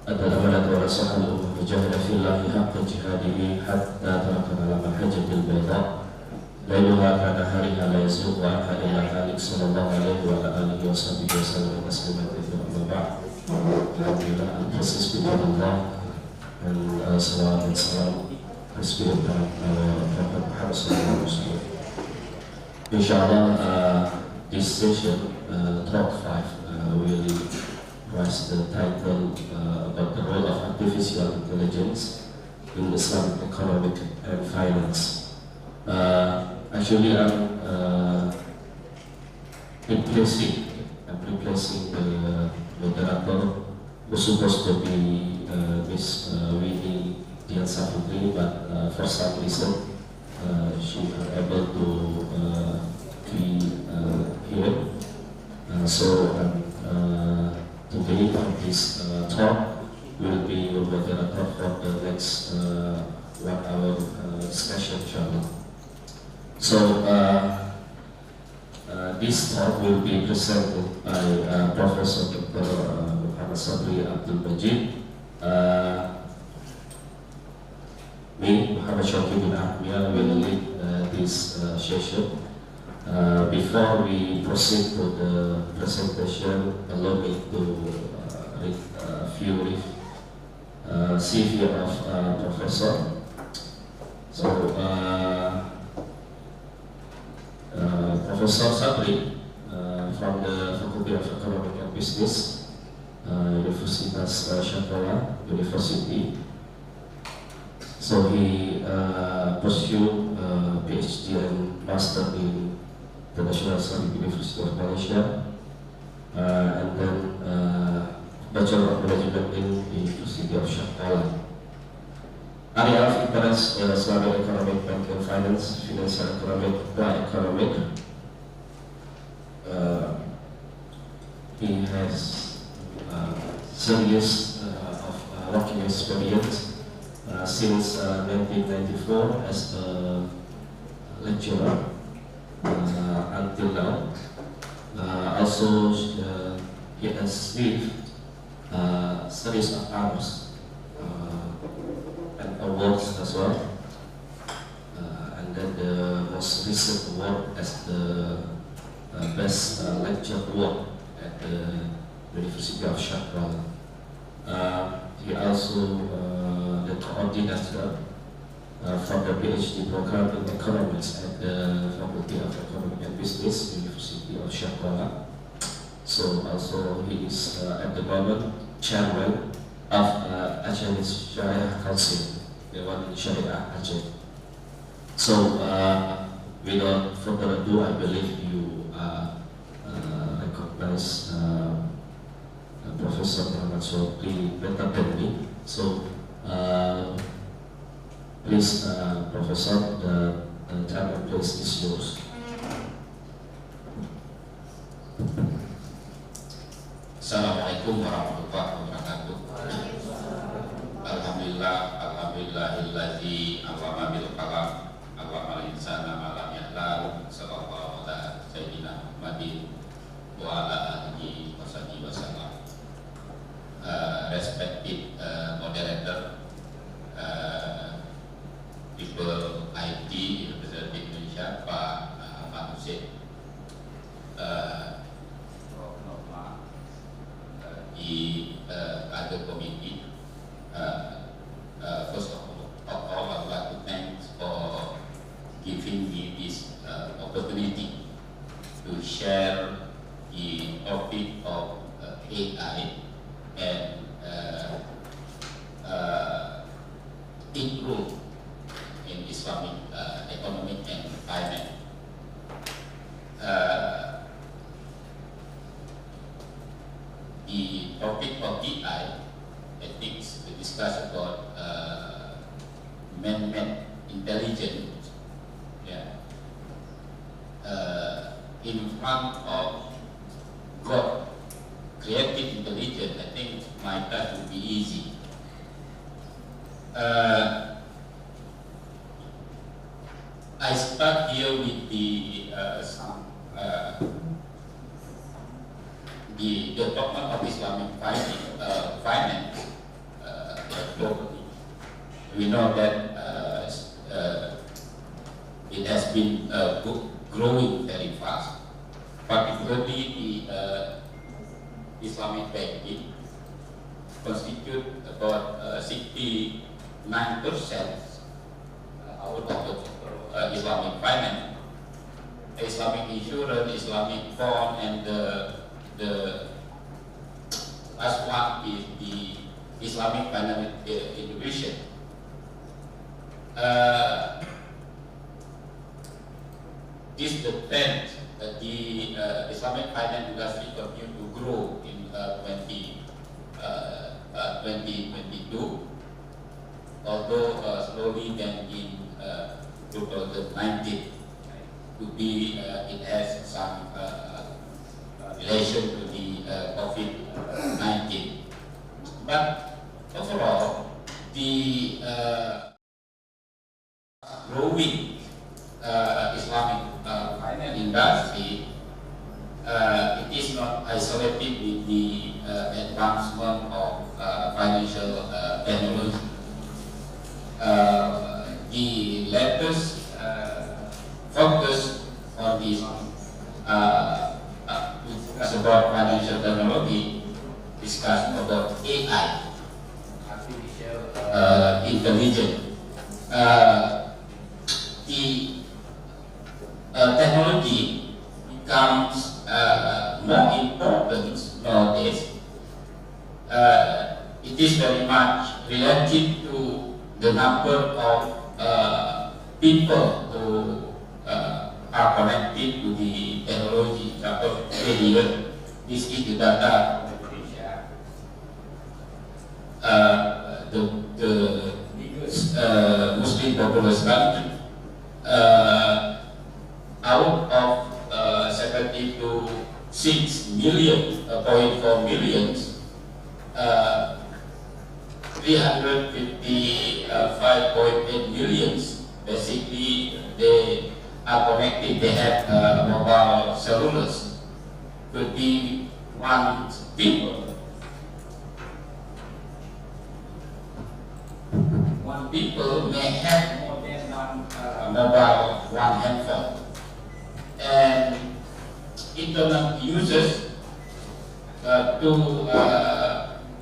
أدى الأمانة ونصح الأمة وجاهد في الله حق جهاده حتى تركنا على محجة البيضاء ليلها كنهارها لا يزيغ عنها إلا هالك صلى الله عليه وعلى آله وصحبه وسلم تسليما كثيرا. أما بعد, Alhamdulillah, and praises be to Allah and salawat and salam praise be upon our Prophet Muhammad sallallahu alaihi wasallam. Inshallah, this session, talk 5, will rise the title about the role of artificial intelligence in Islamic economic and finance. Actually, I'm replacing the moderator who's supposed to be Miss Winnie Dian Safudri, but for some reason she unable to be here. So today on this talk will be your moderator for the next 1 hour discussion, inshallah. So this talk will be presented by Professor Dr. Muhammad Sabri Abdul Majid. Me, Muhammad Shawki bin Ahmiyah, will lead this session. Before we proceed to the presentation, allow me to read a few brief CV of Professor. So, Professor Sabri from the Faculty of Economic and Business, Universitas Syafi'iyah University. So he pursued PhD and Master in the National Islamic University of Malaysia, and then Bachelor of Management in the University of Syafi'iyah. Area of interest in Islamic economic, banking, finance, financial economic, economic. He has series of working experience since 1994 as a lecturer until now. Also, he has received series of honors and awards as well, and then the most recent award as the best lecture award at the University of Syafi'iyah. He also the coordinator for the PhD program in economics at the Faculty of Economic and Business, University of Syafi'iyah. So also he is at the moment chairman of Aceh Sharia Council, the one in Sharia Aceh. So without further ado, I believe you recognize Professor Muhammad Sabri better than me. So please, Professor, the time and place is yours. Assalamualaikum warahmatullahi wabarakatuh. Alhamdulillah, alhamdulillahilladzi allama bil qalam, allama al-insana ma lam ya'lam. Sallallahu ala sayyidina Muhammadin wa ala alihi wa sahbihi wasallam. Respected moderator, people IT University Indonesia, Pak Hussein, di other committee. First of all, I would like to thank for giving me this opportunity to share the topic of AI and its role in Islamic economic and finance. The topic of AI, I think, we discuss about man-made intelligence. Yeah. In front of God, creative intelligence, I think my task will be easy. I start here with the development of Islamic finance we know that it has been growing very fast, particularly the Islamic banking constitute about 69% out of the Islamic finance, Islamic insurance, Islamic bond, and the last one is the Islamic finance innovation. This is the trend that the Islamic finance industry continue to grow in 2022, although slowly than in 2019. To be, it has some relation to the COVID-19. But overall, the growing Islamic finance industry, it is not isolated with the advancement of financial technology. The latest focus on this about financial technology, discuss about AI, artificial intelligence. The technology becomes more important nowadays. It is very much related to the number of people who are connected to the technology. Example, earlier, this is the data of Indonesia. The biggest Muslim populous country. Out of 70 to 6 million, 0.4 millions, 355.8 millions, basically they are connected, they have mobile cellulars. Could be one people. One people may have more than one mobile, one handphone. And internet users to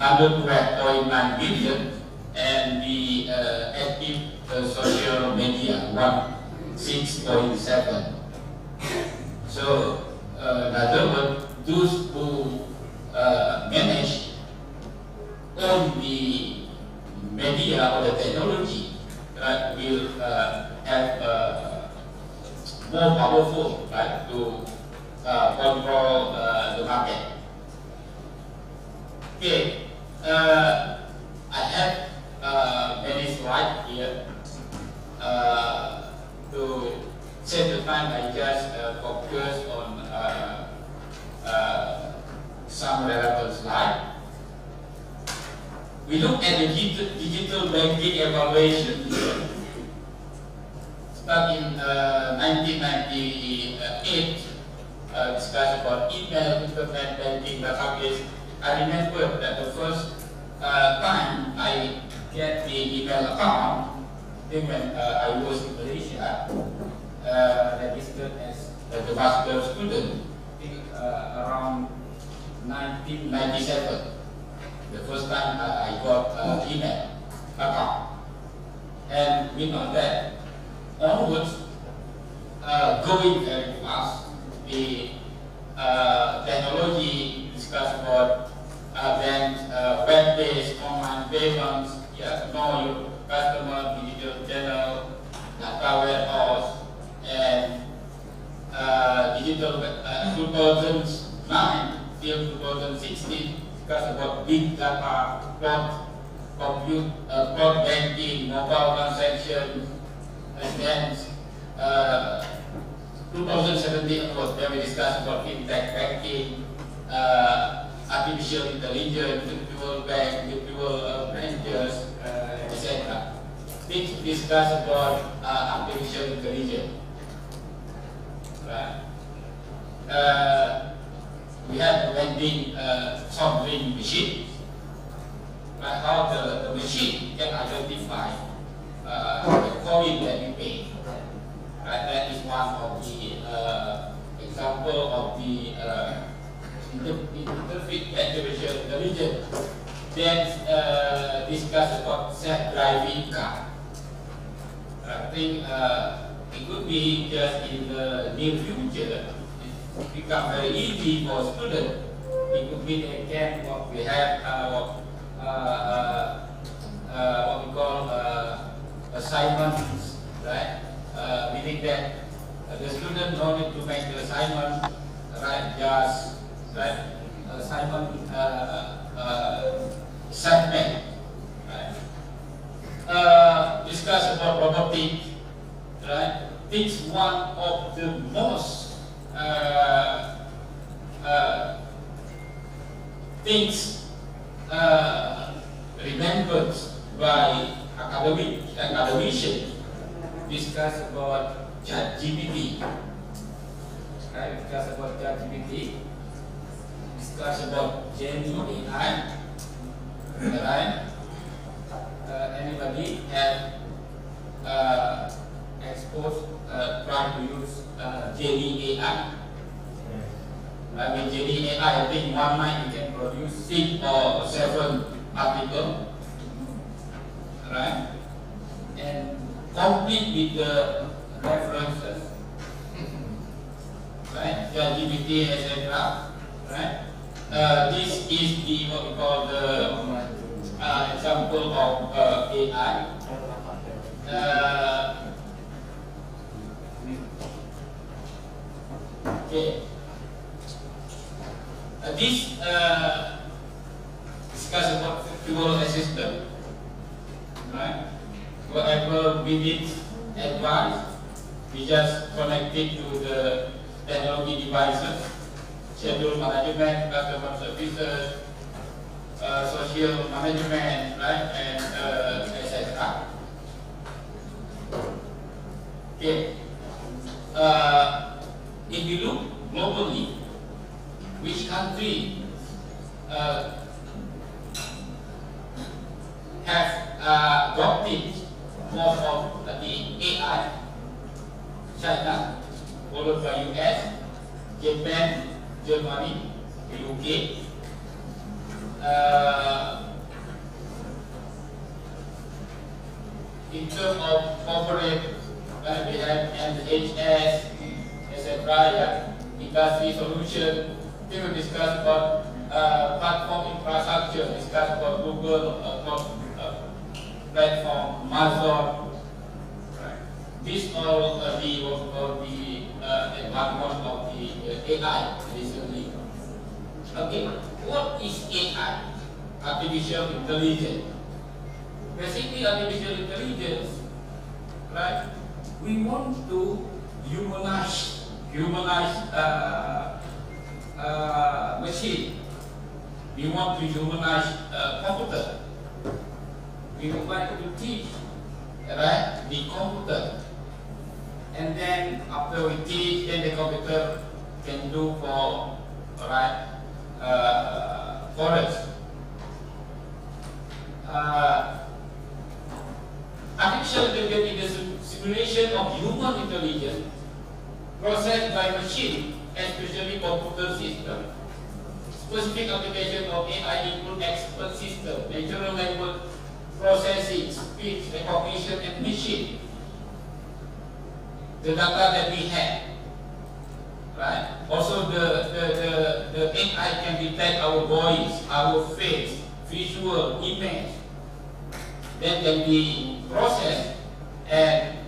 112.9 billion, and the active social media 6.7. So, in other words, those who manage all the media or the technology will have more powerful, right, to control the market. Okay, I have many slides here. To save the time, I just focus on some relevant slides. We look at the digital banking evaluation here. Start in 1998, discussed about email, internet banking, database. I remember that the first time I get the email account, I think when I was in Malaysia, registered as a master student, I think around 1997. The first time I got email account. And we know that onwards, going very fast, the technology discussed about banks, web-based online payments, know your customer, digital channel, data warehouse, and digital 2009 till 2016 discussed about big data, cloud banking, mobile transactions, and then 2017 was where we discussed about fintech banking, artificial intelligence, virtual bank, virtual branches, etc. We discussed about artificial intelligence. Right? We have a vending soft drink machine. Right? How the machine can identify toll that we pay. Right? That is one of the example of the interfaith artificial intelligence. Then discuss about self-driving car. I think it could be just in the near future. It become very easy for students. It could be they can we have what we call assignments, right? Meaning that the student don't need to make the assignment, right? Just right assignment segment, right? Discuss about robotics, right? It's one of the most things remembered by academicians. Discuss about ChatGPT, right? Discuss about ChatGPT. Discuss about GenAI, right? Anybody have exposed, trying to use GenAI? I mean, GenAI, I think one night you can produce 6 or 7 articles, right? And complete with the references, right? ChatGPT, etc. Right? This is the what we call the example of AI. Okay. This discuss about virtual assistant, right? Whatever we need advice, we just connect it to the technology devices, schedule management, customer services, social management, right, and etc. Okay. If you look globally, which country have adopted more of the AI? China, followed by US, Japan, Germany, UK. In terms of corporate, we have NHS, etc. Industry solution. We will discuss about platform infrastructure. Discuss about Google platform, Amazon. This all the advancement of the AI recently. Okay, what is AI? Artificial intelligence. Basically, artificial intelligence, right? We want to humanize machine. We want to humanize computer. We would like to teach, right, the computer. And then after we teach, then the computer can do for, right, forest. Artificial intelligence is a simulation of human intelligence processed by machine, especially computer system. Specific application of AI include expert system, natural language processing, speech recognition, and machine. The data that we have, right? Also, the AI can detect our voice, our face, visual, image. Then can be processed and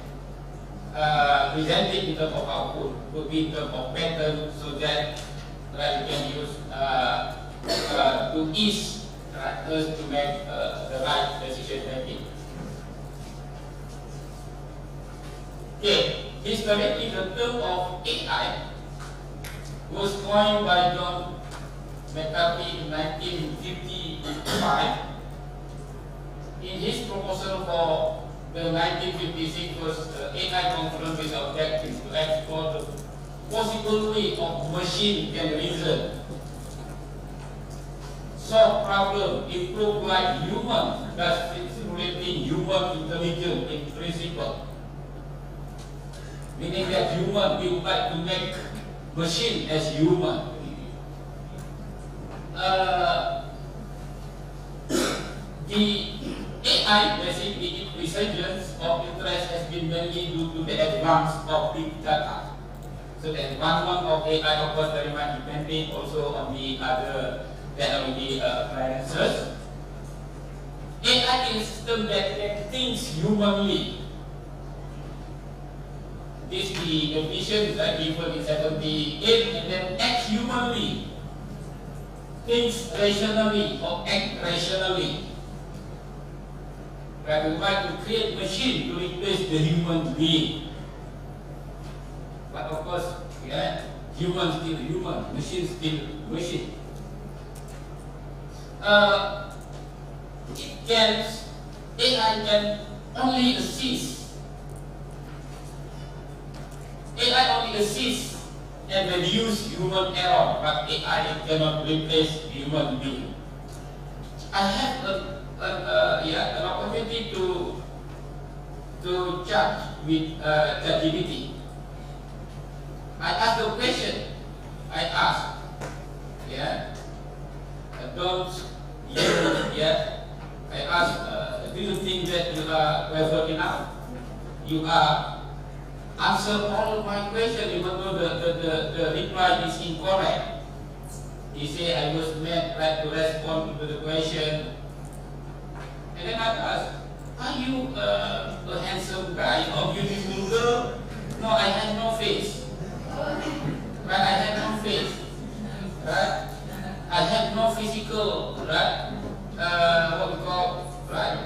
presented in terms of output, could be in terms of pattern, so that we can use to ease us to make the right decision making. Okay, historically the term of AI was coined by John McCarthy in 1955. In his proposal for the 1956 was AI conference with the objective to explore the possible way of machine can reason, solve problem, improve like human, thus stimulating human intelligence in principle. meaning that human, we would like to make machine as human. The AI, basically, its resurgence of interest has been mainly due to the advance of big data. So the advancement of AI, of course, very much depending also on the other technology appliances. AI is a system that thinks humanly. This is the definition that given in 78, and then acts humanly, thinks rationally or act rationally. We would like to create machine to replace the human being. But of course, yeah, human still human, machine still machine. AI can only assist. AI only assists and reduce human error, but AI cannot replace human being. I have an opportunity to chat with ChatGPT. I asked the question. I asked, don't you yet? I asked, do you think that you are clever enough? You are answer all my questions, even though the reply is incorrect. He said I was meant to respond to the question. And then I asked, are you a handsome guy or beautiful girl? No, I have no face. Right? I have no face. Right? I have no physical, right? What we call, right?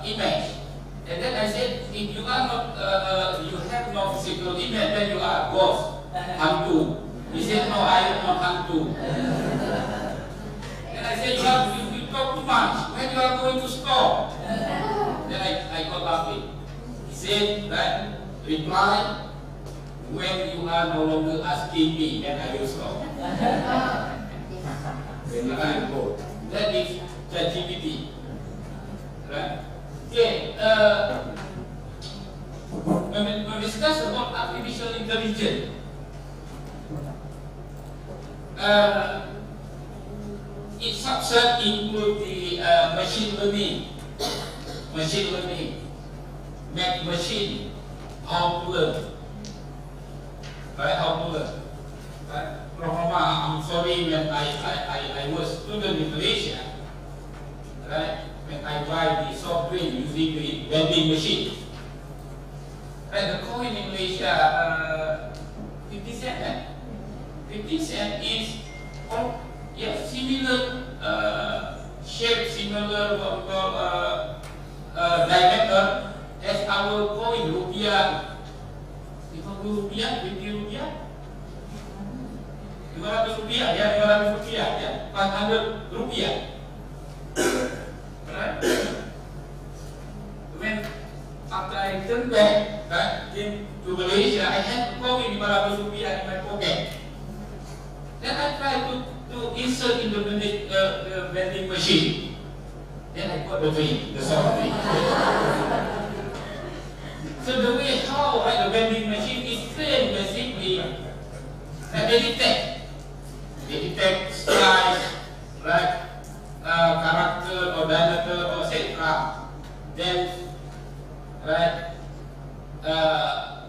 Image. And then I said, if you are not, you have no physical image, then you are a ghost, hantu. He said, no, I am not hantu. And I said, you talk too much. When you are going to stop? Then I got laughing. He said, right, reply when you are no longer asking me, then I will stop. When I go. That is ChatGPT. Right? Okay, when we discuss about artificial intelligence, it subset include the machine learning, make machine how to learn, right? How to learn, right? I'm sorry when I was student in Malaysia, right? When I buy the soft drink using the vending machine, right? The coin in Malaysia, 50 cent. 50 cent is similar shape, similar what we call diameter as our coin rupiah. 50 rupiah, 50 rupiah, 500 rupiah, ya 500 rupiah, ya 500 rupiah. Right? When after I turned back came to Malaysia, I had a coin 500 rupiah in my pocket. Then I tried to insert in the vending machine. Then I got the drink, the soft drink. So the way how the vending machine is trained basically, they detect size, right? Character or diameter or etc. Then, right?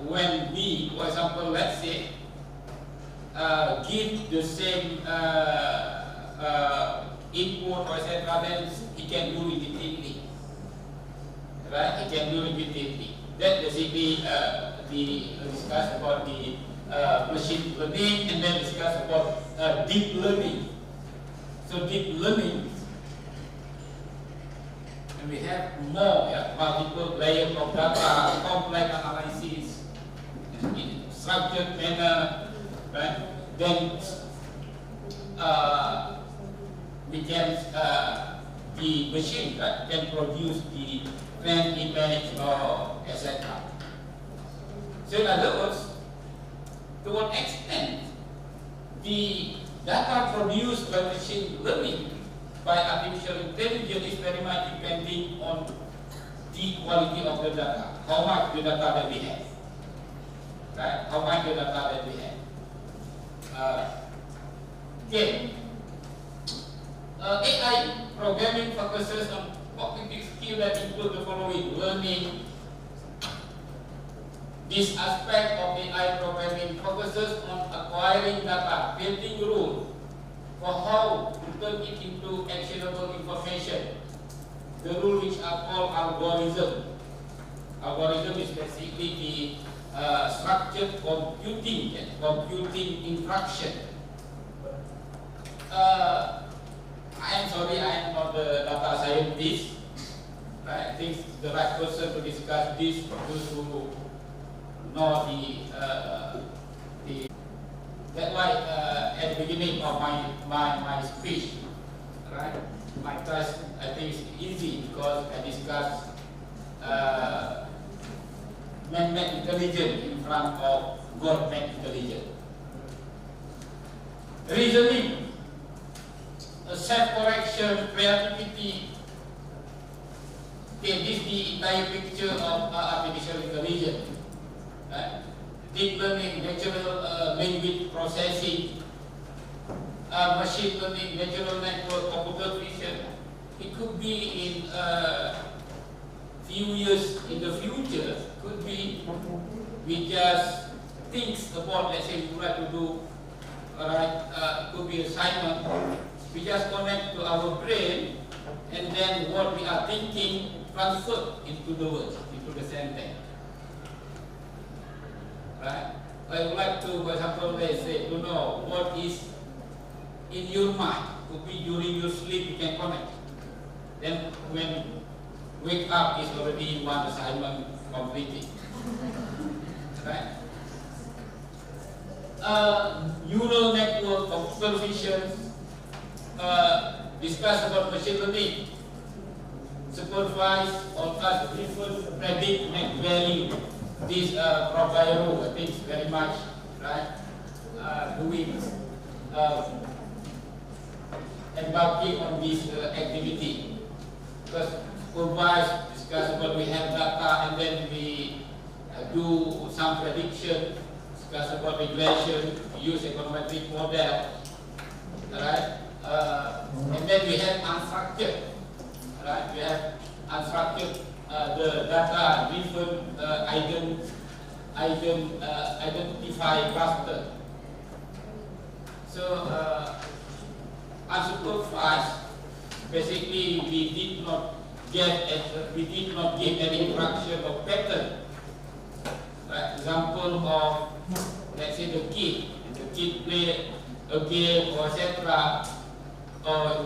When we, for example, let's say, give the same input or etc., then he can do repeatedly. Right? He can do repeatedly. That basically we discuss about the machine learning, and then discuss about deep learning. So deep learning, and we have more multiple layers of data, complex analysis, in structured manner, right? Then we can the machine can produce the trend image or etc. So in other words, to what extent the data produced by machine learning by artificial intelligence is very much depending on the quality of the data, how much the data that we have. right? How much the data that we have. Okay. AI programming focuses on cognitive skills that include the following: learning. This aspect of AI programming focuses on acquiring data, creating rules for how to turn it into actionable information. The rules which are called algorithm. Algorithm is basically the structured computing instruction. I am sorry, I am not the data scientist. Right? I think the right person to discuss this those who know that's why at the beginning of my speech, right? My task I think is easy because I discuss man-made intelligence in front of God-made intelligence. Reasoning, self-correction, creativity. Okay, this is the entire picture of artificial intelligence. Right? Deep learning, natural language processing, machine learning, natural network, computer vision. It could be in few years in the future. Could be we just think about, let's say we would like to do, could be assignment. We just connect to our brain, and then what we are thinking transferred into the words, into the sentence. Right? I would like to, for example, let's say, to know what is in your mind. Could be during your sleep, you can connect. Then when wake up is already one assignment completed. Right? Neural network, computer vision, discuss about machine learning, supervise or task-driven predict net value. This Prof. I think very much right doing embarking on this activity, because supervise, discuss about we have data and then we do some prediction, discuss about regression, use econometric model, right? And then we have unstructured, right? We have unstructured the data driven identify cluster. So unsupervised, basically we did not give any instruction or pattern. Right? Example of, let's say the kid play a game or etc. Or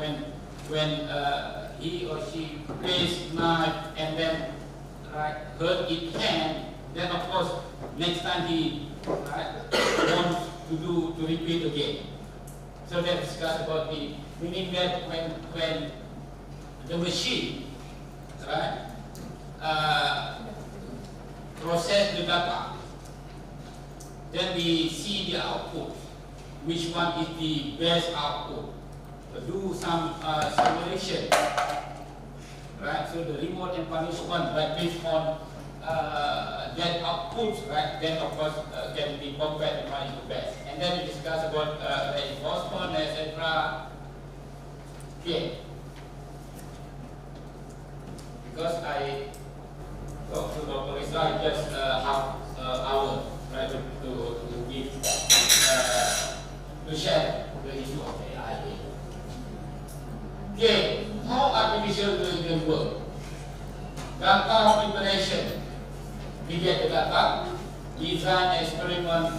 when he or she plays knife and then hurt its hand, then of course next time he wants to repeat again. So they discuss about the meaning that when the machine process the data, then we see the output, which one is the best output. Do some simulation, right? So the reward and punishment, right, based on that output, right? Then of course can be compared to one is the best. And then we discuss about reinforcement, etc. Okay. Because I talked to Dr. Rizal just half hour, right, to give to share the issue of AI. Okay, how artificial intelligence work? Data preparation. We get the data, design experiment,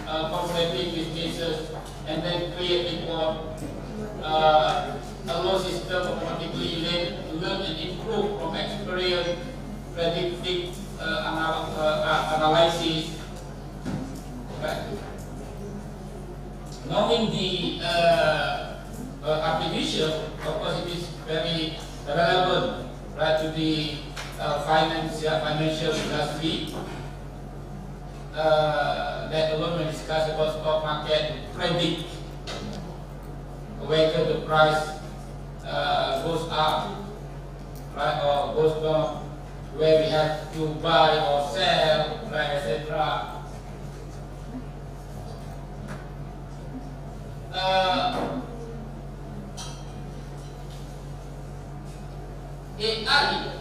formulating with cases, and then create report. Allow system automatically learn and improve from experience, predictive analysis. Okay. Knowing the artificial, of course, it is very relevant, right, to the financial industry. That alone when discuss about stock market, predict whether the price goes up, right, or goes down, where we have to buy or sell, right, etc. AI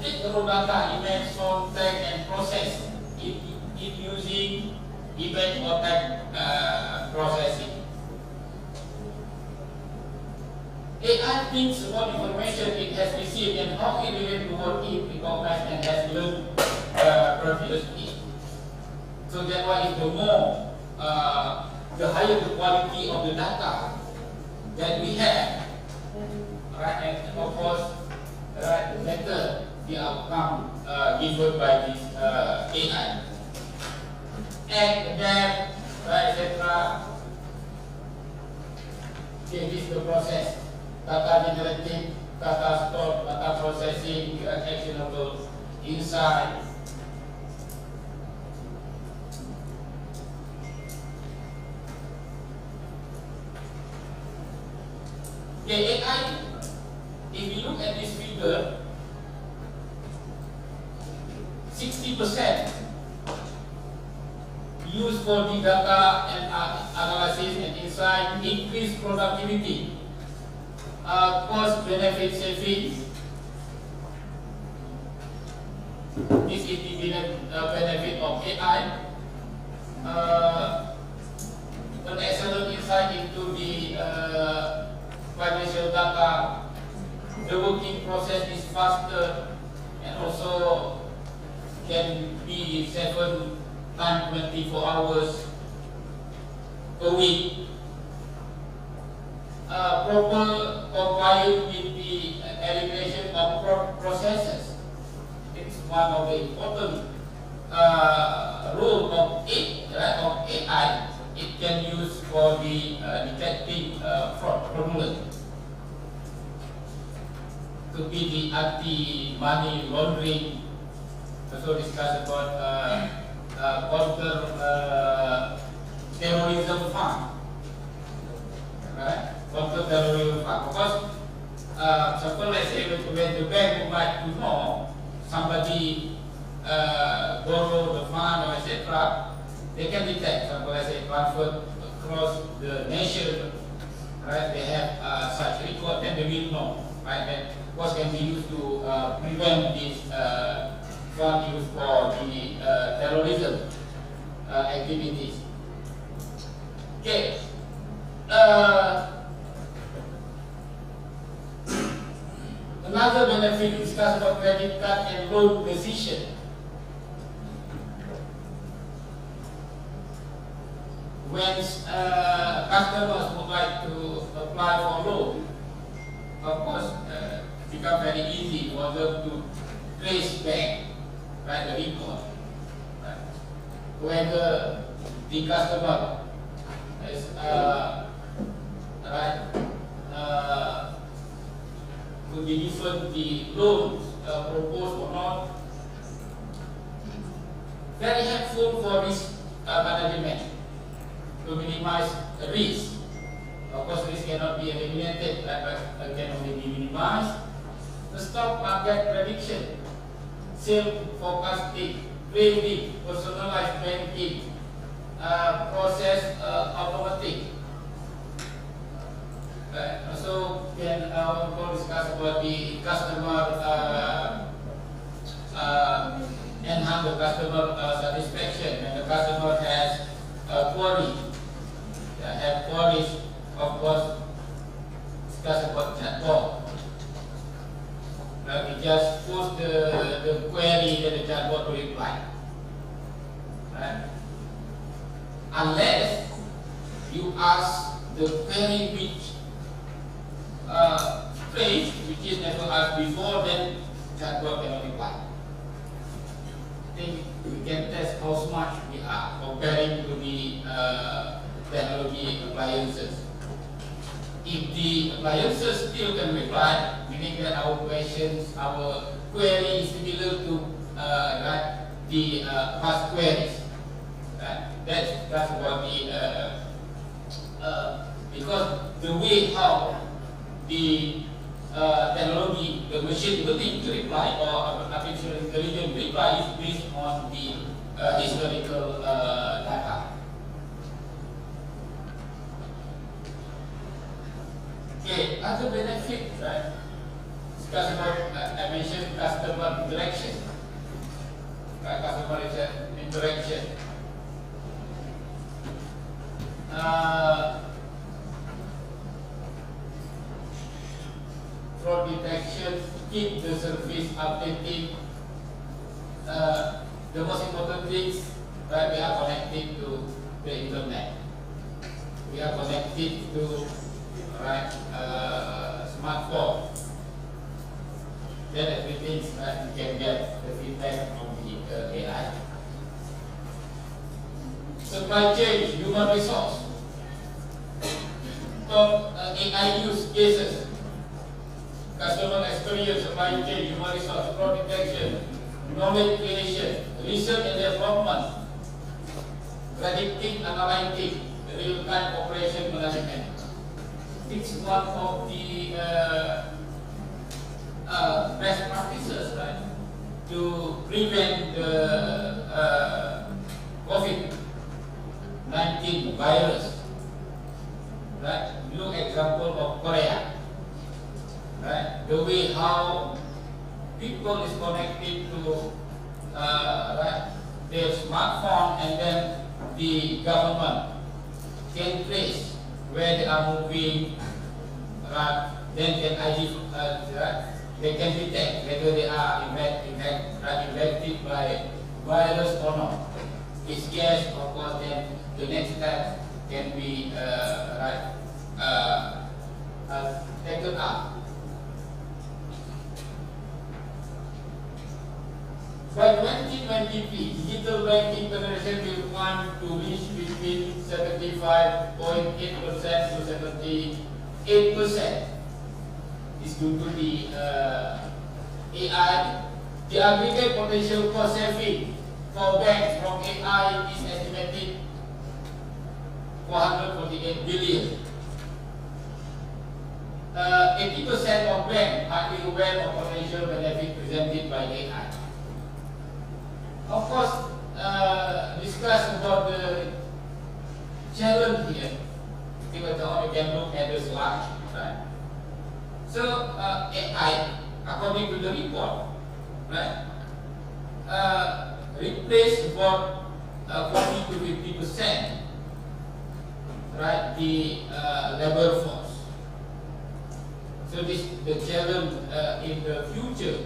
take raw data, image, sound, tag, and process it using event or tag processing. AI thinks about information it has received and how it relates to what it recognized and has learned previously. So that's why the more, the higher the quality of the data that we have, right? And of course, right, the better the outcome given by this AI. And then, right, etc. Okay, this is the process. Data generating, data stored, data processing, actionable, insight. Okay, AI, if you look at this figure, 60% used for the data and analysis and insight, increase productivity, cost benefit savings. This is the benefit of AI. An excellent insight into the financial data. The working process is faster and also can be 7 times 24 hours a week. Proper compliance with the elimination of processes. It's one of the important rule of AI. It can use for the detecting fraudulent. To be the anti-money laundering. Also discuss about counter terrorism fund. Right? Counter terrorism fund. Because suppose let's say when the bank would like to know somebody borrow the fund or etc., they can detect. Suppose let's say transfer across the nation, right? They have such record, then they will know, right? That what can be used to prevent this fund used for the terrorism activities. Okay. Another benefit discussed about credit card and loan decision. When customers would like to apply for loan, of course, become very easy for them to trace back, right, the record, right? Whether the customer is could be given the loans proposed or not. Very helpful for risk management to minimize risk. Of course, risk cannot be eliminated, but can only be minimized. The stock market prediction, sales forecasting, trading, personalized banking, process automatic. Also, can also discuss about the customer, enhance the customer satisfaction. When the customer has a query, have queries, of course, discuss about chatbot. We just post the query that the chatbot will reply. Right? Unless you ask the query which phrase which is never asked before, then chatbot cannot reply. I think we can test how smart we are comparing to the technology appliances. If the appliances still can reply, meaning that our questions, our query is similar to the past queries. That's what the because the way how the technology, the machine learning to reply or artificial intelligence reply is based on the historical data. discuss about, I mentioned customer interaction. Right, customer interaction. Fraud detection, keep the service updating. The most important things, right, we are connected to the internet. We are connected to, right, smartphone. Then everything, right, you can get the feedback from the AI. Supply chain, human resource. Top AI use cases. Customer experience, supply chain, human resource, fraud detection, knowledge creation, research and development, predicting, analytic, real-time operation management. It's one of the best practices, right, to prevent the COVID-19 virus. Right? Look example of Korea. Right? The way how people is connected to right, their smartphone, and then the government can trace where they are moving, right? Then can they can detect whether they are infected by virus or not. If yes, of course, then the next step can be taken up. By 2020, digital banking penetration will climb to reach between 75.8% to 78%. Is due to the AI. The aggregate potential cost saving for banks from AI is estimated 448 billion. 80% of banks are aware of potential benefit presented by AI. Of course, discuss about the challenge here. Later on, you can look at the slide, right? So AI, according to the report, right, replace about 40 to 50%, right, the labor force. So this the challenge in the future.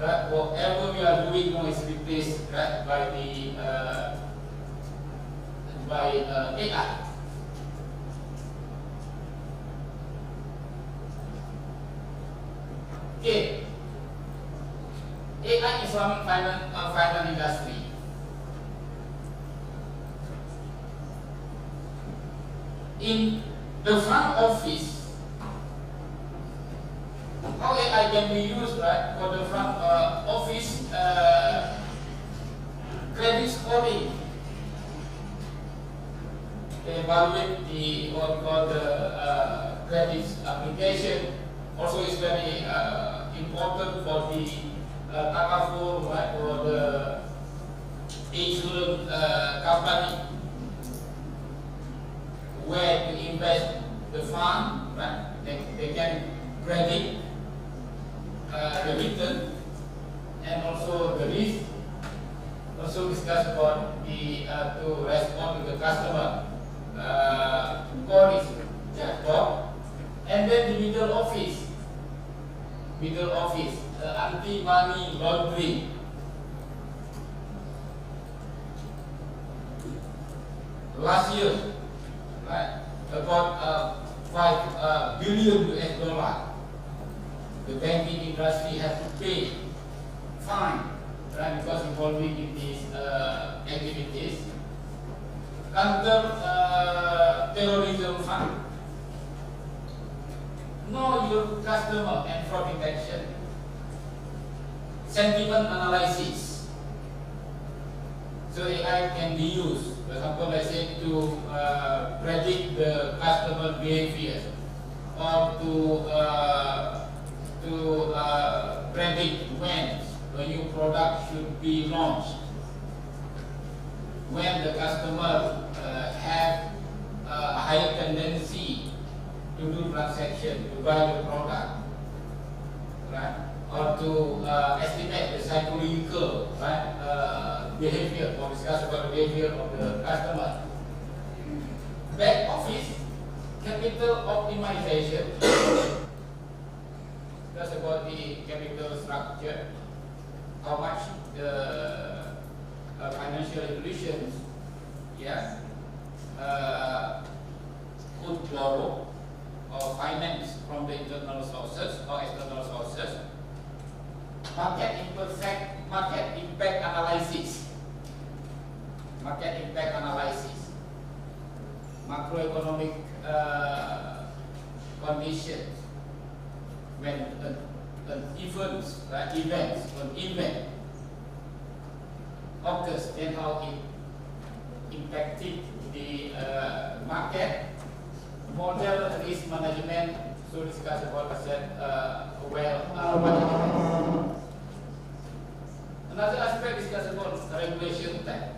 Right, whatever we are doing now is replaced, right, by the AI. Okay, AI Islamic finance industry. In the front office, how AI can be used, right, for the front office credit scoring. They evaluate the what we call the credit application. Also, is very important for the takaful, right, for the insurance company, where to invest the fund, right? They can predict the return and also the risk. Also discuss about the to respond to the customer queries, chatbot, and then the middle office, anti-money laundering. Last year, right, about $5 billion US. The banking industry has to pay fine, right, because involving in these activities. Counter terrorism fund. Know your customer and fraud detection. Sentiment analysis. So AI can be used, for example, let's say to predict the customer behavior, or to predict when a new product should be launched, when the customer have a higher tendency to do transaction, to buy the product, right? behavior, or discuss about the behavior of the customer. Back office, capital optimization, discuss about the capital structure, how much the financial institutions, yeah, could borrow or finance from the internal sources or external sources. Market impact analysis. Market impact analysis. Macroeconomic conditions. When an event occurs, then how it impacted the market. Model risk management, so discuss about asset management. Another aspect discuss about regulation type.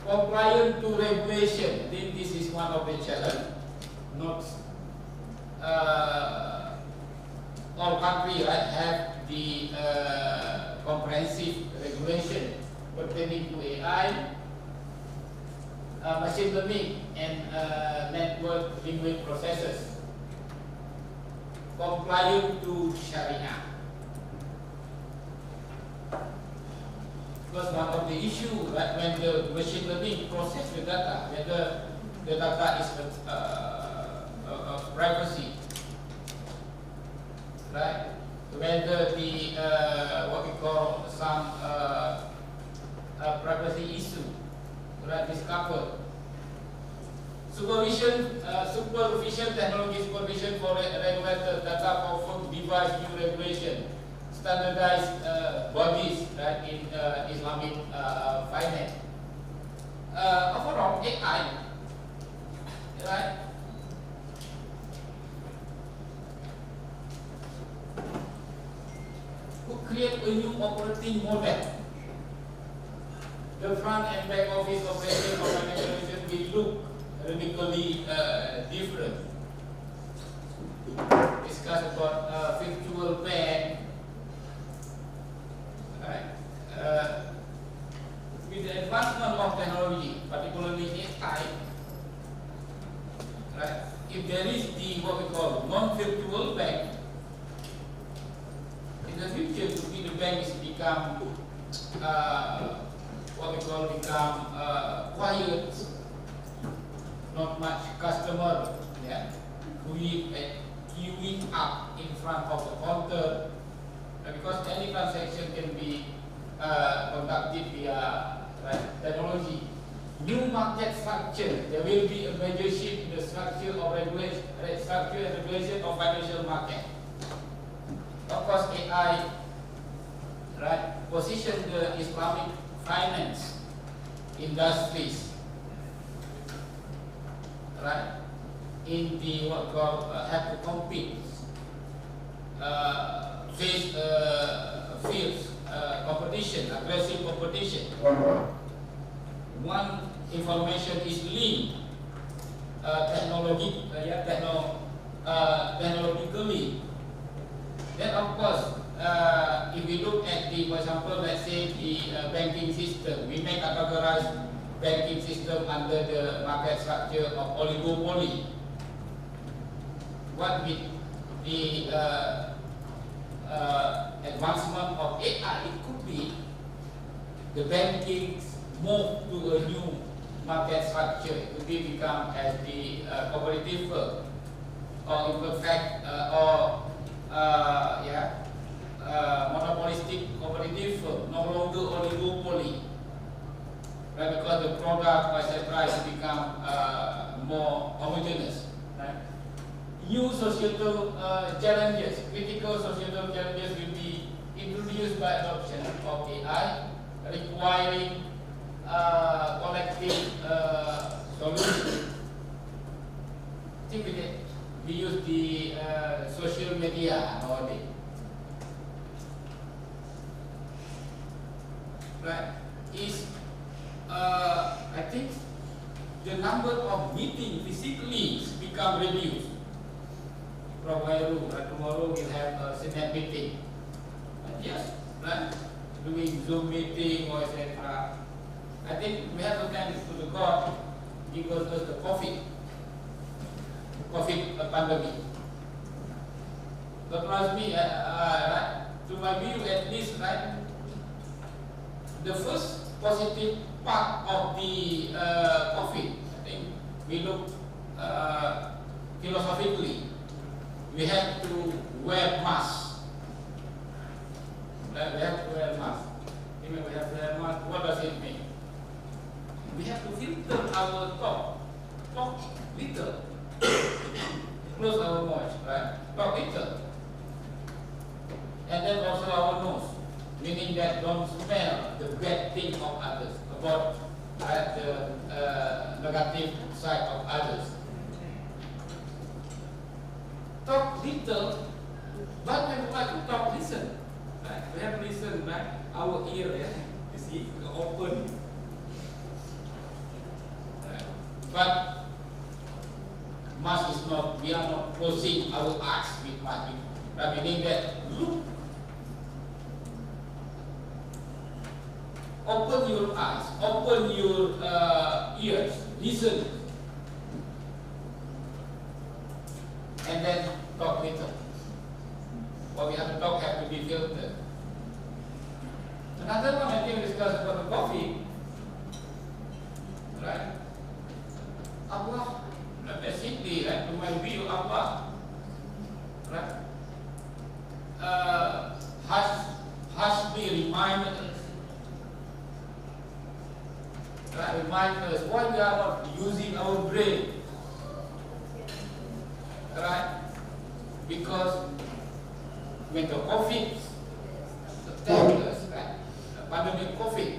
Compliant to regulation, I think this is one of the challenge. Not all countries have the comprehensive regulation pertaining to AI, machine learning, and network linguistic processes. Compliant to Sharia. Because one of the issues, right, when the machine learning process the data, whether the data is privacy, right? Whether the what we call some privacy issue, right, discovered. Supervision, technology supervision for regulated data for phone device new regulation, standardized bodies, right, in Islamic finance. Overall, AI, right, could create a new operating model. The front and back office operation of financial institutions will look radically different. Discuss about virtual bank, right? With the advancement of technology, particularly AI, right? If there is the what we call non-virtual bank, in the future, to be the bank is become what we call quiet. Not much customer, yeah, queuing up in front of the counter, because any transaction can be conducted via technology. New market structure, there will be a major shift in the structure of regulation, structure and regulation of financial market. Of course, AI, right, position the Islamic finance industries, right, in the what called have to compete, face fierce competition, aggressive competition. One information is linked technologically. Then of course, if we look at the, for example, let's say the banking system, we may categorize banking system under the market structure of oligopoly. What with the advancement of AI, it could be the banking move to a new market structure. It could be become as the cooperative firm, or in fact, monopolistic cooperative firm, no longer oligopoly. Right, because the product, etc., has become more homogeneous. Right? New societal challenges, critical societal challenges will be introduced by adoption of AI, requiring collective solutions. I think we use the social media nowadays. Right? I think the number of meetings physically become reduced. Tomorrow we'll have a Senate meeting. Yes, right? doing Zoom meeting or etc. I think we have to thank to the God give us the COVID pandemic. But trust me, right, to my view at least, right, the first positive part of the COVID, I think we look philosophically, we have to wear masks. Right? We have to wear masks. We have to wear masks. What does it mean? We have to filter our talk little, close our voice, right? Talk little, and then also our nose, meaning that don't smell the bad thing of others, about the negative side of others. Talk little, but when we like to talk, listen. Right? We have to listen, right? Our ear, yeah? You see, open. Right? But mask is not, we are not closing our eyes with mask. Right? Meaning that, look. Open your eyes, open your ears, listen, and then talk little. What we have to talk have to be filtered. Another one I think we discussed about the coffee, right? Allah, basically, right, to my view, Allah, right, harshly reminded us. Remind us why we are not using our brain, right? Because when the COVID attacked us, right, the pandemic COVID,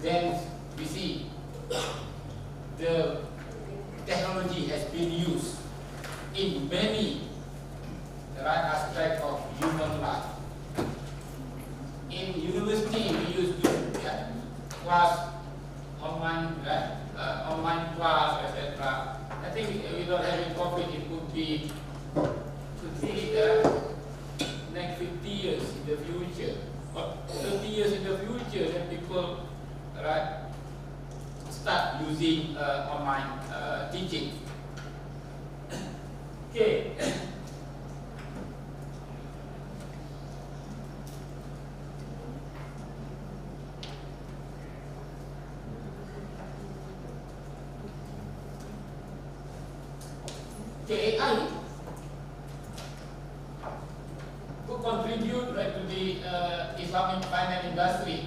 then we see the technology has been used in many aspects of human life. In university, we used to class. Online class, etc. I think without having COVID, it could be next 50 years in the future, but 30 years in the future, then people start using online teaching. Okay. AI to contribute to the Islamic finance industry,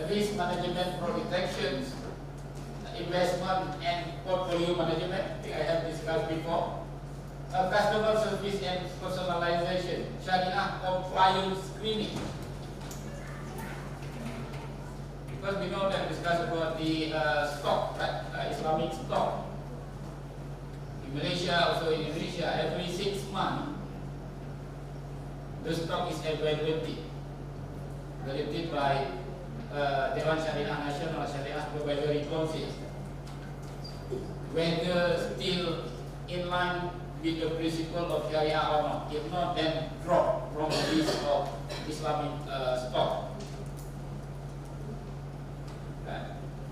risk management, fraud detection, investment and portfolio management, I have discussed before, customer service and personalization, Sharia compliance screening. Because we know that we discussed about the stock, right? Islamic stock. Malaysia, also in Indonesia, every 6 months, the stock is evaluated by Dewan Syariah Nasional, Syariah Supervisory Council, whether still in line with the principle of Syariah or not. If not, then drop from the list of Islamic stock.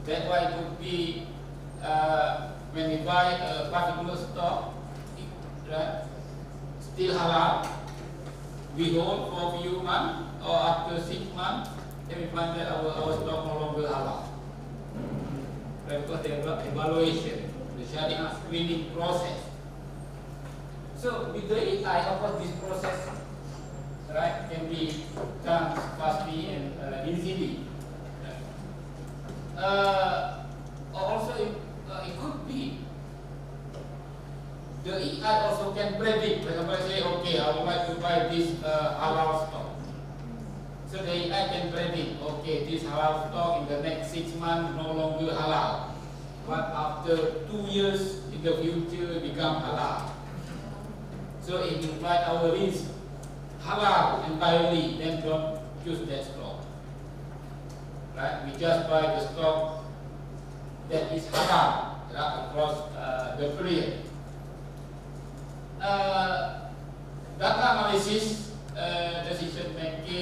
That's why it would be when we buy a particular stock, right, still halal, we hold for a few months or after 6 months, then we find that our stock no longer halal. Right, because they have evaluation, the Sharia screening process. So with the AI, of course, this process, right, can be done fastly and easily. Also, it could be the AI also can predict. For example, say, okay, I would like to buy this halal stock. So the AI can predict, okay, this halal stock in the next 6 months no longer halal, but after 2 years in the future become halal. So if you buy our risk halal entirely, then don't choose that stock. Right? We just buy the stock that is halal across the period. Data analysis, decision making,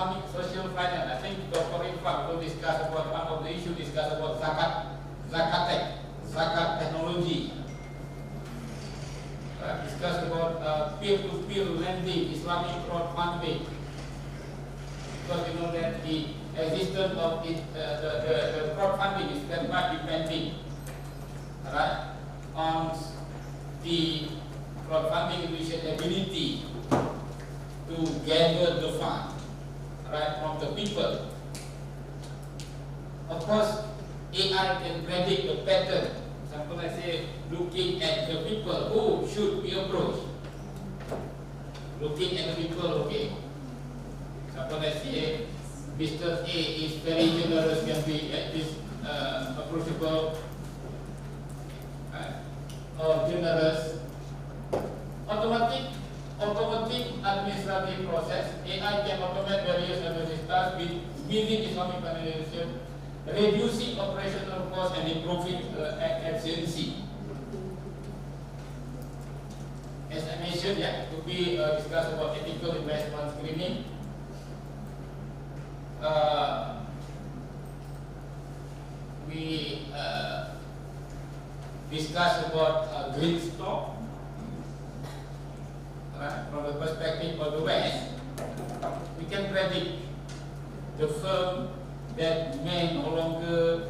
Islamic social finance. I think Dr. Irfan will discuss about one of the issues, discuss about zakat technology. Discuss about peer-to-peer lending, Islamic crowdfunding. Because you know that the existence of the crowdfunding is very much depending, right, on the crowdfunding institution ability to gather the fund, right, from the people. Of course, AI can predict the pattern. Example, I say, looking at the people who should be approached. Looking at the people, okay. Example, I say, Mr. A is very generous, can be at this approachable, right, or generous. Automatic administrative process. AI can automate various administrative tasks within Islamic organization, reducing operational costs and improving efficiency. As I mentioned, to be discussed about ethical investment screening. We discussed about green stock. From the perspective of the West, we can predict the firm that may no longer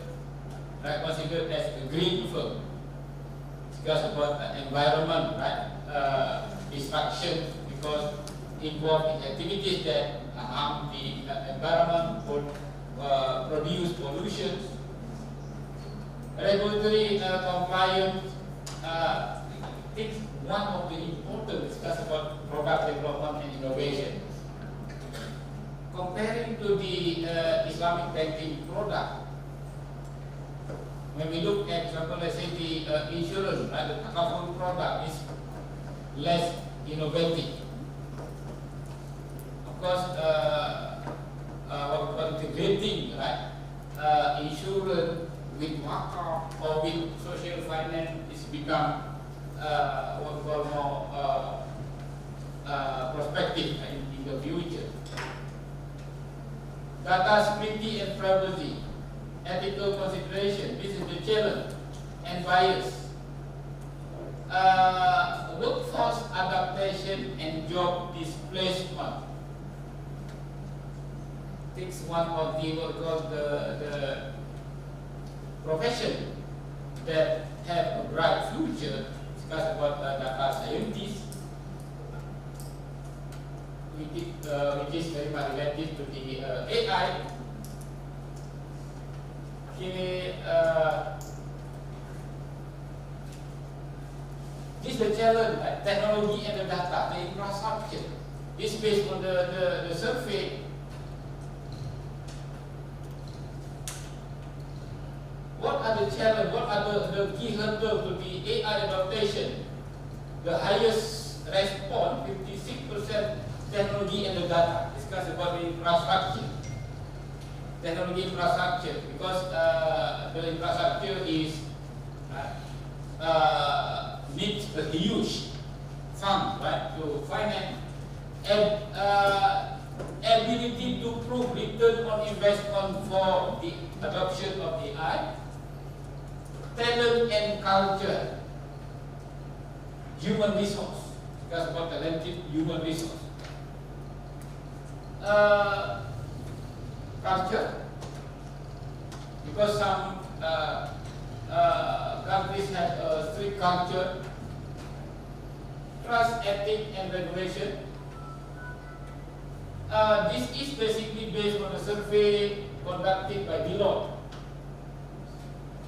considered as a green firm. Discuss about environment, right? Destruction, because involved in activities that harm the environment, produce pollution. Regulatory compliance. It's one of the important discuss about product development and innovation. Comparing to the Islamic banking product, when we look at, example, let's say the insurance, right, the takaful product is less innovative. Of course, what we call integrating, right, insurance with wakaf or with social finance is become what we call more prospective in the future. Data security and privacy, ethical consideration, this is the challenge, and bias. Workforce adaptation and job displacement. It's one of the what we call the profession that have a bright future. Discuss about data scientists, which is very much related to the AI. Okay, this is the challenge, like technology and the data, the infrastructure. This based on the survey. What are the challenges? What are the key hurdles to the AI adaptation? The highest response, 56%, technology and the data. Discuss about the infrastructure. Technology infrastructure, because the infrastructure is needs a huge fund, right, to finance, and ability to prove return on investment for the adoption of AI. Talent and culture, human resource, because about talented human resource. Culture, because some countries have a strict culture. Trust, ethics and regulation. This is basically based on a survey conducted by Deloitte.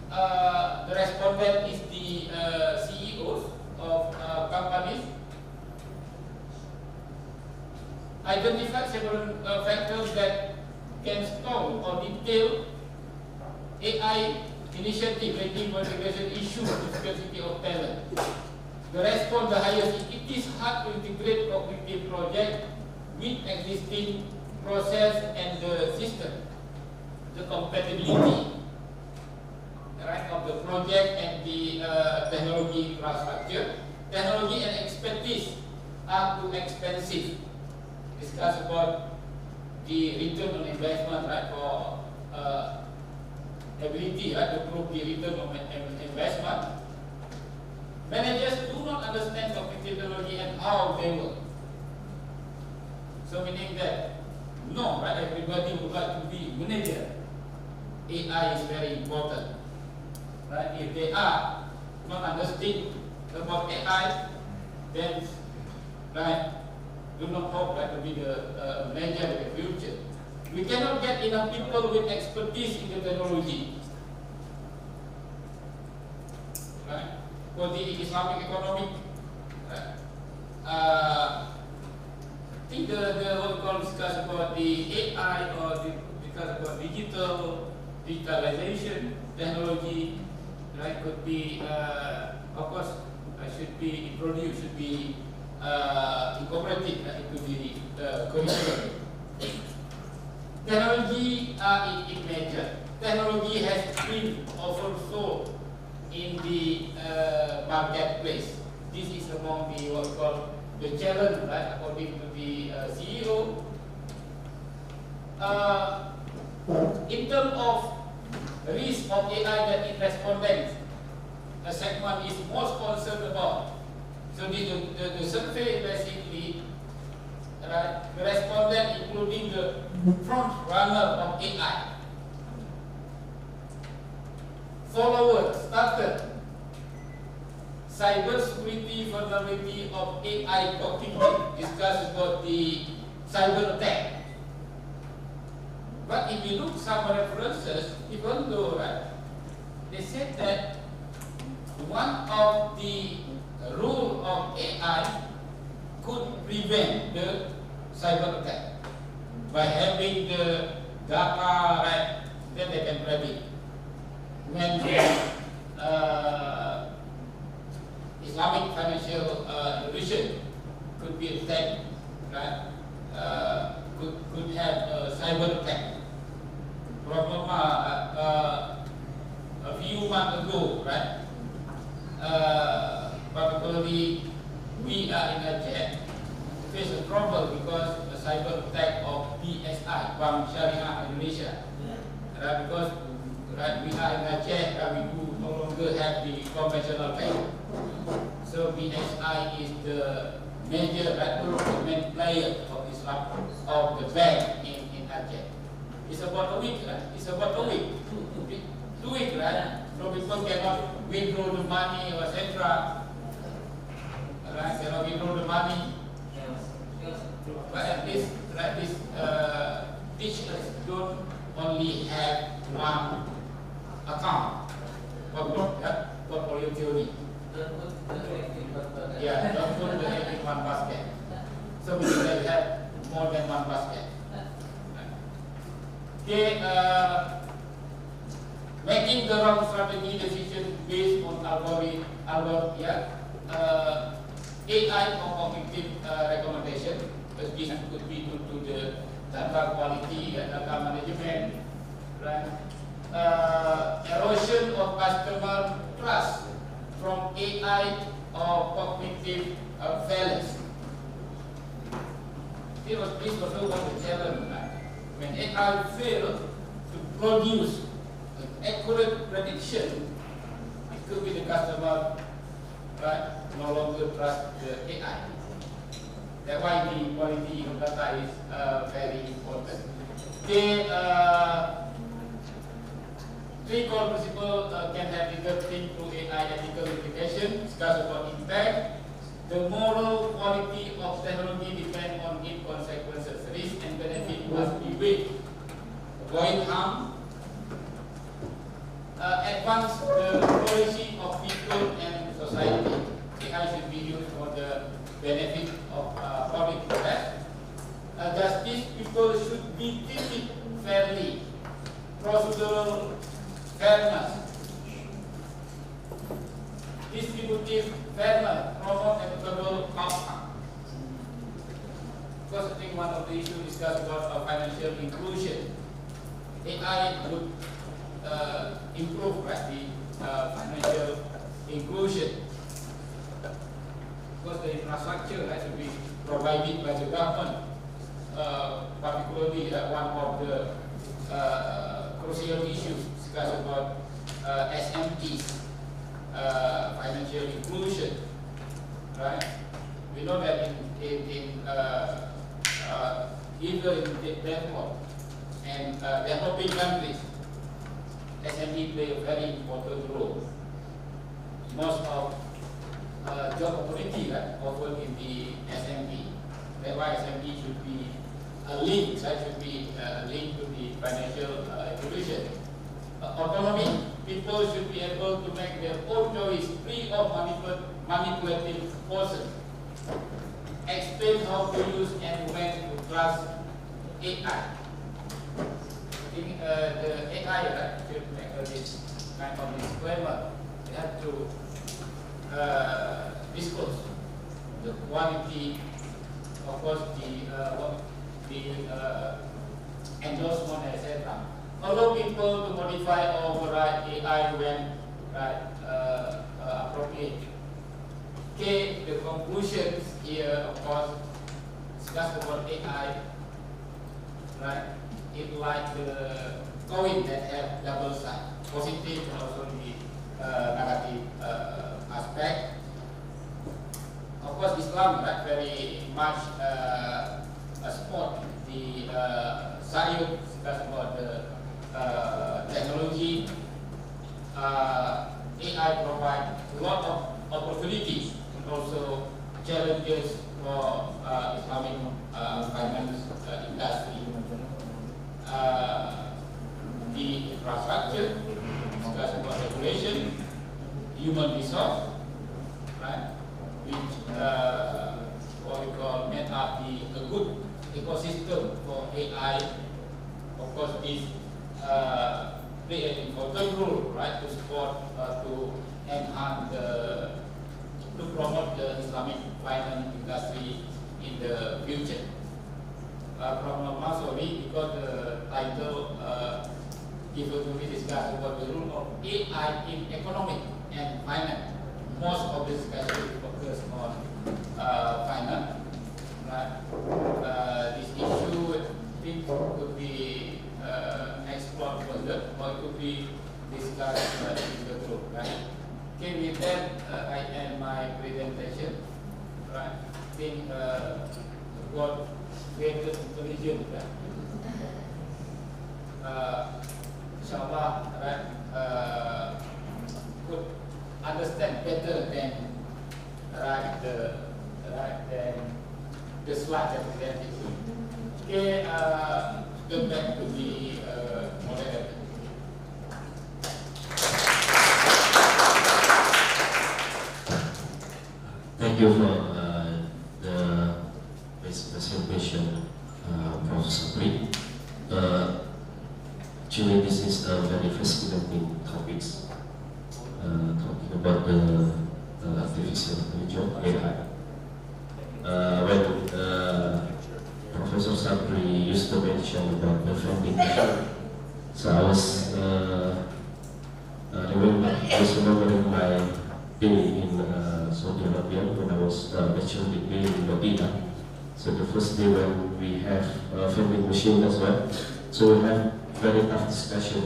The respondent is the CEOs of companies. Identify several factors that can stall or detail AI initiative rating integration issue with scarcity of talent. The response the highest, it is hard to integrate cognitive project with existing process and the system. The compatibility, right, of the project and the technology infrastructure. Technology and expertise are too expensive. Discuss about the return on investment, right, for ability, right, to prove the return on investment, managers do not understand cognitive technology and how they work. So meaning that, no, right, everybody would like to be manager. AI is very important. Right? If they are not understanding about AI, then right, do not hope that to be the manager in the future. We cannot get enough people with expertise in the technology. Right? For the Islamic economic, right? I think the what we call discuss about the AI or discuss about digitalization technology, right? Could be of course should be introduced, should be incorporated into the curriculum. Technology are in major. Technology has been oversold in the marketplace. This is among the what we call the challenge, right? According to the CEO. In terms of risk of AI that in respondents, a segment is most concerned about. So the survey basically, right, the respondent including the front runner of AI, followers started cybersecurity vulnerability of AI cognitive, discuss about the cyber attack. But if you look some references, even though, right, they said that one of the rule of AI could prevent the cyber attack by having the data, right, then they can predict when the Islamic financial institution could be attacked, right, could have a cyber attack. Problem a few months ago, right, particularly we are in Aceh face a trouble because the cyber attack of BSI, Bank Syariah Indonesia, right, because right, we are in Aceh, we do no longer have the conventional bank. So BSI is the major, right, the main player of Islam, of the bank in Aceh. It's about a week, right? It's about a week. 2 weeks, right? So people cannot withdraw the money or etc. Right? Cannot withdraw the money. But at least, right, this teachers don't only have one account for portfolio theory. Yeah, don't put the egg in one basket. So we should have more than one basket. Okay, making the wrong strategy decision based on algorithm, AI or cognitive recommendation, because this could be due to the data quality and data management, right? Erosion of customer trust from AI or cognitive failures. This was one of the challenge, right? When AI fails to produce an accurate prediction, it could be the customer, right, no longer trust the AI. That's why the quality of data is very important. The three core principles can have developing through AI ethical implication, discuss about impact. The moral quality of technology depends on its consequences. Risk and benefit must be weighed. Avoid harm. Advance the flourishing of people and society. AI should be used for the benefit of public interest. Justice, people should be treated fairly. Procedural fairness. Distributive fairness, promote equitable outcome. Because I think one of the issues discussed about financial inclusion. AI would improve, right, the financial inclusion. Because the infrastructure has to be provided by the government particularly one of the crucial issues discussed about SMEs, financial inclusion, right? We know that either in developed and developing countries, SME play a very important role. Most of job opportunity offered in the SME. That's why SME should be a link. That should be a link to the financial inclusion. Autonomy. People should be able to make their own choice free of manipulative forces. Explain how to use and when to trust AI. I think the AI should make this kind of disclaimer. They have to disclose the quality, of course, the endorsement, etc. Allow people to modify or override AI when appropriate. Okay, the conclusions here, of course, discuss about AI, right? It's like the coin that have double side, positive and also the negative aspect. Of course, Islam very much support the science, discuss about the technology. AI provide a lot of opportunities and also challenges for Islamic finance industry. The infrastructure, discuss about regulation, human resource, right? Which what we call made up a good ecosystem for AI. Of course, this play an important role, right, to support, to enhance to promote the Islamic finance industry in the future. From Masori, because the title given to me discuss about the role of AI in economic and finance. Most of the discussion focus on finance. Right? This issue, I think, could be explored further, or it could be discussed in the group. Right? Okay, with that, I end my presentation. Right? I think what greater intelligence, inshallah, right, could understand better than the slide that presented. Okay, go back to the moderator. Thank you for the presentation, Professor Pri. Actually, this is a very fascinating topic, talking about the artificial intelligence, AI. When Professor Sabri used to mention about the funding, so I was remembering my day in Saudi Arabia when I was bachelor degree in Medina. So the first day when we have a vending machine as well, so we have very tough discussion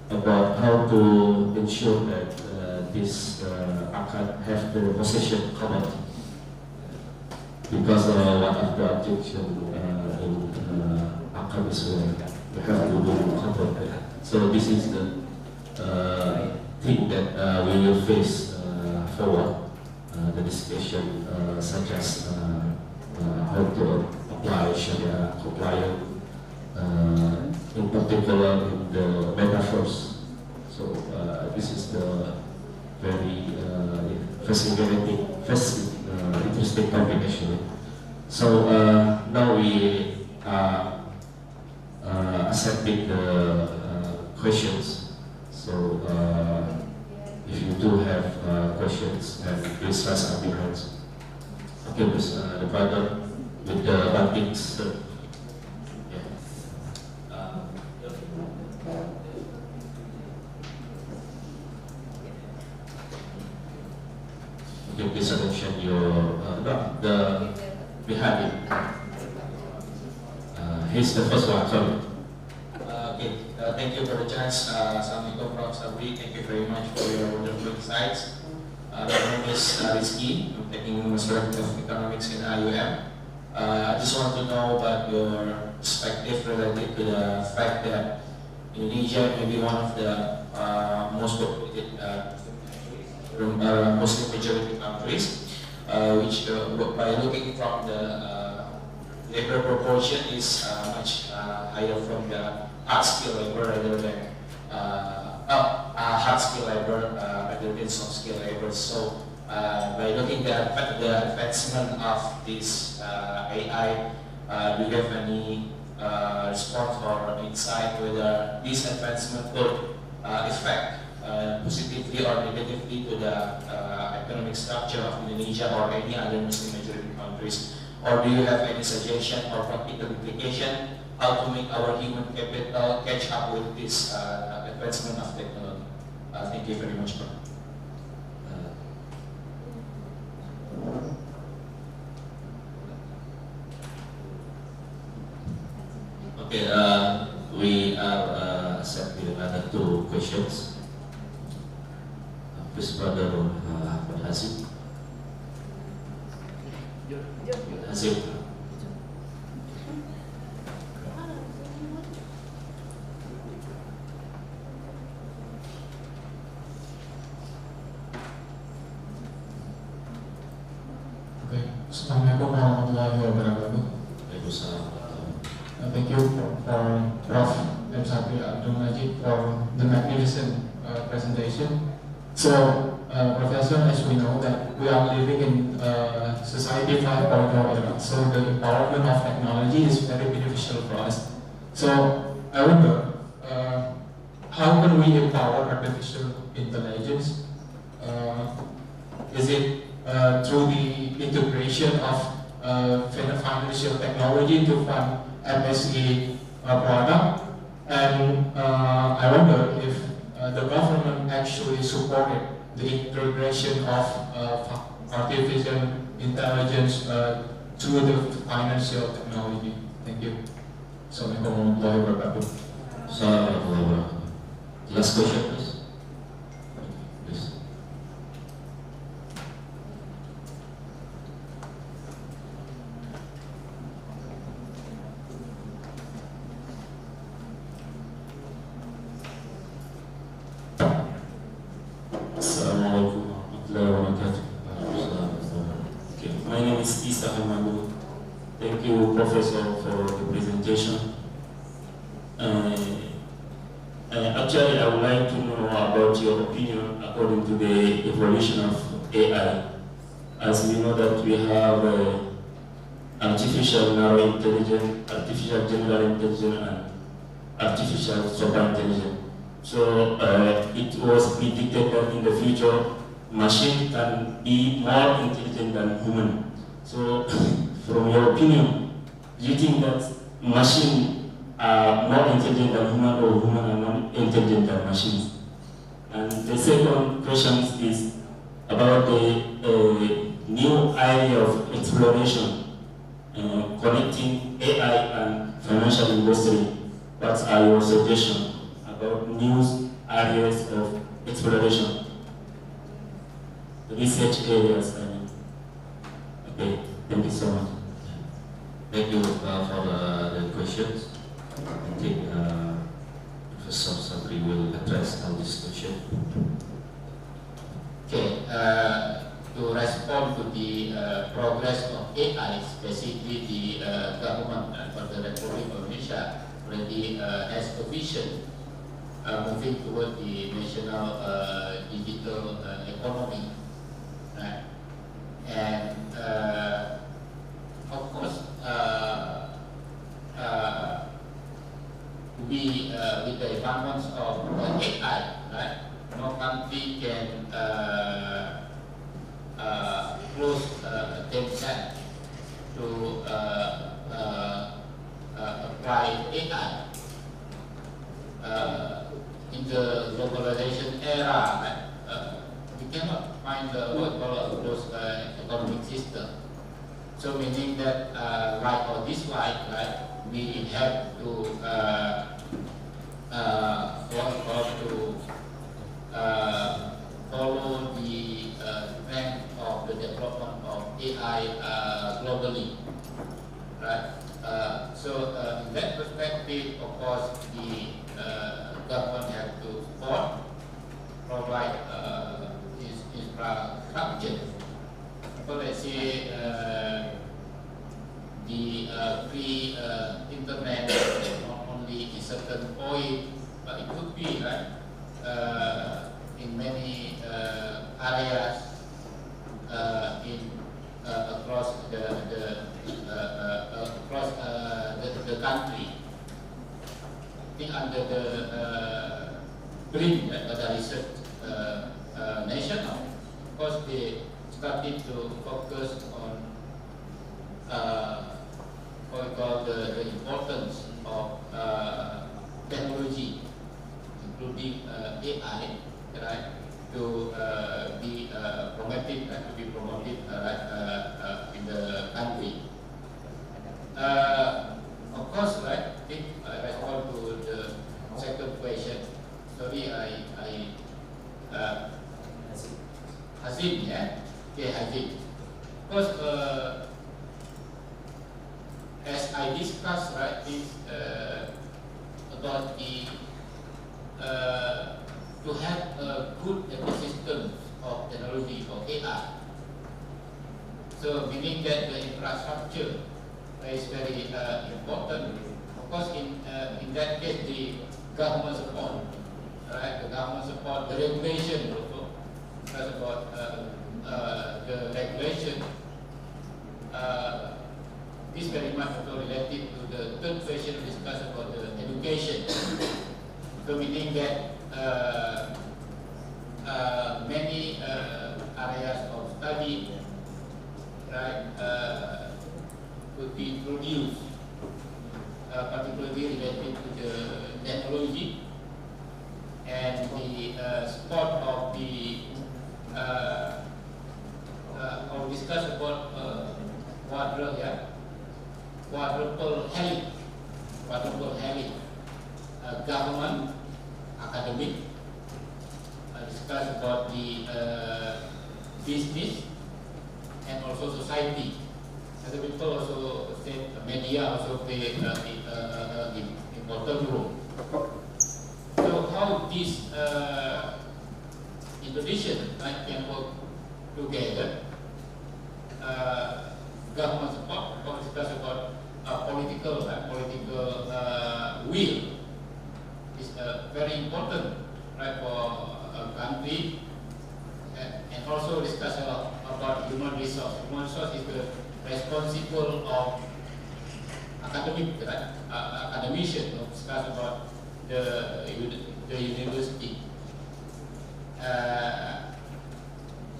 about how to ensure that this akad have the possession covered, because one of the objections in akad is we have to do covered. So this is the thing that we will face forward, the discussion such as how to apply Sharia compliance, in particular in the metaverse. So this is the very fascinating, interesting topic actually. So now we are accepting the questions. So if you do have questions, then please raise up your hands. Okay, please, the brother with the batik shirt. Okay, please mention your the behind it. He's the first one, sorry. Thank you for the chance. Assalamualaikum Prof. Sabri. Thank you very much for your wonderful insights. My name is Rizky. I'm taking Master of Economics in IIUM. I just want to know about your perspective related to the fact that Indonesia may be one of the most populated Muslim majority countries, which by looking from the labor proportion is much higher from the hard skill labor rather than hard skill labor rather than soft skill labor. So by looking at the advancement of this AI, do you have any response or insight whether this advancement could affect positively or negatively to the economic structure of Indonesia or any other Muslim majority countries? Or do you have any suggestion or practical implication how to make our human capital catch up with this advancement of technology? Thank you very much, Prof. Okay, we are accepting another two questions. Please, Brother Ahmad Hazim. Hazim. Assalamualaikum warahmatullahi wabarakatuh. Thank you for Prof. M. Sabri Abdul Majid for the magnificent presentation. So, Professor, as we know that we are living in society 5.0 era, so the empowerment of technology is very beneficial for us. So, I wonder, how can we empower artificial intelligence? Is it through the integration of financial technology to fund MSE product? And I wonder if the government actually supported the integration of artificial intelligence through the financial technology. Thank you. Assalamualaikum warahmatullahi wabarakatuh. Assalamualaikum warahmatullahi wabarakatuh. Last question, please. Please. Assalamualaikum warahmatullahi wabarakatuh. Okay, my name is Isa Hamadu. Thank you, Professor, for the presentation. Actually, I would like to know about your opinion according to the evolution of AI. As we know that we have artificial narrow intelligence, artificial general intelligence, and artificial super intelligence. So it was predicted that in the future, machine can be more intelligent than human. So from your opinion, do you think that machine are more intelligent than human or human are more intelligent than machines? And the second question is about the new area of exploration connecting AI and financial industry. What are your suggestions about new areas of exploration? Research areas, I mean. Okay, thank you so much. Thank you for the questions. I think Professor Sabri will address all this question. Okay, to respond to the progress of AI, basically the government for the Republic of Indonesia already has a vision moving toward the national digital economy, right? And of course, with the advancements of AI, right? No country can close themselves to apply AI in the globalization era. Right? We cannot find what we call a closed economic system. So meaning that like on this slide, right, we have to follow the trend of the development of AI globally, right? So in that perspective, of course, the government has to support, provide infrastructure. So let's say the free internet not only in certain point, but it could be right in many areas across the country. I think under the BRIN, the research nation, of course they started to focus on what we call the importance of technology, including AI, right, to be promoted in the country. Of course, right, if I respond to the second question, sorry, Hazim, yeah? Okay, Hazim. Because as I discussed, right, is about the to have a good ecosystem of technology for AI. So meaning that the infrastructure is very important. Of course, in that case, the government support, right? The government support, the regulation also. That's about the regulation. This very much also related to the third question discussed about the education. So meaning that many areas of study, right, could be introduced, particularly related to the technology and the support of the or discuss about quadruple helix, government, academic, discuss about the business and also society. Other people also say media also play important role. So how this introduction can work together? Government support, discuss about political will is very important, right, for a country, and also discuss about human resource. Human resource is the responsible of academic, right? Academician, discuss about the university,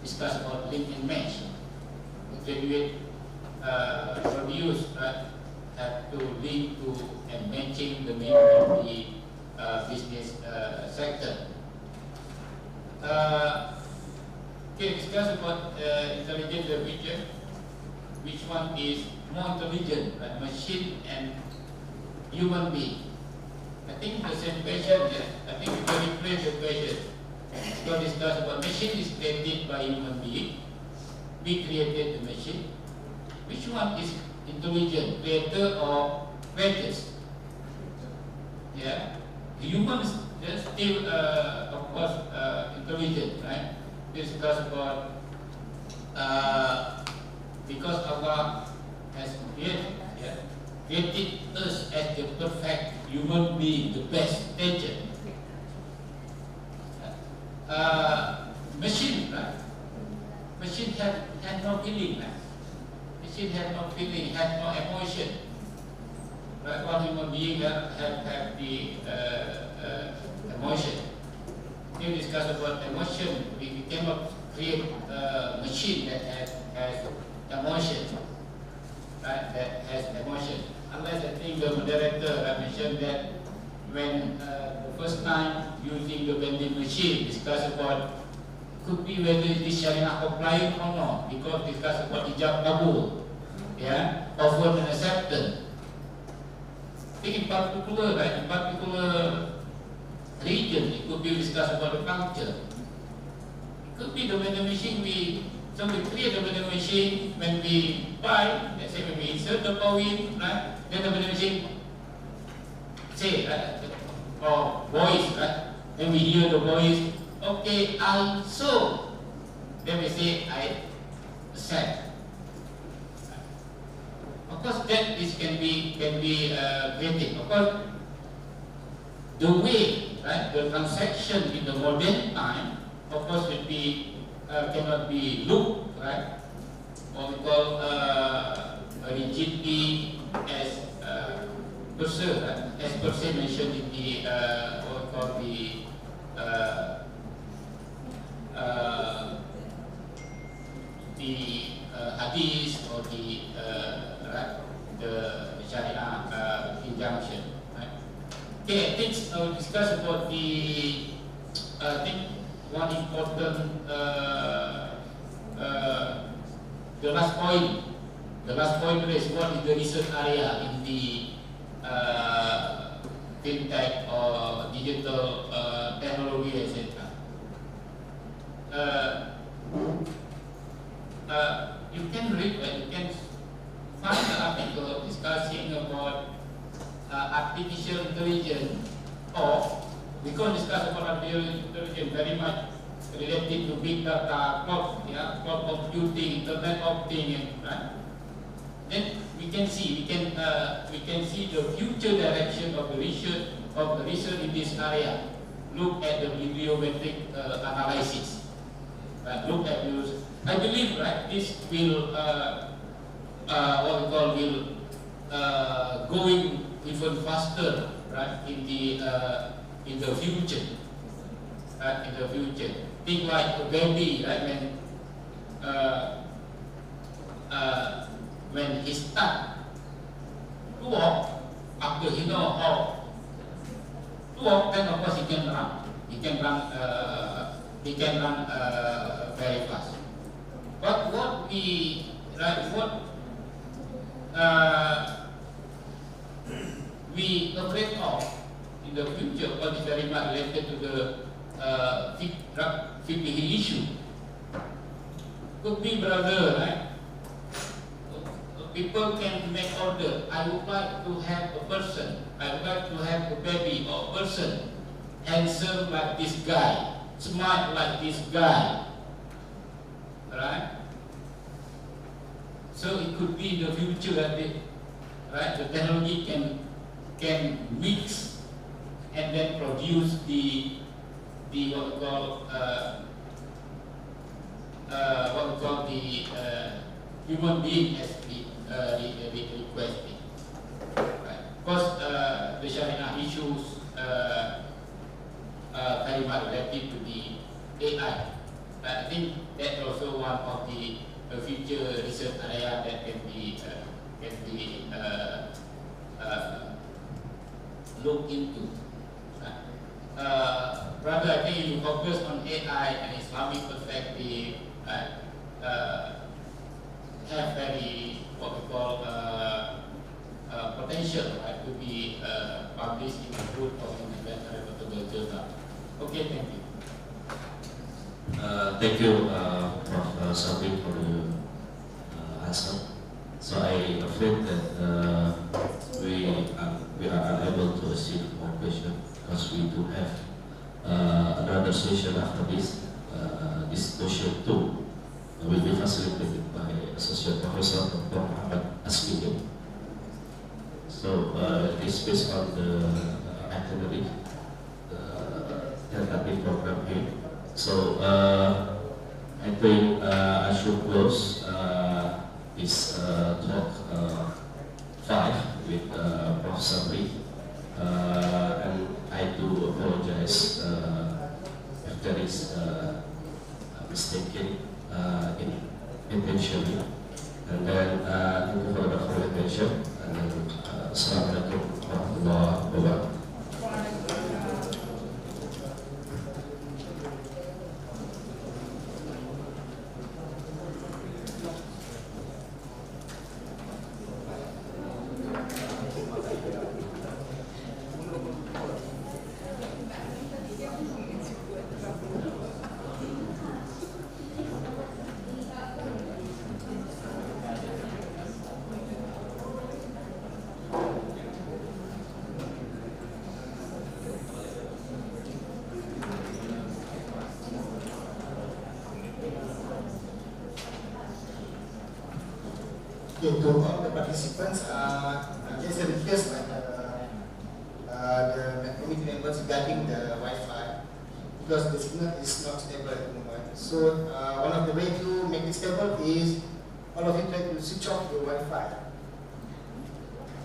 discuss about link and match, graduate produce, right, have to link to and matching the need of the business sector. Okay, discuss about intelligent future. Which one is more intelligent, right? Machine and human being? I think the same question. I think we can rephrase the question. We will discuss about machine is created by human being. We created the machine. Which one is intelligent, creator or creators? Yeah, the humans still, of course, intelligent, right? We discuss about because Allah has created us as the perfect human being, the best nature. Machine, right? Machine had no feeling, right? Machine had no feeling, had no emotion. Right? One human being have the emotion. We discuss about emotion. We cannot create a machine that has emotion, right? That has emotion. Unless I think the moderator mentioned that when the first time using the vending machine, discuss about could be whether it is Sharia compliant or not, because discuss about hijab kabul. known and accepted. I think in particular, right, in particular region, it could be discussed about the culture. It could be the vending machine so we create the vending machine when we buy, let's say when we insert the coin, right? Then the vending machine say, right? Or voice, right? Then we hear the voice, okay, I so. Then we say, I accept. Of course, that is can be created. Of course, the way, right, the transaction in the modern time, of course, will be cannot be looked, right, what we call rigidly as per se, right, as per se mentioned in the what we call the hadith or the right, the Sharia injunction. Right? Okay, I think I will discuss about the I think one important the last point. The last point is what is the research area in the fintech or digital technology, etc. You can read, you can find the article discussing about artificial intelligence, or we can discuss about artificial intelligence very much related to big data, cloud computing, Internet of Things, right? Then we can see the future direction of the research in this area. Look at the bibliometric analysis. Right? Look at those. I believe, right, this will what we call going even faster, right, in the future. Right, in the future, think like a baby, right? When he start to walk, after he know how to walk, then of course he can run. He can run very fast. But what we afraid of in the future, what is very much related to the FEBI issue, could be, brother, right? People can make order. I would like to have a person. I would like to have a baby or a person handsome like this guy, smart like this guy, right? So it could be in the future that right, the technology can mix and then produce the what we call the human being as requested. Right. Of course, the Sharia issues very much related to the AI. I think that's also one of the future research area that can be looked into. Rather, I think you focus on AI and Islamic perspective, have very what we call potential, right, to be published in a good or in a reputable journal. Okay, thank you. Thank you, Prof. Sabri, for the answer. So I afraid that we are unable to receive more questions because we do have another session after this. This session 2 will be facilitated by Associate Professor Dr. Muhammad Asmi. So it is based on the itinerary, the tentative program here. So I think I should close this talk 5 with Prof. Sabri, and I do apologize if there is mistaken intentionally. And then thank you for the attention. And then Assalamualaikum warahmatullahi wabarakatuh. to all the participants, just a request like the committee members regarding the Wi-Fi, because the signal is not stable at the moment. So one of the way to make it stable is all of you try to switch off your Wi-Fi.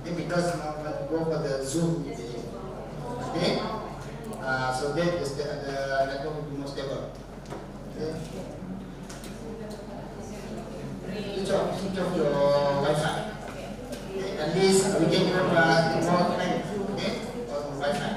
Okay, because now we want to go for the Zoom meeting. Okay, so that is the network will be more stable. Okay. Switch off your Wi-Fi. Okay, at least we can give more time. Okay, on Wi-Fi.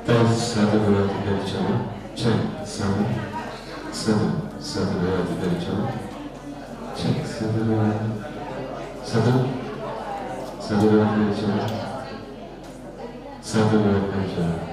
Tes 1 2 3 dicoba. Cek 1 1 2 3 dicoba. Cek 1 2 1 2 3 dicoba. 1 2 3 dicoba.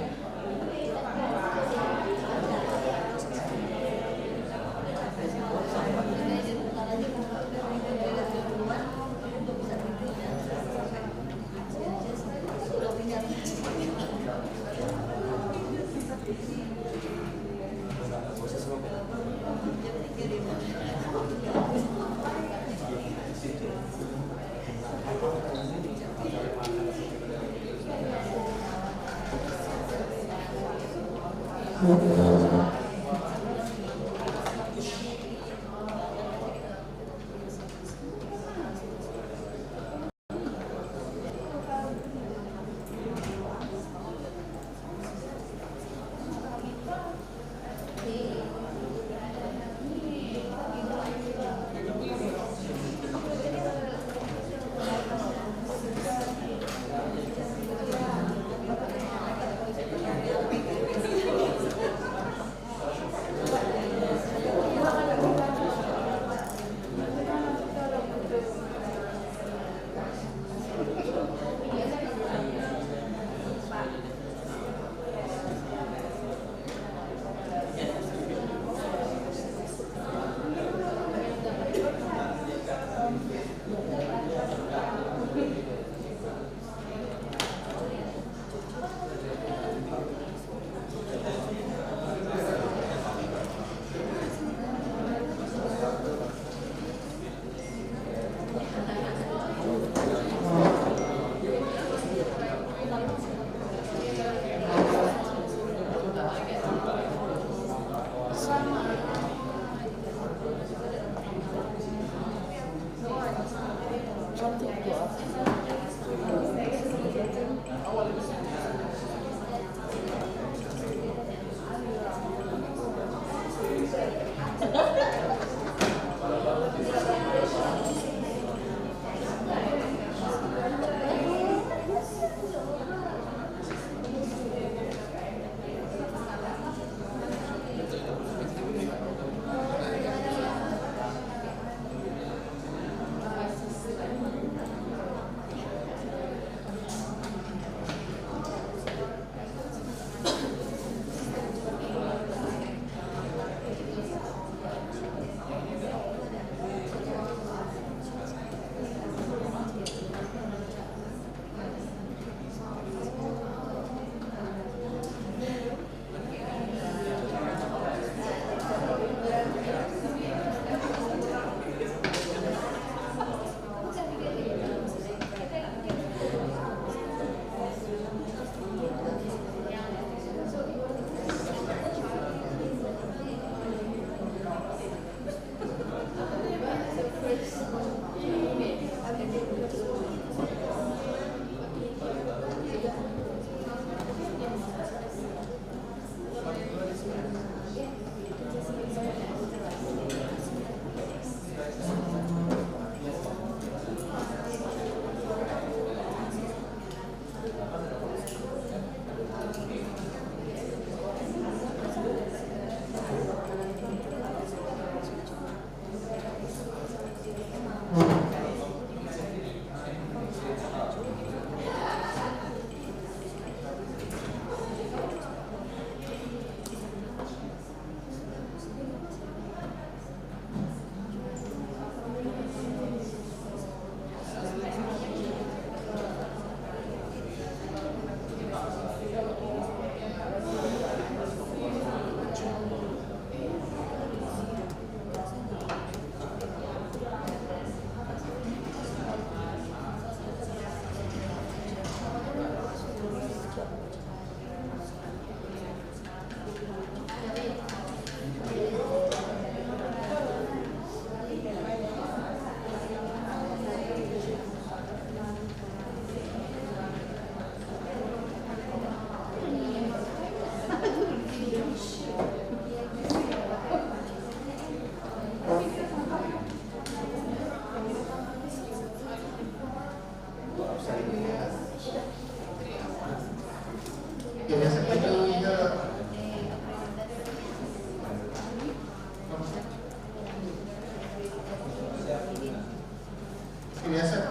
Hasan,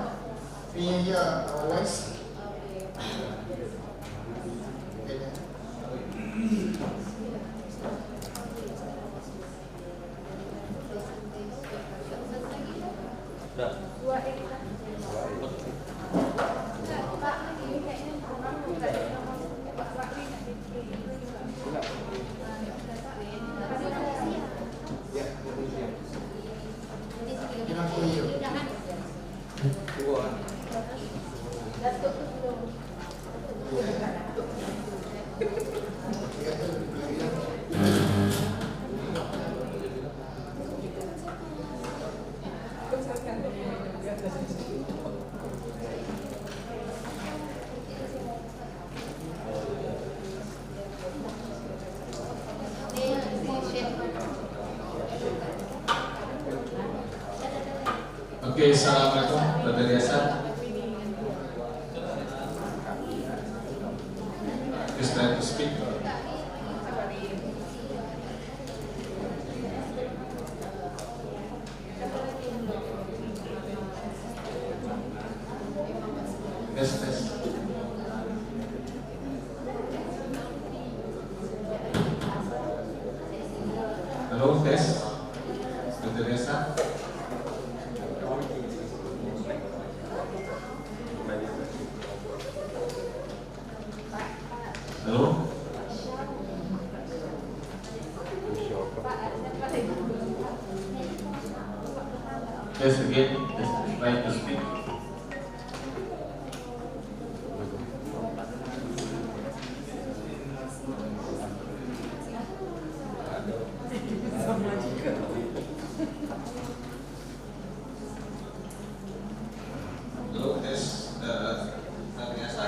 can you hear our voice? Oke, assalamualaikum, Brother Yasan. Just try to speak. Tes. Halo, tes. Brother Yasan. Halo. Yes, again, just try to speak. Halo, tes. Biasa.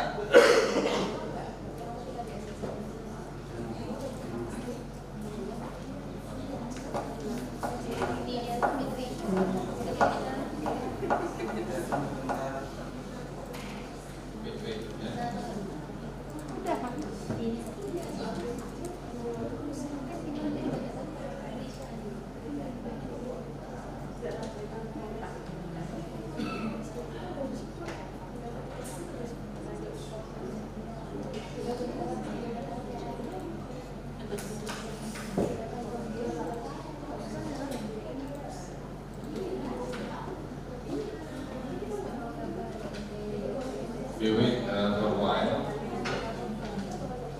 We wait for a while.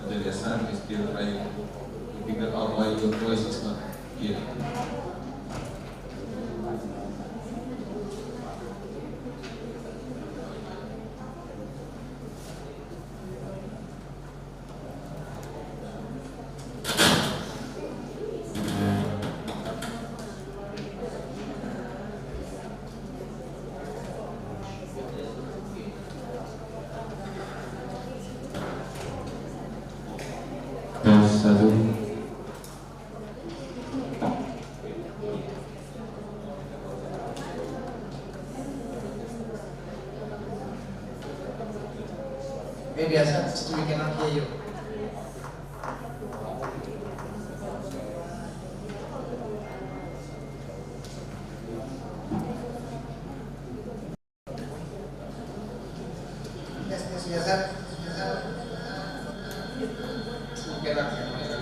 The son is still trying to figure out why your voice is not here. Satu. Maybe Hasan, we cannot hear you. Yes, Hasan. We cannot hear you.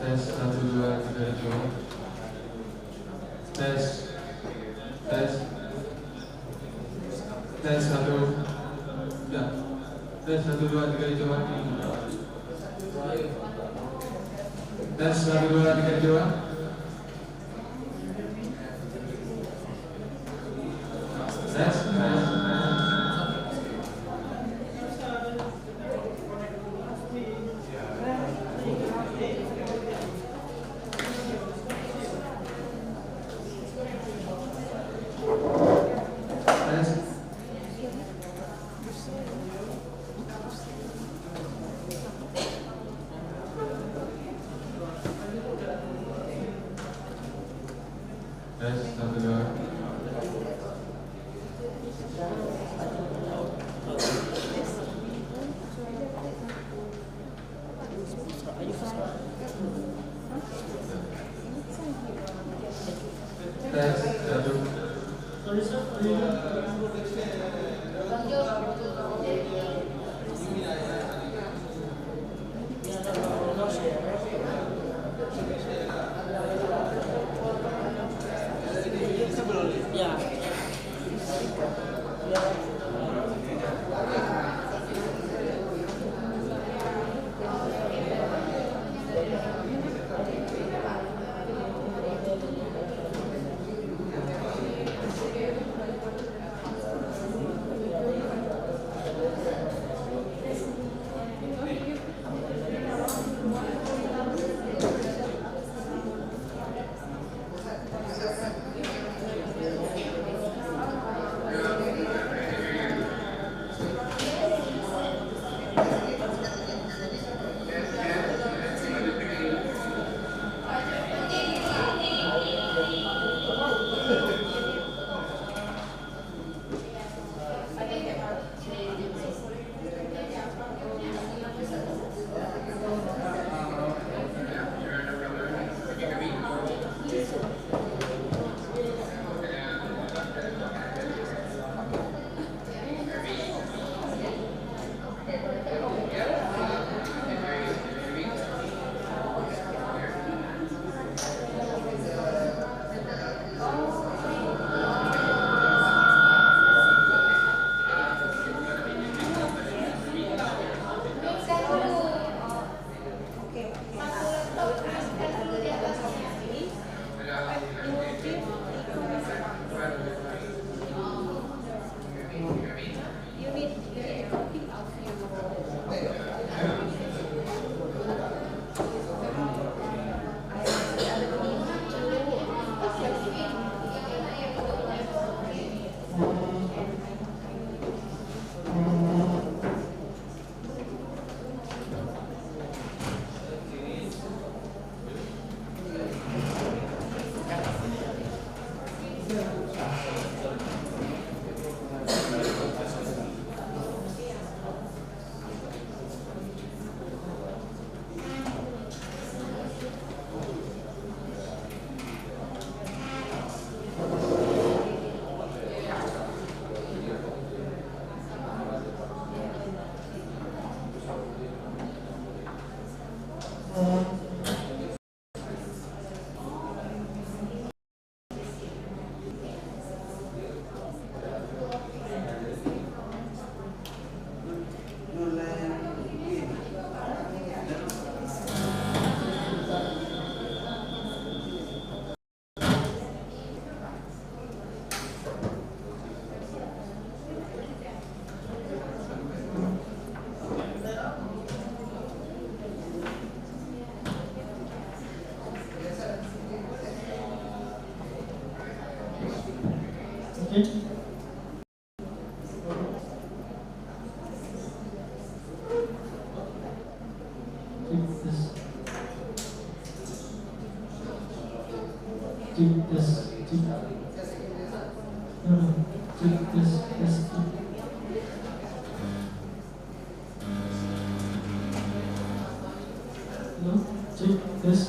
Tes 1 2 3 coba. Tes tes tes 1 ya. Tes 1 2 3 coba. Tes 1 2 3 coba. Tes No? Check. Yes.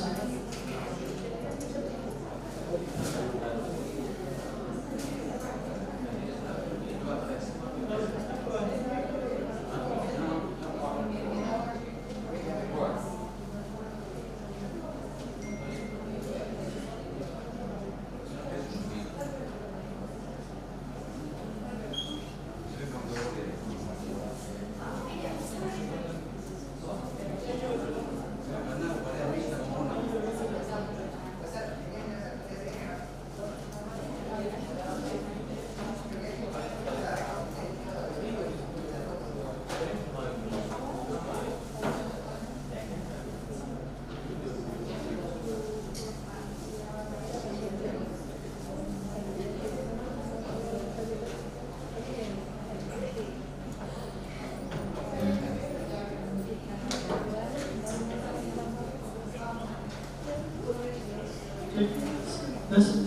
Yes.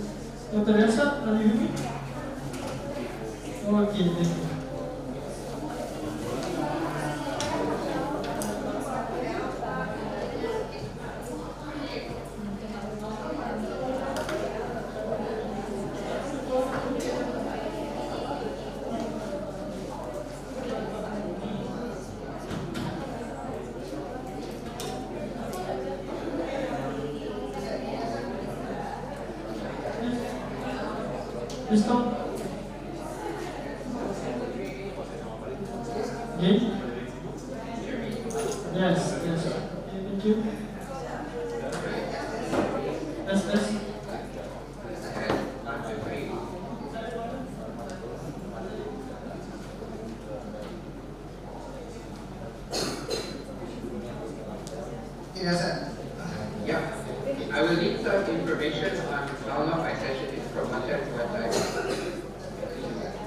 Dr. Elsa, are you hearing me? Okay, thank you. Please stop. Okay. Yes, yes. Okay, thank you. Yes, yes. Yes, sir. Yeah, I will need some information on how long my session is promoted, what I.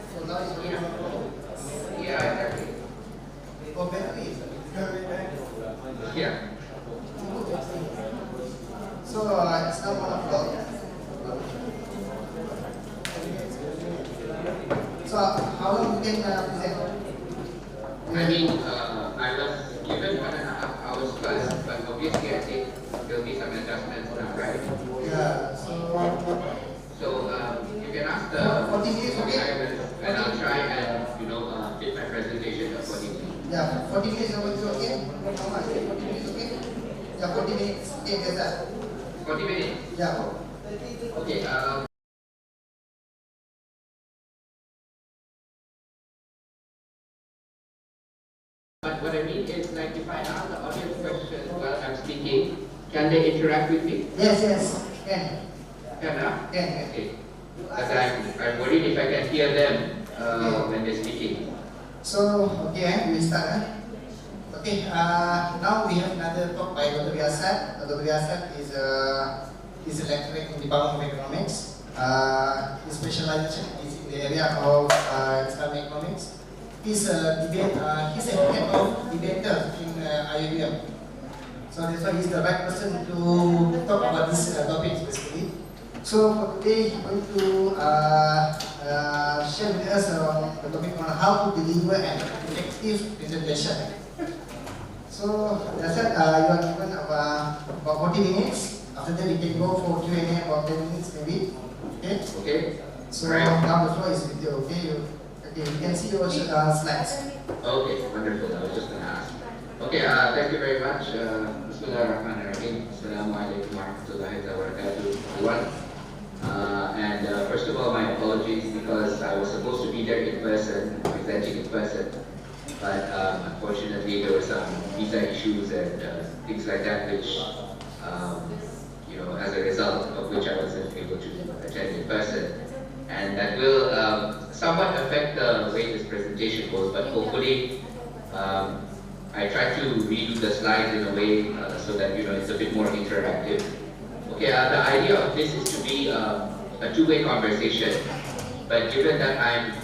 So now it's only Yeah, exactly. for battery. Yeah. So it's now 1 o'clock. So how long you can present? I mean, I was given 1.5 hours plus, but obviously I think there'll be some adjustments now, right? Yeah. So you can ask the 40 minutes, okay? and I'll try and fit my presentation accordingly. Yeah, 40 minutes over to okay? How much? 40 minutes, okay? Yeah, 40 minutes. Okay, yes, sir. 40 minutes. Yeah. Okay. But what I mean is, like, if I ask the audience questions while I'm speaking, can they interact with me? Yes, yes. Can. Can. Can. Okay. Because I'm worried if I can hear them when they're speaking. So, okay, we start. Okay, now we have another talk by Dr. Vyasat. Dr. Vyasat is a lecturer in the Department of Economics. His specialization is in the area of Islamic economics. He's a head of debater in IIUM. So that's why he's the right person to talk about this topic basically. So for today, he's going to share with us the topic on how to deliver an effective presentation. So that's it. You are given about 40 minutes. After that, we can go for Q&A about 10 minutes maybe. Okay. Okay. So right. now the floor is with you. Okay. Okay. You can see your slides. Okay. Wonderful. I was just going to ask. Okay. Thank you very much. Ar-Raniry. Assalamualaikum warahmatullahi wabarakatuh, everyone. And first of all, my apologies because I was supposed to be there in person, presenting in person. But unfortunately, there were some visa issues and things like that, which, as a result of which I wasn't able to attend in person. And that will somewhat affect the way this presentation goes, but hopefully, I try to redo the slides in a way so that it's a bit more interactive. Okay, the idea of this is to be a two-way conversation, but given that I'm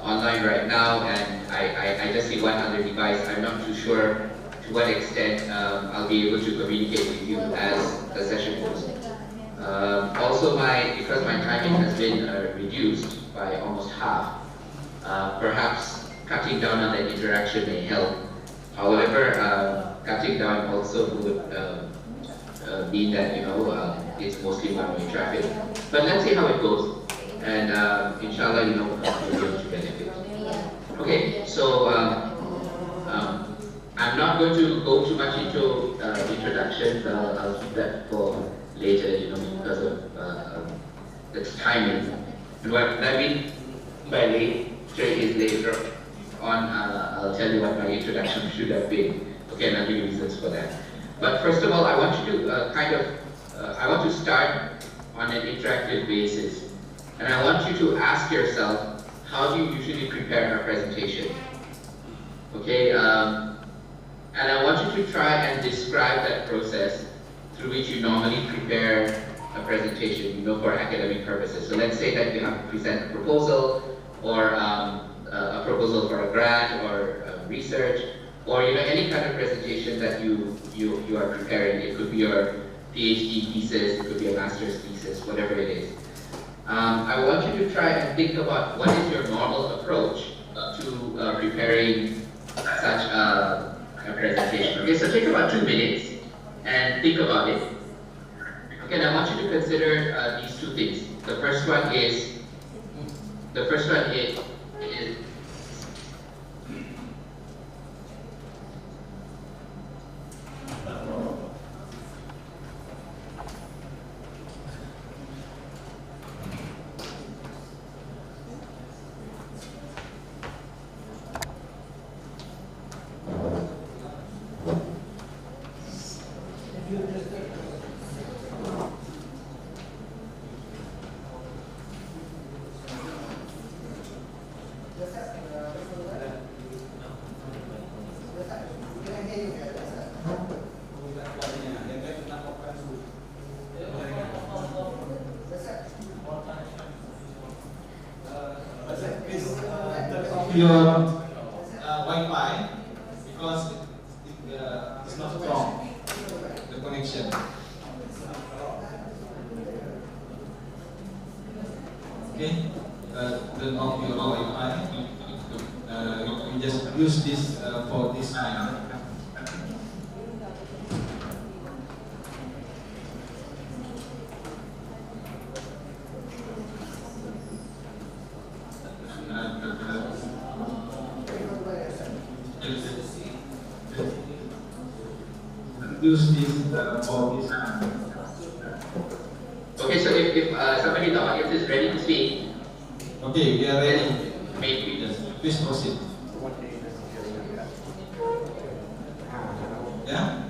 online right now and I just see one other device, I'm not too sure to what extent I'll be able to communicate with you as the session goes. Also, because my timing has been reduced by almost half, perhaps cutting down on the interaction may help. However, cutting down also would being that it's mostly one-way traffic. But let's see how it goes, and inshallah, we'll be able to benefit. Okay, so I'm not going to go too much into introductions. I'll keep that for later, because of the timing. And what I mean by later is later on. I'll tell you what my introduction should have been. Okay, and I'll give you reasons for that. But first of all, I want you to I want to start on an interactive basis, and I want you to ask yourself, how do you usually prepare a presentation? Okay, and I want you to try and describe that process through which you normally prepare a presentation, for academic purposes. So let's say that you have to present a proposal, or a proposal for a grant or research, or any kind of presentation that you are preparing. It could be your PhD thesis, it could be a master's thesis, whatever it is. I want you to try and think about what is your normal approach to preparing such a presentation. Okay, so take about 2 minutes and think about it. Okay, and I want you to consider these two things. The first one is your Wi-Fi, because it's not strong, the connection. Okay, turn off your Wi-Fi. We just use this for this time. Use this for this time. Okay, so if somebody in the audience is ready to speak. Okay, we are ready. Maybe. Yes, please proceed. Yeah?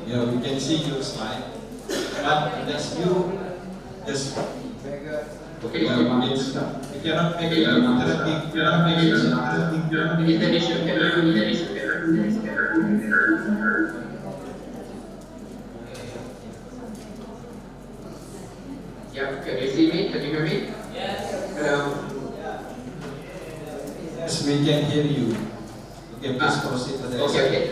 Yeah, we can see your slide. But that's you just okay, if you're not making it interactive, if you're not making it interactive, is there issue? Can you hear me? Yeah, can you see me? Can you hear me? Yes. Hello. yes, we can hear you. Okay, please proceed to the next. Okay.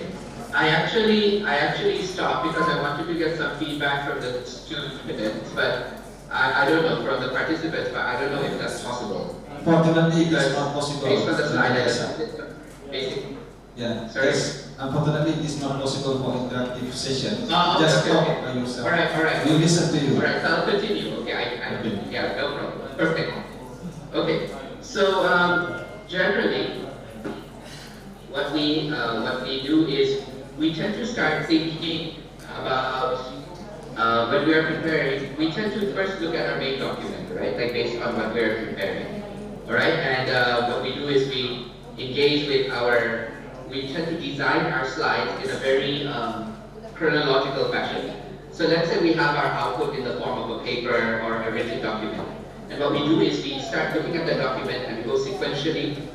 I actually stopped because I wanted to get some feedback from the students, but I don't know, from the participants, but I don't know if that's possible. Unfortunately, it is not possible. Based on the slide, basically. Yeah. Sorry? Yes. Unfortunately, it is not possible for interactive session. Oh, Just okay, talk okay. by yourself. All right. We listen to you. All right, so I'll continue. Okay, Okay. yeah, no problem. Perfect. Okay, so generally, what we do is we tend to start thinking about when we are preparing. We tend to first look at our main document, right? Like based on what we are preparing. All right, and what we do is we engage with we tend to design our slides in a very chronological fashion. So let's say we have our output in the form of a paper or a written document. And what we do is we start looking at the document and we go sequentially in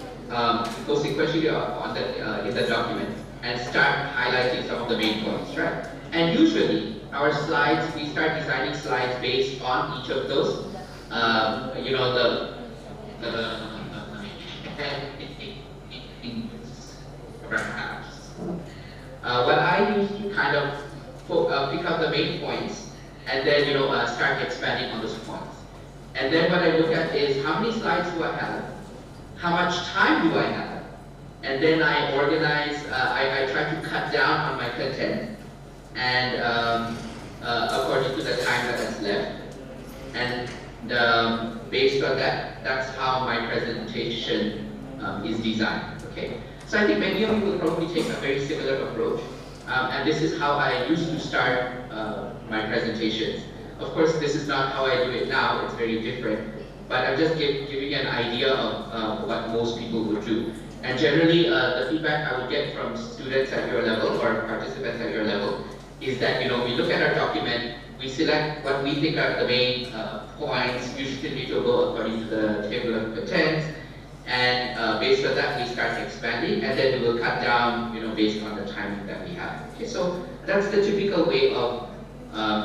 the document and start highlighting some of the main points, right? And usually our slides, we start designing slides based on each of those, perhaps. What I use to kind of pick up the main points and then start expanding on those points. And then what I look at is how many slides do I have? How much time do I have? And then I organize, I try to cut down on my content and according to the time that is left. And based on that, that's how my presentation is designed, okay? So I think many of you will probably take a very similar approach. And this is how I used to start my presentations. Of course, this is not how I do it now, it's very different. But I'm just giving an idea of what most people would do. And generally, the feedback I would get from students at your level or participants at your level is that, you know, we look at our document, we select what we think are the main points, usually readable according to the table of contents, and based on that, we start expanding, and then we will cut down, you know, based on the time that we have. Okay, so that's the typical way of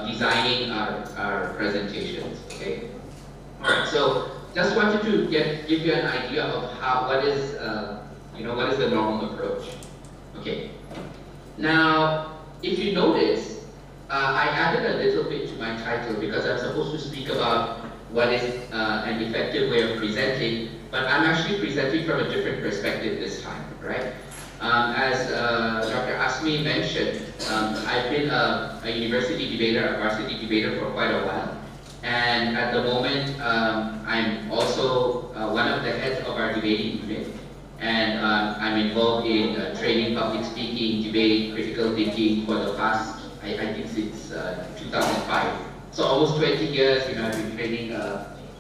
designing our presentations. Okay. All right. So just wanted to give you an idea of what is the normal approach. Okay. Now, if you notice, I added a little bit to my title because I'm supposed to speak about what is an effective way of presenting, but I'm actually presenting from a different perspective this time, right? As Dr. Asmi mentioned, I've been a university debater, a varsity debater for quite a while. And at the moment, I'm also one of the heads of our debating unit. And I'm involved in training public speaking, debate, critical thinking for the past, I think since 2005. So almost 20 years, you know, I've been training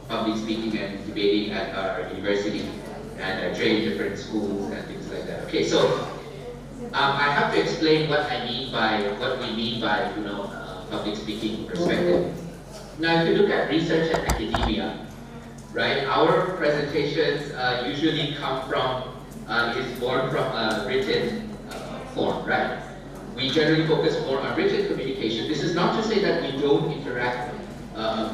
public speaking and debating at our university. And I train different schools and things like that. Okay, so I have to explain what we mean by, you know, public speaking perspective. Now, if you look at research and academia, right, our presentations usually come from, is born from a written form, right? We generally focus more on written communication. This is not to say that we don't interact,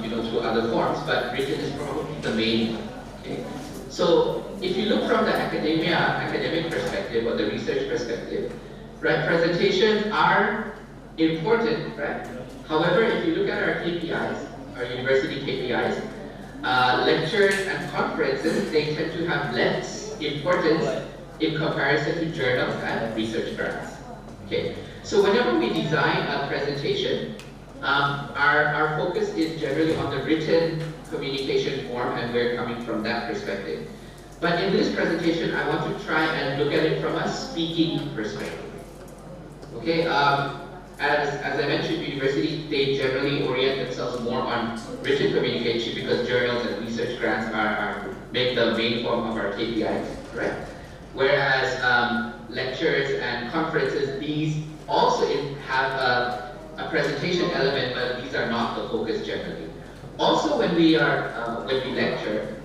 you know, through other forms, but written is probably the main one. Okay? So if you look from the academic perspective or the research perspective, right, presentations are important, right? However, if you look at our KPIs, our university KPIs, lectures and conferences, they tend to have less importance in comparison to journals and research grants. Okay, so whenever we design a presentation, our focus is generally on the written communication form, and we're coming from that perspective. But in this presentation, I want to try and look at it from a speaking perspective. Okay, as I mentioned, universities, they generally orient themselves more on written communication because journals and research grants make the main form of our KPIs, right? Whereas lectures and conferences, these also have a presentation element, but these are not the focus generally. Also, when we lecture,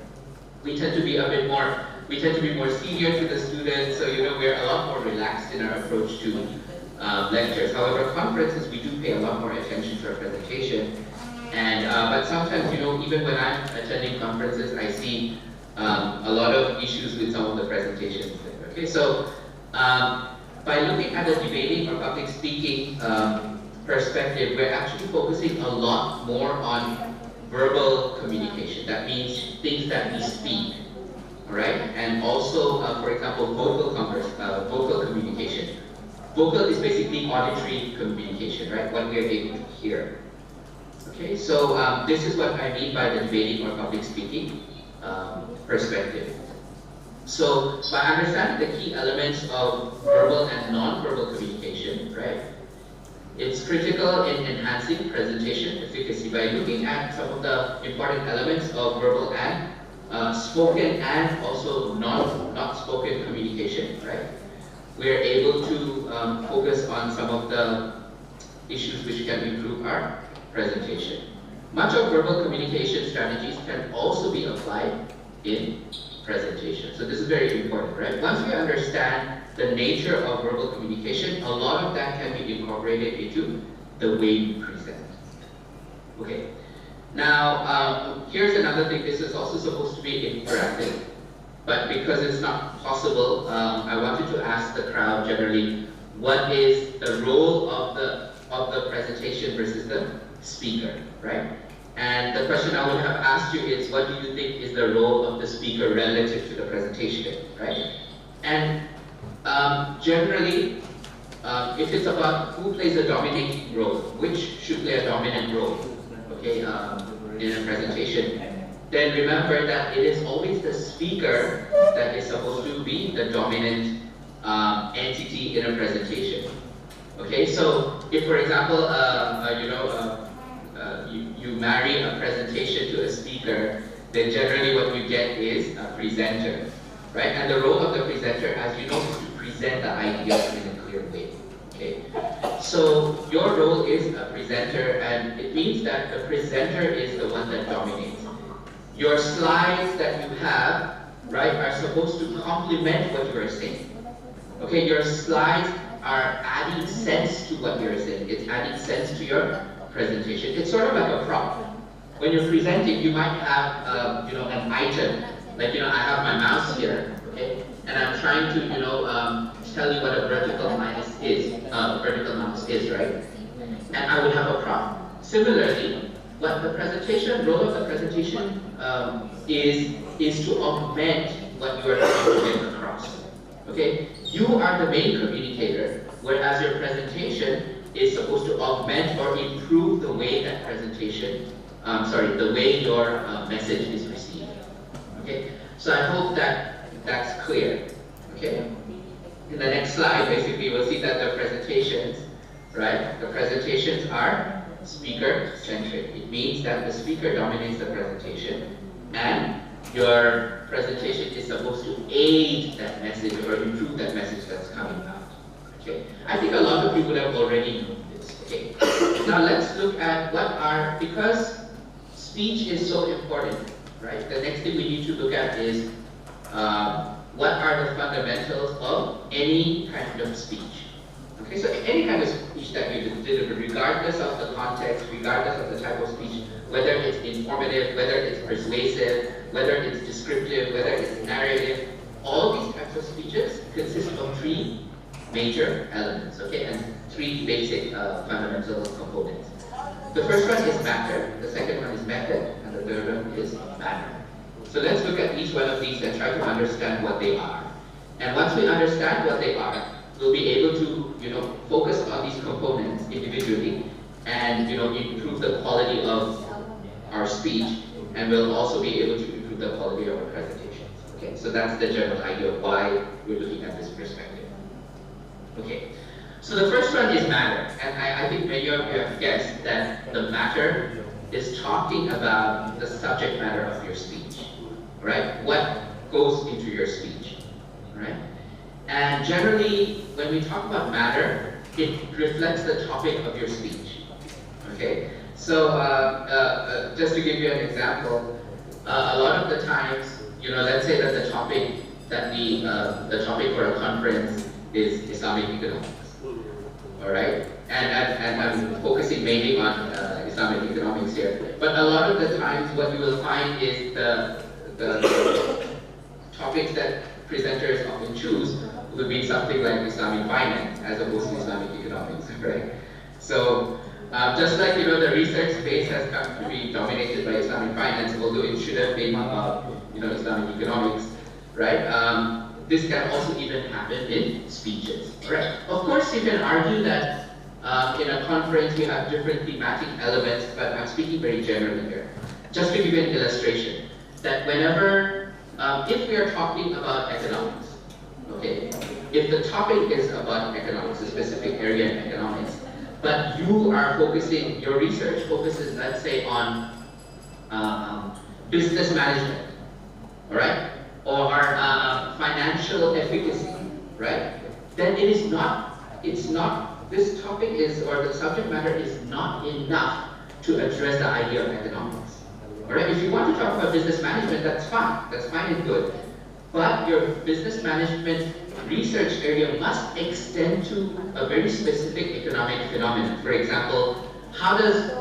we tend to be more senior to the students, so you know we're a lot more relaxed in our approach to lectures. However, conferences, we do pay a lot more attention to our presentation, and but sometimes, you know, even when I'm attending conferences, I see a lot of issues with some of the presentations. Okay, so by looking at the debating or public speaking perspective, we're actually focusing a lot more on verbal communication. That means things that we speak, all right? And also, for example, vocal communication. Vocal is basically auditory communication, right? What we are able to hear. Okay, so this is what I mean by the debating or public speaking perspective. So by understanding the key elements of verbal and non-verbal communication, right? It's critical in enhancing presentation efficacy by looking at some of the important elements of verbal and spoken and also not spoken communication, right? We're able to focus on some of the issues which can improve our presentation. Much of verbal communication strategies can also be applied in presentation. So this is very important, right? Once we understand the nature of verbal communication, a lot of that can be incorporated into the way we present. Okay. Now, here's another thing. This is also supposed to be interactive, but because it's not possible, I wanted to ask the crowd generally, what is the role of the presentation versus the speaker, right? And the question I would have asked you is, what do you think is the role of the speaker relative to the presentation, right? And generally, if it's about who plays a dominating role, which should play a dominant role, okay, in a presentation, then remember that it is always the speaker that is supposed to be the dominant entity in a presentation. Okay, so if, for example, you marry a presentation to a speaker, then generally what you get is a presenter, right? And the role of the presenter, as you know, is to present the ideas in a clear way. Okay, so your role is a presenter, and it means that the presenter is the one that dominates. Your slides that you have, right, are supposed to complement what you are saying. Okay, your slides are adding sense to what you're saying. It's adding sense to your presentation. It's sort of like a prop. When you're presenting, you might have, an item. Like, I have my mouse here, okay, and I'm trying to, tell you what a vertical mouse is, right? And I would have a prop. Similarly, what the presentation, role of the presentation is to augment what you are trying to get across. Okay? You are the main communicator, whereas your presentation is supposed to augment or improve the way that the way your message is received. Okay? So I hope that that's clear. Okay? In the next slide, basically, we'll see that the presentations, right? The presentations are speaker-centric. It means that the speaker dominates the presentation, and your presentation is supposed to aid that message or improve that message that's coming out. Okay, I think a lot of people have already known this. Okay, now let's look at because speech is so important, right? The next thing we need to look at is what are the fundamentals of any kind of speech. Okay, so any kind of speech that you deliver, regardless of the context, regardless of the type of speech, whether it's informative, whether it's persuasive, whether it's descriptive, whether it's narrative, all these types of speeches consist of three major elements, okay, and three basic fundamental components. The first one is matter, the second one is method, and the third one is manner. So let's look at each one of these and try to understand what they are. And once we understand what they are, we'll be able to, focus on these components individually and, improve the quality of our speech, and we'll also be able to improve the quality of our presentations. Okay, so that's the general idea of why we're looking at this perspective. Okay, so the first one is matter, and I think many of you have guessed that the matter is talking about the subject matter of your speech, right? What goes into your speech, right? And generally, when we talk about matter, it reflects the topic of your speech, okay? So, just to give you an example, a lot of the times, let's say that the topic for a conference is Islamic economics, all right? And I'm focusing mainly on Islamic economics here. But a lot of the times, what you will find is the topics that presenters often choose will be something like Islamic finance as opposed to Islamic economics, right? So, just like the research space has come to be dominated by Islamic finance, although it should have been about Islamic economics, right? This can also even happen in speeches, right? Of course, you can argue that in a conference you have different thematic elements, but I'm speaking very generally here. Just to give you an illustration, that whenever, if we are talking about economics, okay, if the topic is about economics, a specific area in economics, but you are focusing, your research focuses, let's say, on business management, all right, or financial efficacy, right? Then it's not, this topic is, or the subject matter is not enough to address the idea of economics, all right? If you want to talk about business management, that's fine and good. But your business management research area must extend to a very specific economic phenomenon. For example, how does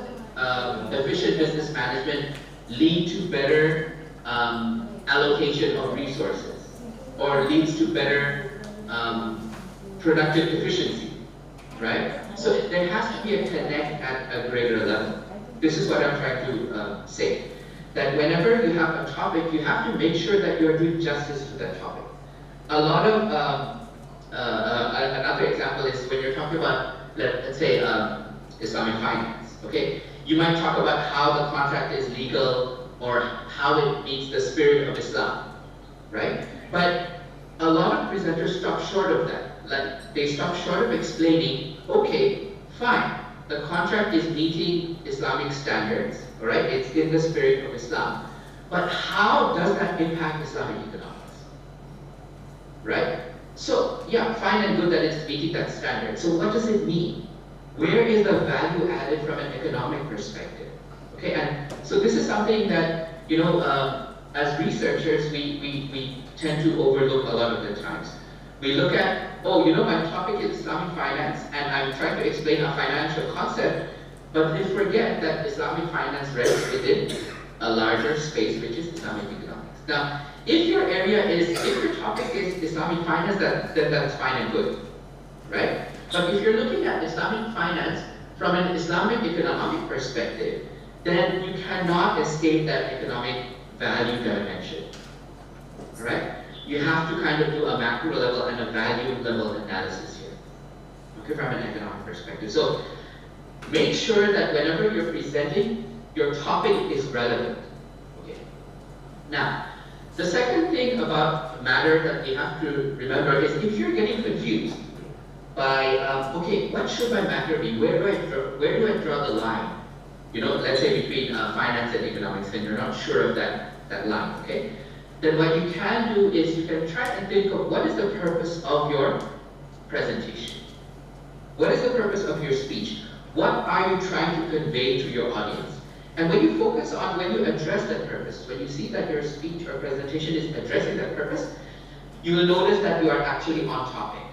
efficient business management lead to better allocation of resources, or leads to better productive efficiency, right? So there has to be a connect at a greater level. this is what I'm trying to say. That whenever you have a topic, you have to make sure that you're doing justice to that topic. A lot of, another example is when you're talking about, let's say, Islamic finance, okay? You might talk about how the contract is legal or how it meets the spirit of Islam, right? But a lot of presenters stop short of that. Like, they stop short of explaining, okay, fine, the contract is meeting Islamic standards, all right? It's in the spirit of Islam. But how does that impact Islamic economics, right? So, yeah, fine and good that it's meeting that standard. So what does it mean? Where is the value added from an economic perspective? Okay, and so this is something that, you know, as researchers, we tend to overlook a lot of the times. We look at, oh, you know, my topic is Islamic finance, and I'm trying to explain a financial concept, but they forget that Islamic finance rests within a larger space, which is Islamic economics. Now, if your topic is Islamic finance, then that's fine and good, right? But if you're looking at Islamic finance from an Islamic economic perspective, then you cannot escape that economic value dimension, right? You have to kind of do a macro level and a value level analysis here, okay, from an economic perspective. So make sure that whenever you're presenting, your topic is relevant, okay? Now, the second thing about matter that we have to remember is if you're getting confused by, okay, what should my matter be? Where do I draw the line? You know, let's say between finance and economics, and you're not sure of that line, okay? Then what you can do is you can try and think of what is the purpose of your presentation? What is the purpose of your speech? What are you trying to convey to your audience? And when you focus on, when you address that purpose, when you see that your speech or presentation is addressing that purpose, you will notice that you are actually on topic,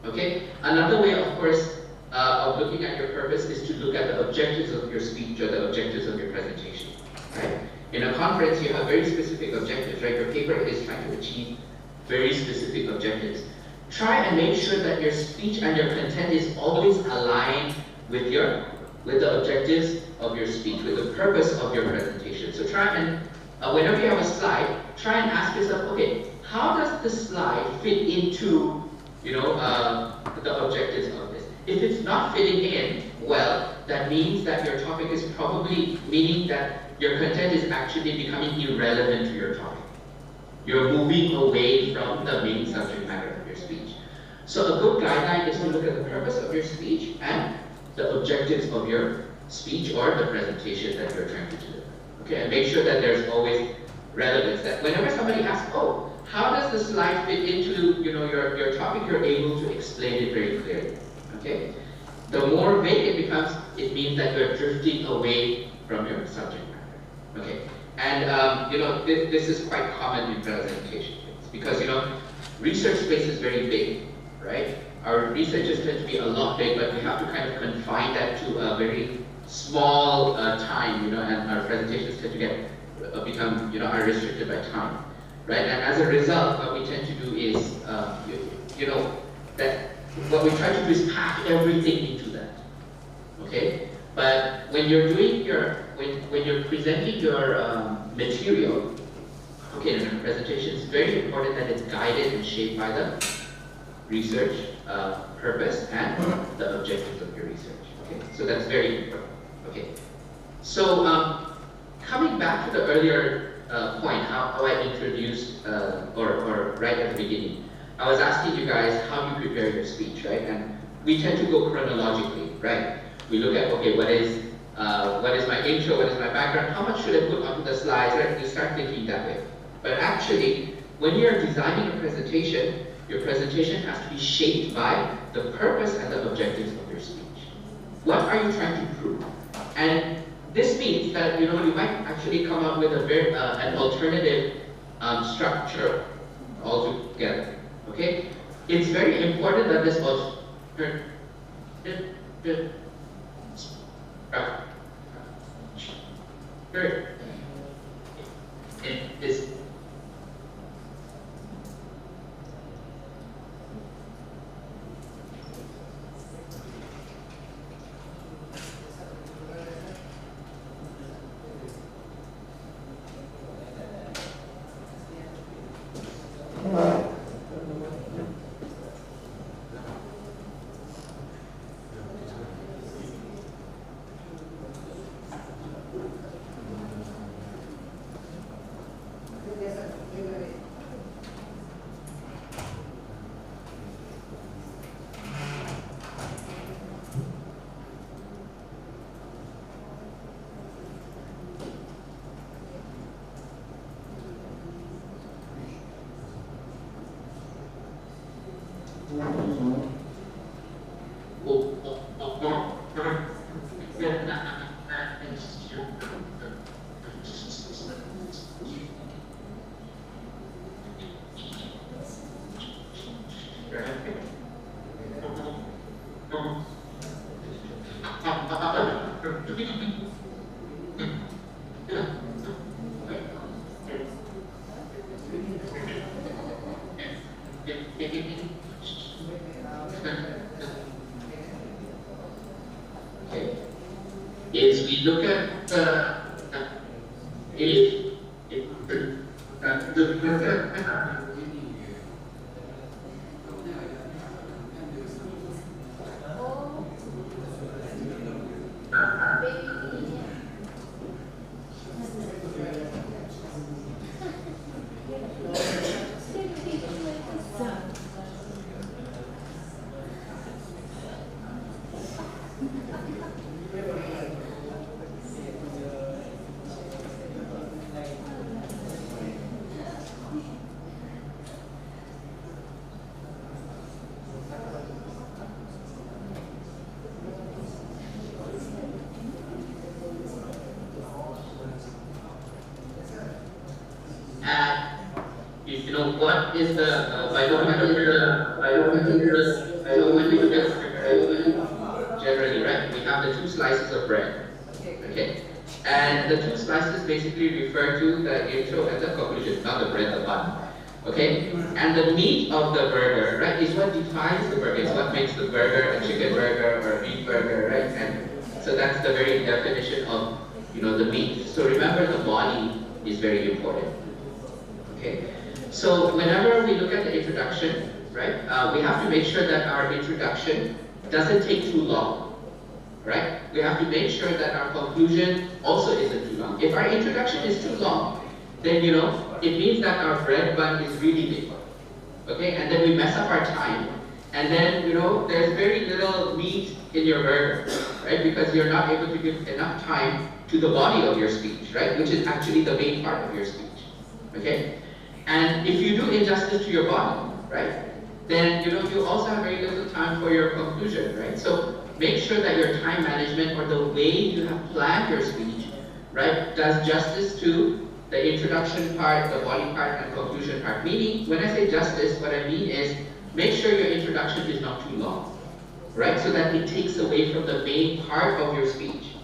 okay? Another way, of course, of looking at your purpose is to look at the objectives of your speech or the objectives of your presentation, right? In a conference, you have very specific objectives, right? Your paper is trying to achieve very specific objectives. Try and make sure that your speech and your content is always aligned with the objectives of your speech, with the purpose of your presentation. So try and, whenever you have a slide, try and ask yourself, okay, how does the slide fit into, you know, the objectives of this? If it's not fitting in, well, that means that your topic is probably, meaning that your content is actually becoming irrelevant to your topic. You're moving away from the main subject matter of your speech. So a good guideline is to look at the purpose of your speech and the objectives of your speech or the presentation that you're trying to do. Okay, and make sure that there's always relevance. That whenever somebody asks, oh, how does the slide fit into, you know, your topic, you're able to explain it very clearly. Okay? The more vague it becomes, it means that you're drifting away from your subject matter. Okay? And you know, this is quite common in presentation because, you know, research space is very big, right? Our researchers tend to be a lot big, but we have to kind of confine that to a very small time, you know, and our presentations tend to get become, you know, are restricted by time, right? And as a result, what we tend to do is, you know, that what we try to do is pack everything into that, okay? But when you're doing your, when you're presenting your material, okay, in a presentation, it's very important that it's guided and shaped by the research purpose and the objectives of your research, okay? So that's very important, okay? So coming back to the earlier point, how I introduced, or right at the beginning, I was asking you guys how you prepare your speech, right? And we tend to go chronologically, right? We look at, okay, what is my intro, what is my background, how much should I put onto the slides, right? We start thinking that way. But actually, when you're designing a presentation, your presentation has to be shaped by the purpose and the objectives of your speech. What are you trying to prove? And this means that, you know, you might actually come up with a very, an alternative structure altogether. Okay? It's very important that this alternative is Is we look at you know, what is the generally, right? We have the 2 slices of bread, okay? And the 2 slices basically refer to the intro and the conclusion, not the bread, the bun, okay? And the meat of the burger, right, is what defines the burger. It's what makes the burger a chicken burger or a beef burger, right? And so that's the very definition of, you know, the meat. So remember, the body is very important, okay? So whenever we look at the introduction, right, we have to make sure that our introduction doesn't take too long, right? We have to make sure that our conclusion also isn't too long. If our introduction is too long, then, you know, it means that our bread bun is really big, okay? And then we mess up our time, and then, you know, there's very little meat in your burger, right? Because you're not able to give enough time to the body of your speech, right? Which is actually the main part of your speech, okay? And if you do injustice to your body, right, then, you know, you also have very little time for your conclusion, right? So make sure that your time management or the way you have planned your speech, right, does justice to the introduction part, the body part, and conclusion part. Meaning, when I say justice, what I mean is make sure your introduction is not too long, right? So that it takes away from the main part of your speech,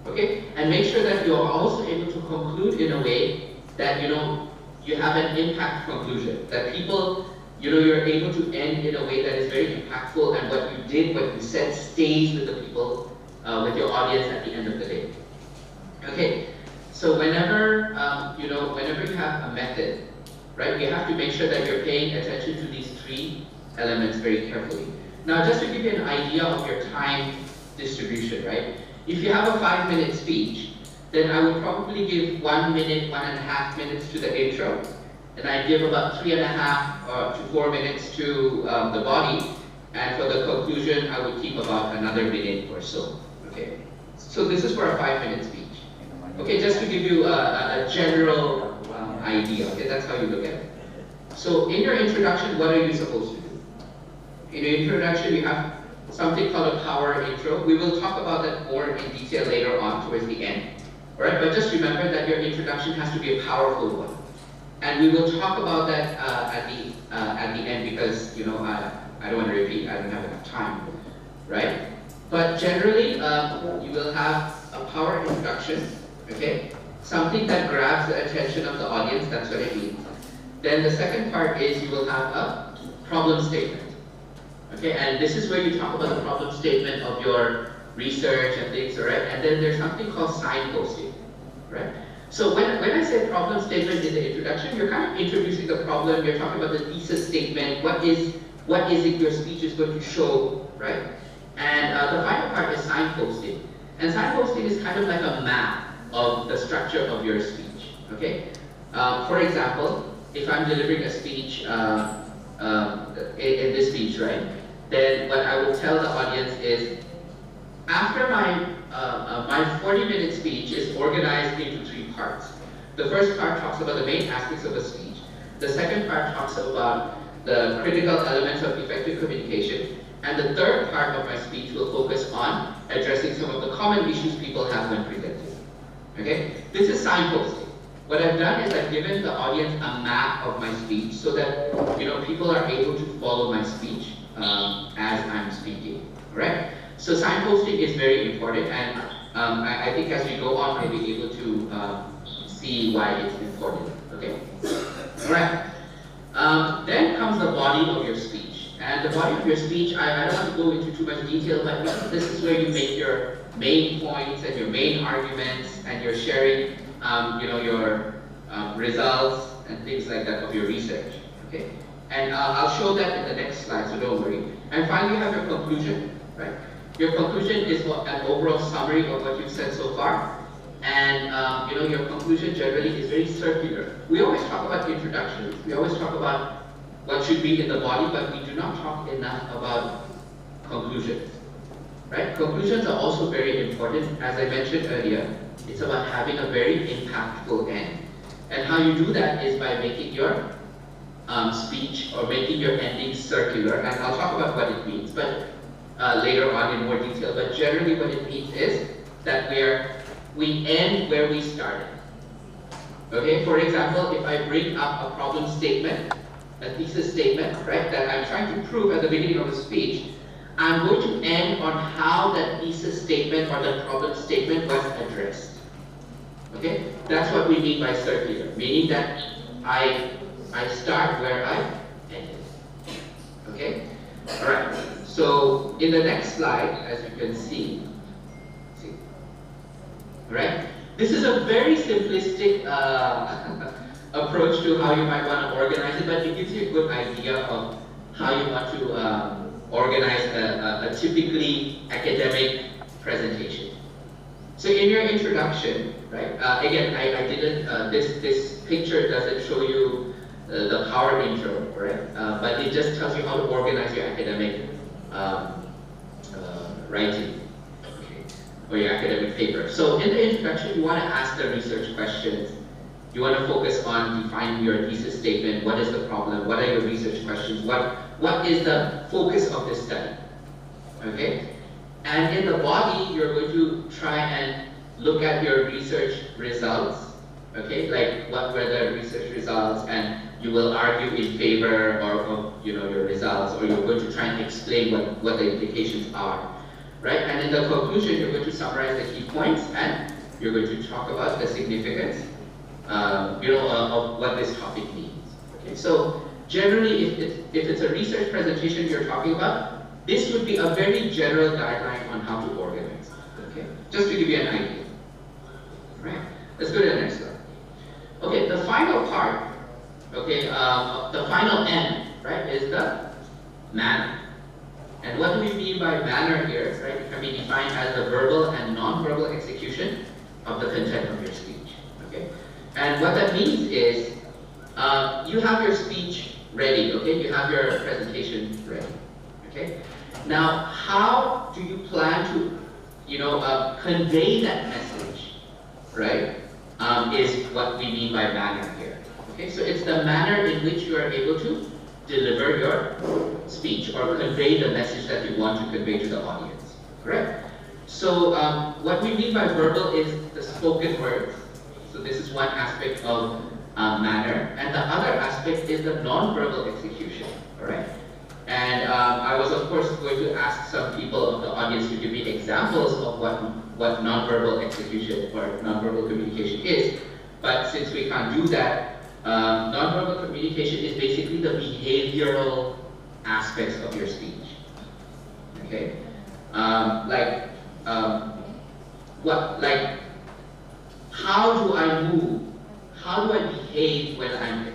okay? And make sure that you're also able to conclude in a way that, you know, you have an impact conclusion, that people, you know, you're able to end in a way that is very impactful, and what you did, what you said, stays with the people, with your audience at the end of the day. Okay, so whenever, you know, whenever you have a method, right, you have to make sure that you're paying attention to these 3 elements very carefully. Now, just to give you an idea of your time distribution, right, if you have a 5-minute speech, then I would probably give 1 minute, 1.5 minutes to the intro, and I'd give about 3.5 to 4 minutes to the body, and for the conclusion, I would keep about another minute or so, okay? So this is for a 5-minute speech. Okay, just to give you a general idea, okay, that's how you look at it. So in your introduction, what are you supposed to do? In your introduction, you have something called a power intro. We will talk about that more in detail later on towards the end. All right, but just remember that your introduction has to be a powerful one, and we will talk about that at the end, because, you know, I don't want to repeat. I don't have enough time, right? But generally, you will have a power introduction, okay? Something that grabs the attention of the audience. That's what it means. Then the second part is you will have a problem statement, okay? And this is where you talk about the problem statement of your research and things, all right? And then there's something called signposting, right? So when I say problem statement in the introduction, you're kind of introducing the problem, you're talking about the thesis statement, what is it your speech is going to show, right? And the final part is signposting. And signposting is kind of like a map of the structure of your speech, okay? For example, if I'm delivering a speech, in this speech, right? Then what I will tell the audience is, after my 40-minute speech is organized into 3 parts. The first part talks about the main aspects of a speech. The second part talks about the critical elements of effective communication. And the third part of my speech will focus on addressing some of the common issues people have when presenting. Okay? This is signposting. What I've done is I've given the audience a map of my speech so that people are able to follow my speech as I'm speaking. Alright? So signposting is very important, and I think as we go on, we'll be able to see why it's important. Okay? Alright. Then comes the body of your speech. And the body of your speech, I don't want to go into too much detail, but this is where you make your main points and your main arguments, and you're sharing your results and things like that of your research. Okay? And I'll show that in the next slide, so don't worry. And finally, you have your conclusion, right? Your conclusion is an overall summary of what you've said so far. And your conclusion generally is very circular. We always talk about introductions. We always talk about what should be in the body, but we do not talk enough about conclusions, right? Conclusions are also very important. As I mentioned earlier, it's about having a very impactful end. And how you do that is by making your speech or making your ending circular. And I'll talk about what it means, but later on in more detail. But generally what it means is that we end where we started. Okay, for example, if I bring up a problem statement, a thesis statement, right, that I'm trying to prove at the beginning of the speech, I'm going to end on how that thesis statement or the problem statement was addressed. Okay, that's what we mean by circular, meaning that I start where I ended. Okay, all right. So in the next slide, as you can see, right, this is a very simplistic approach to how you might want to organize it, but it gives you a good idea of how you want to organize a typically academic presentation. So in your introduction, right, again, I didn't, this picture doesn't show you the power intro, right, but it just tells you how to organize your academic writing, okay, or your academic paper. So in the introduction, you want to ask the research questions. You want to focus on defining your thesis statement. What is the problem? What are your research questions? What is the focus of this study? Okay? And in the body, you're going to try and look at your research results. Okay? Like what were the research results, and you will argue in favor of your results, or you're going to try and explain what the implications are. Right? And in the conclusion, you're going to summarize the key points, and you're going to talk about the significance of what this topic means. Okay, so generally, if it's a research presentation you're talking about, this would be a very general guideline on how to organize. Okay, just to give you an idea. Right? Let's go to the next slide. Okay, the final part. Okay, the final end, right, is the manner. And what do we mean by manner here? Right, it can be defined as the verbal and non-verbal execution of the content of your speech. Okay. And what that means is, you have your speech ready, okay? You have your presentation ready, okay? Now, how do you plan to, convey that message, right? Is what we mean by manner here, okay? So it's the manner in which you are able to deliver your speech or convey the message that you want to convey to the audience, correct? So what we mean by verbal is the spoken words. So this is one aspect of manner, and the other aspect is the non-verbal execution, all right? And I was, of course, going to ask some people of the audience to give me examples of what non-verbal execution or non-verbal communication is. But since we can't do that, non-verbal communication is basically the behavioral aspects of your speech, okay? How do I move? How do I behave when I'm,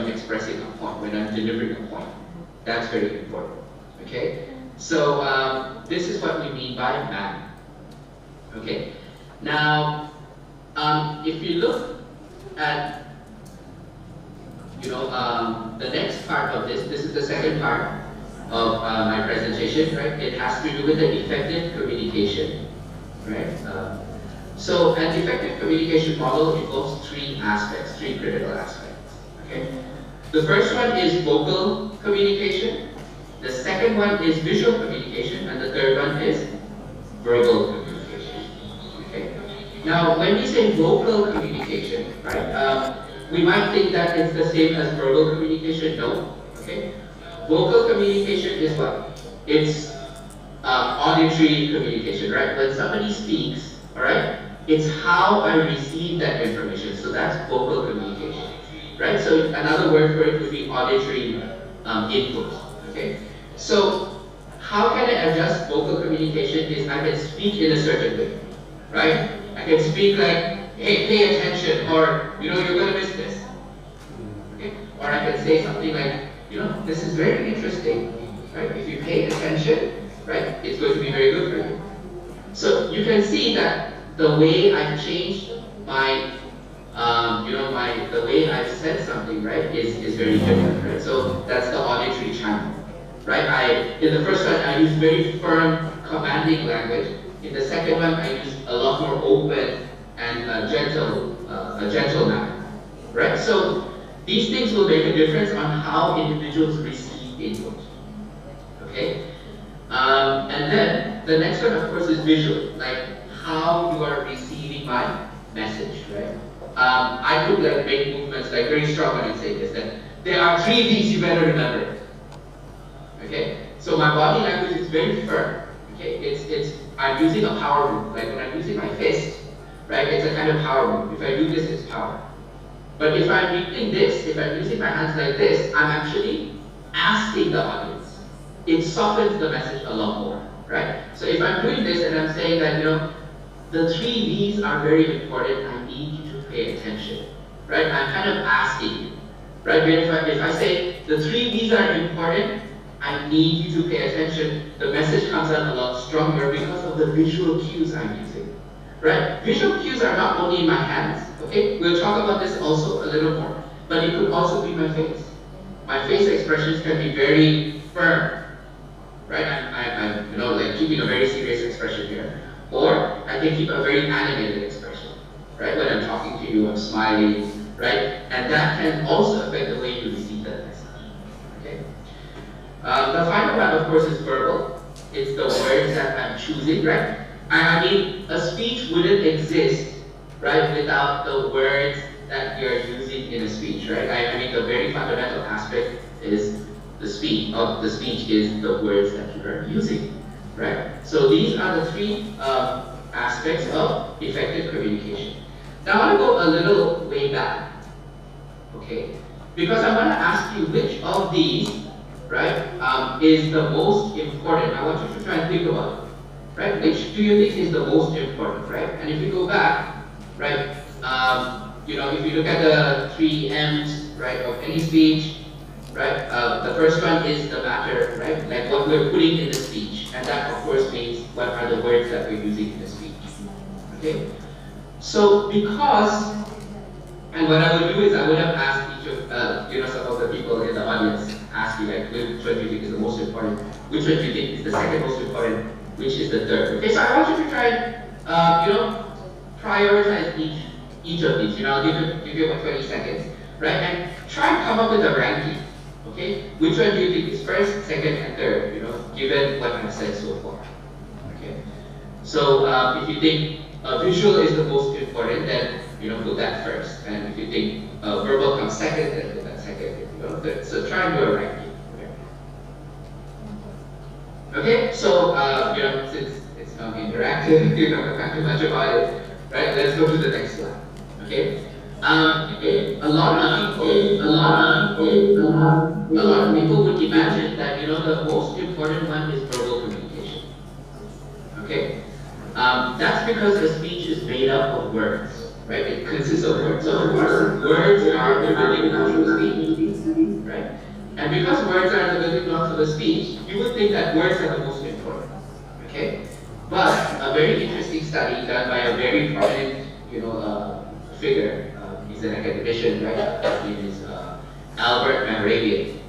expressing a point, when I'm delivering a point? That's very important. Okay. So this is what we mean by manner. Okay. Now, if you look at, the next part of this is the second part of my presentation, right? It has to do with the effective communication, right? So an effective communication model involves three critical aspects, okay? The first one is vocal communication, the second one is visual communication, and the third one is verbal communication. Okay. Now, when we say vocal communication, right, we might think that it's the same as verbal communication. No. Okay. Vocal communication is what? It's auditory communication, right? When somebody speaks, all right, it's how I receive that information. So that's vocal communication, right? So another word for it would be auditory input. Okay. So how can I adjust vocal communication? Is I can speak in a certain way, right? I can speak like, hey, pay attention, or you're gonna miss this. Okay? Or I can say something like, this is very interesting, right? If you pay attention, right, it's going to be very good for you. So you can see that the way I've changed my, the way I've said something, right, is very different, right? So that's the auditory channel, right? In the first one, I use very firm, commanding language. In the second one, I use a lot more open and a gentle manner, right? So these things will make a difference on how individuals receive input. Okay? And then the next one, of course, is visual, like how you are receiving my message, right? I could make movements very strong when I say this, that there are 3 V's you better remember. Okay? So my body language is very firm. Okay? I'm using a power move. Like when I'm using my fist, right? It's a kind of power move. If I do this, it's power. But if I'm using this, if I'm using my hands like this, I'm actually asking the audience. It softens the message a lot more, right? So if I'm doing this and I'm saying that, the 3 V's are very important, I need you to pay attention, right? I'm kind of asking you, right? But if I say the 3 V's are important, I need you to pay attention, the message comes out a lot stronger because of the visual cues I'm using, right? Visual cues are not only in my hands, okay? We'll talk about this also a little more, but it could also be my face. My face expressions can be very firm, right? I'm keeping a very serious expression here. Or I can keep a very animated expression, right? When I'm talking to you, I'm smiling, right? And that can also affect the way you receive that message, okay? The final one, of course, is verbal. It's the words that I'm choosing, right? I mean, a speech wouldn't exist, right, without the words that you're using in a speech, right? I mean, the very fundamental aspect is the speech is the words that you are using, right? So these are the 3 aspects of effective communication. Now I want to go a little way back, okay? Because I want to ask you which of these, right, is the most important. I want you to try and think about it, right? Which do you think is the most important, right? And if you go back, right, if you look at the 3 M's, right, of any speech, right, the first one is the matter, right, like what we're putting in the speech, and that of course means what are the words that we're using in the speech, okay? So because, and what I would do is I would have asked each of, some of the people in the audience, ask you like, which one do you think is the most important, which one do you think is the second most important, which is the third, okay? So I want you to try and, prioritize each of these, I'll give you about 20 seconds, right, and try and come up with a ranking. Okay, which one do you think is first, second, and third? Given what I've said so far. Okay, so if you think visual is the most important, then put that first. And if you think verbal comes second, then put that second. Third. So try and do a ranking. Okay, so since it's not interactive, you don't have too much about it, right? Let's go to the next slide. Okay. A lot of people would imagine that the most important one is verbal communication. Okay, that's because the speech is made up of words, right? It consists of words. So of course, words are the building blocks of the speech, right? And because words are the building blocks of the speech, you would think that words are the most important. Okay, but a very interesting study done by a very prominent, figure. He's an academician, right? His name is Ar-Raniry.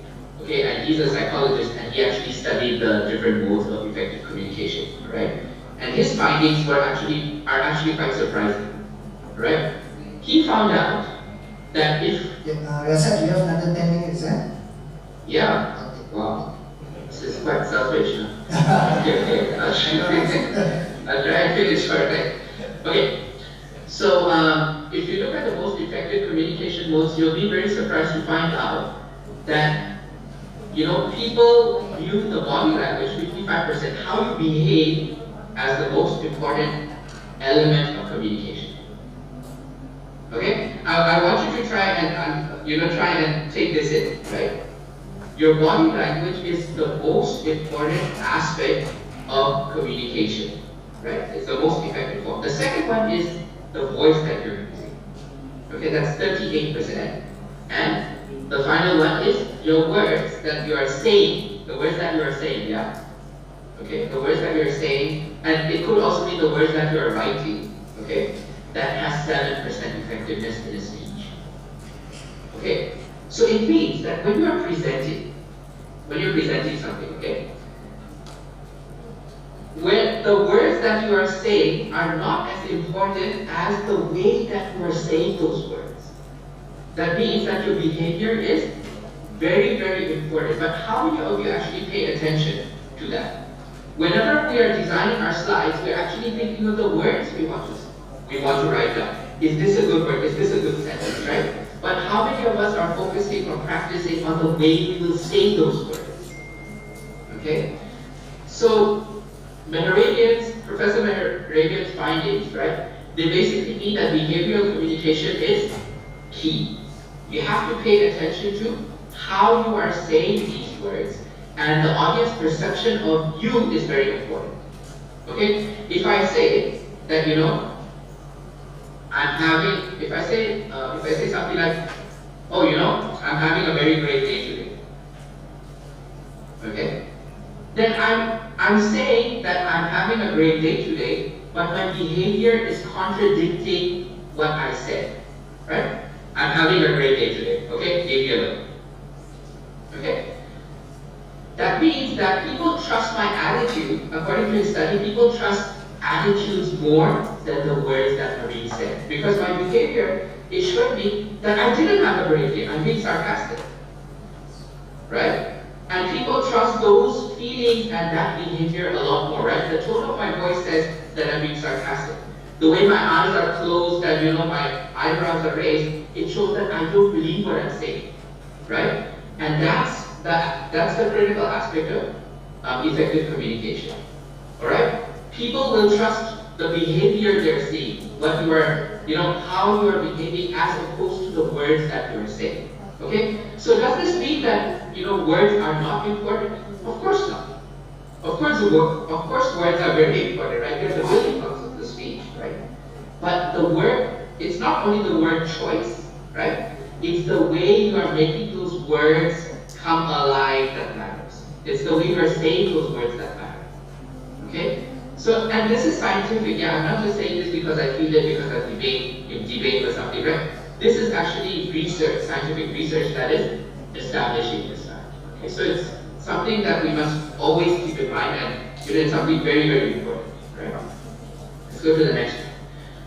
Okay, and he's a psychologist, and he actually studied the different modes of effective communication, right? And his findings are actually quite surprising, right? He found out that if... Rasa, do you have another 10 minutes, eh? Yeah. Okay. Wow. This is quite selfish, huh? Okay. I'll try and finish short. Okay. So, if you look at the most effective communication modes, you'll be very surprised to find out that, you know, people view the body language, 55%, how you behave, as the most important element of communication. Okay? I want you to try and take this in, right? Your body language is the most important aspect of communication, right? It's the most effective form. The second one is the voice that you're using. Okay, that's 38%. And the final one is your words that you are saying. The words that you are saying, yeah? Okay, the words that you are saying, and it could also be the words that you are writing, okay? That has 7% effectiveness in a speech. Okay? So it means that when you're presenting something, okay? When the words that you are saying are not as important as the way that you are saying those words. That means that your behavior is very, very important. But how many of you actually pay attention to that? Whenever we are designing our slides, we're actually thinking of the words we want to write down. Is this a good word? Is this a good sentence, right? But how many of us are focusing or practicing on the way we will say those words? Okay? So, Professor Mehrabian's findings, right? They basically mean that behavioral communication is key. You have to pay attention to how you are saying these words, and the audience perception of you is very important. Okay? If I say that, you know, if I say something like, oh, you know, I'm having a very great day today. Okay? Then I'm saying that I'm having a great day today, but my behavior is contradicting what I said. Right? I'm having a great day today. Okay? Leave me alone. Okay? That means that people trust my attitude. According to the study, people trust attitudes more than the words that are being said. Because my behavior is showing me that I didn't have a great day. I'm being sarcastic. Right? And people trust those feelings and that behavior a lot more, right? The tone of my voice says that I'm being sarcastic. The way my eyes are closed and, you know, my eyebrows are raised, it shows that I don't believe what I'm saying. Right? And that's the critical aspect of effective communication. Alright? People will trust the behavior they're seeing, what you are, you know, how you are behaving as opposed to the words that you're saying. Okay? So does this mean that, you know, words are not important? Of course not. Of course words are very important, right? They're the building blocks of the speech, right? But the word, it's not only the word choice, right? It's the way you are making those words come alive that matters. It's the way you are saying those words that matter. Okay? So, and this is scientific, yeah, I'm not just saying this because I feel it, because I debate or something, right? This is actually research, scientific research that is establishing this fact. Okay, so it's something that we must always keep in mind, and it's something very, very important, right? Let's go to the next one.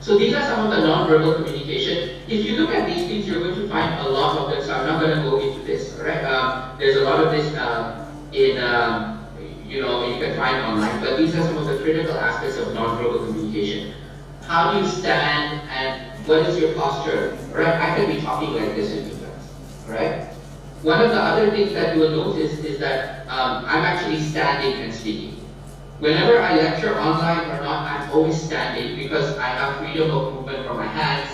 So these are some of the non-verbal communication. If you look at these things, you're going to find a lot of them, so I'm not going to go into this, right? There's a lot of this you know, you can find online, but these are some of the critical aspects of non-verbal communication. How do you stand, and what is your posture? Right? I can be talking like this with you guys. Right? One of the other things that you will notice is that I'm actually standing and speaking. Whenever I lecture online or not, I'm always standing because I have freedom of movement from my hands.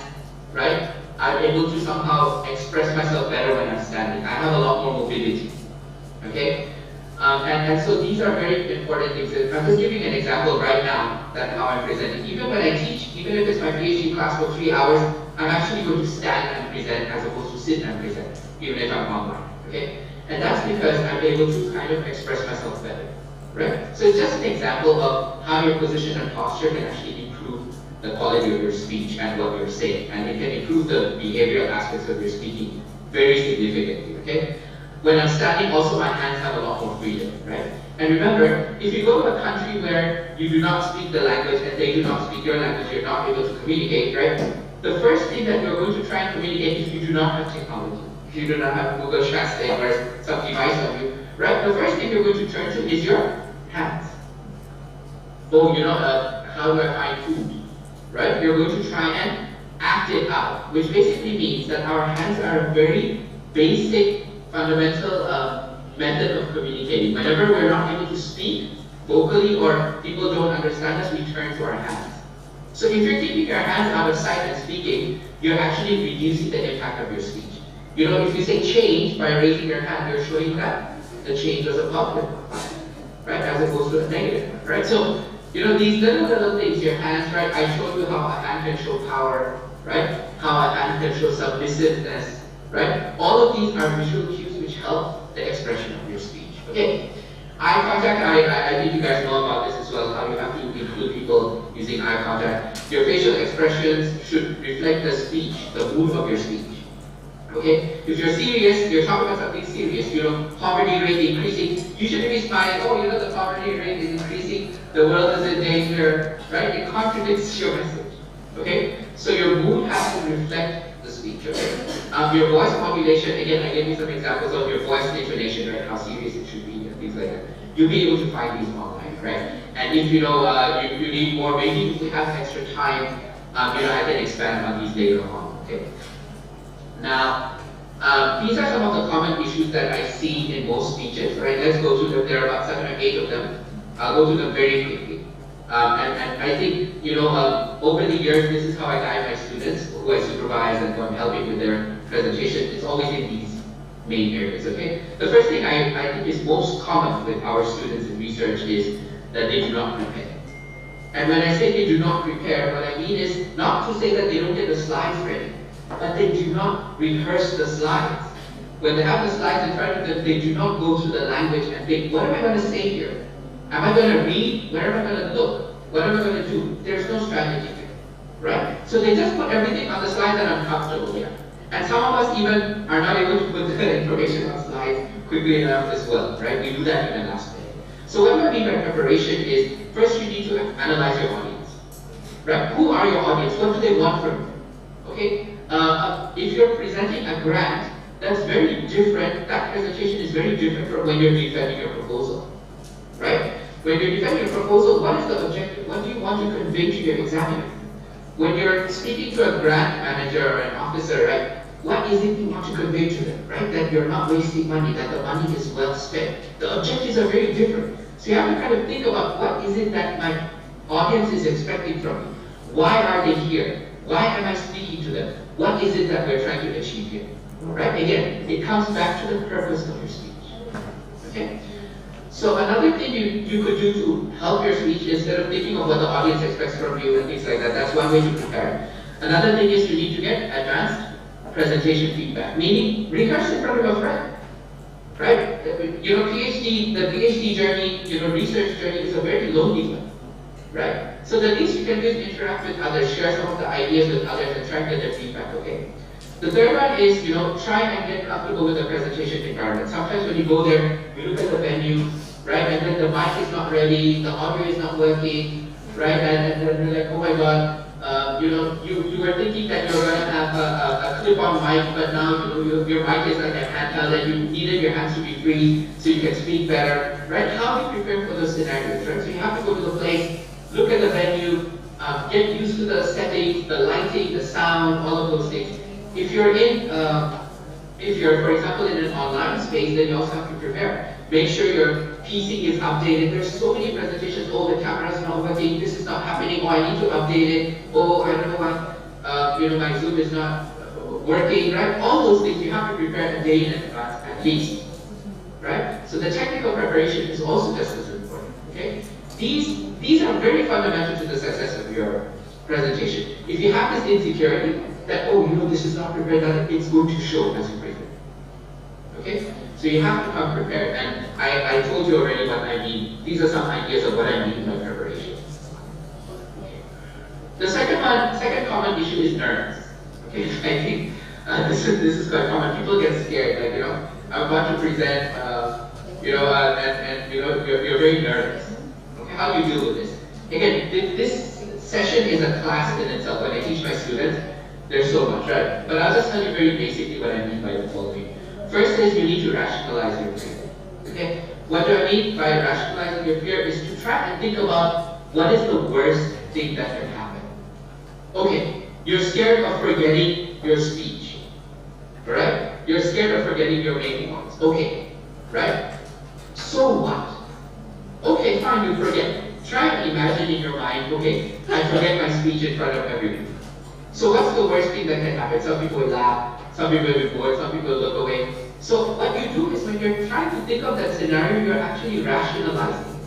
Right? I'm able to somehow express myself better when I'm standing. I have a lot more mobility. Okay? And so these are very important things. I'm just giving an example right now that how I'm presenting. Even when I teach, even if it's my PhD class for 3 hours, I'm actually going to stand and present as opposed to sit and present, even if I'm online. Okay? And that's because I'm able to kind of express myself better. Right? So it's just an example of how your position and posture can actually improve the quality of your speech and what you're saying. And it can improve the behavioral aspects of your speaking very significantly. Okay? When I'm standing, also my hands have a lot more freedom, right? And remember, if you go to a country where you do not speak the language and they do not speak your language, you're not able to communicate, right? the first thing that you're going to try and communicate if you do not have technology, if you do not have Google Translate or some device on you, right? The first thing you're going to turn to is your hands. Oh, how do I find food? Right? You're going to try and act it out, which basically means that our hands are a very basic, fundamental method of communicating. Whenever we're not able to speak vocally or people don't understand us, we turn to our hands. So if you're keeping your hands out of sight and speaking, you're actually reducing the impact of your speech. If you say change by raising your hand, you're showing that the change was a positive, right? As opposed to a negative, right? So, these little things, your hands, right? I showed you how a hand can show power, right? How a hand can show submissiveness, right? All of these are visual cues which help the expression of your speech. Okay. Eye contact, I think you guys know about this as well, how you have to include people using eye contact. Your facial expressions should reflect the speech, the mood of your speech. Okay? If you're serious, you're talking about something serious, poverty rate increasing, you shouldn't be smiling, oh, the poverty rate is increasing, the world is in danger, right? It contradicts your message. Okay? So your mood has to reflect the speech, okay? Your voice modulation, again, I gave you some examples of your voice intonation, right? How serious it should be. Things like that. You'll be able to find these online, right? And if you need more, maybe if we have extra time, I can expand on these later on. Okay. Now, these are some of the common issues that I see in most speeches, right? Let's go to them. There are about 7 or 8 of them. I'll go to them very quickly. And I think, over the years, this is how I guide my students who I supervise and who I'm helping with their presentation. It's always in these main areas, okay? The first thing I think is most common with our students in research is that they do not prepare. And when I say they do not prepare, what I mean is not to say that they don't get the slides ready, but they do not rehearse the slides. When they have the slides in front of them, they do not go to the language and think, what am I going to say here? Am I going to read? Where am I going to look? What am I going to do? There's no strategy here, right? So they just put everything on the slides that I'm comfortable with. And some of us even are not able to put the information on slides quickly enough as well, right? We do that even last day. So what I mean by preparation is, first you need to analyze your audience, right? Who are your audience? What do they want from you? Okay? If you're presenting a grant, that's very different. That presentation is very different from when you're defending your proposal, right? When you're defending your proposal, what is the objective? What do you want to convey to your examiner? When you're speaking to a grant manager or an officer, right, what is it you want to convey to them, right? That you're not wasting money, that the money is well spent. The objectives are very different. So you have to kind of think about what is it that my audience is expecting from me? Why are they here? Why am I speaking to them? What is it that we're trying to achieve here? Right? Again, it comes back to the purpose of your speech. Okay? So another thing you could do to help your speech, instead of thinking of what the audience expects from you and things like that, that's one way to prepare. Another thing is you need to get advanced presentation feedback, meaning rehearse in front of a friend, right? The PhD journey, research journey is a very lonely one, right? So the least you can do is interact with others, share some of the ideas with others, and try to get their feedback, okay? The third one is, try and get comfortable with the presentation environment. Sometimes when you go there, you look at the venue, right, and then the mic is not ready, the audio is not working, right, and then you're like, oh my god, you were thinking that you're going to have a clip-on mic, but now your mic is like a handheld and you needed your hands to be free so you can speak better, right? How do you prepare for those scenarios, right? So you have to go to the place, look at the venue, get used to the settings, the lighting, the sound, all of those things. If you're, for example, in an online space, then you also have to prepare. Make sure your PC is updated. There's so many presentations. Oh, the camera is not working. This is not happening. Oh, I need to update it. Oh, I don't know why. My Zoom is not working. Right? All those things you have to prepare a day in advance at least. Right? So the technical preparation is also just as important. Okay? These are very fundamental to the success of your presentation. If you have this insecurity that this is not prepared, that it's going to show as you present. Okay? So you have to come prepared, and I told you already what I mean. These are some ideas of what I mean by preparation. Okay. The second common issue is nerves. Okay, I think this is quite common. People get scared, like I'm about to present, and you're very nervous. Okay, how do you deal with this? Again, this session is a class in itself. When I teach my students, There's so much, right? But I'll just tell you very basically what I mean by the following. First is you need to rationalize your fear. Okay? What do I mean by rationalizing your fear is to try and think about what is the worst thing that can happen. Okay, you're scared of forgetting your speech. Right? You're scared of forgetting your main points. Okay, right? So what? Okay, fine, you forget. Try and imagine in your mind, okay, I forget my speech in front of everyone. So what's the worst thing that can happen? Some people will laugh, some people will be bored, some people will look away. So what you do is when you're trying to think of that scenario, you're actually rationalizing.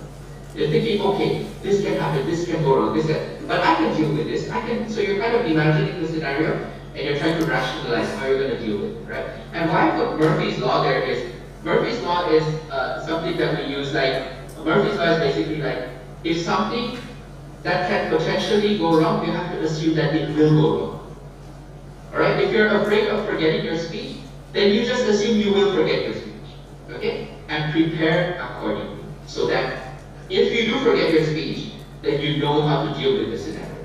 You're thinking, okay, this can happen, this can go wrong, this can, but I can deal with this. So you're kind of imagining the scenario and you're trying to rationalize how you're going to deal with it, right? And why I put Murphy's Law there is, Murphy's Law is something that we use like, Murphy's Law is basically like, if something that can potentially go wrong, you have to assume that it will go wrong. Alright? If you're afraid of forgetting your speech, then you just assume you will forget your speech. Okay? And prepare accordingly. So that if you do forget your speech, then you know how to deal with the scenario.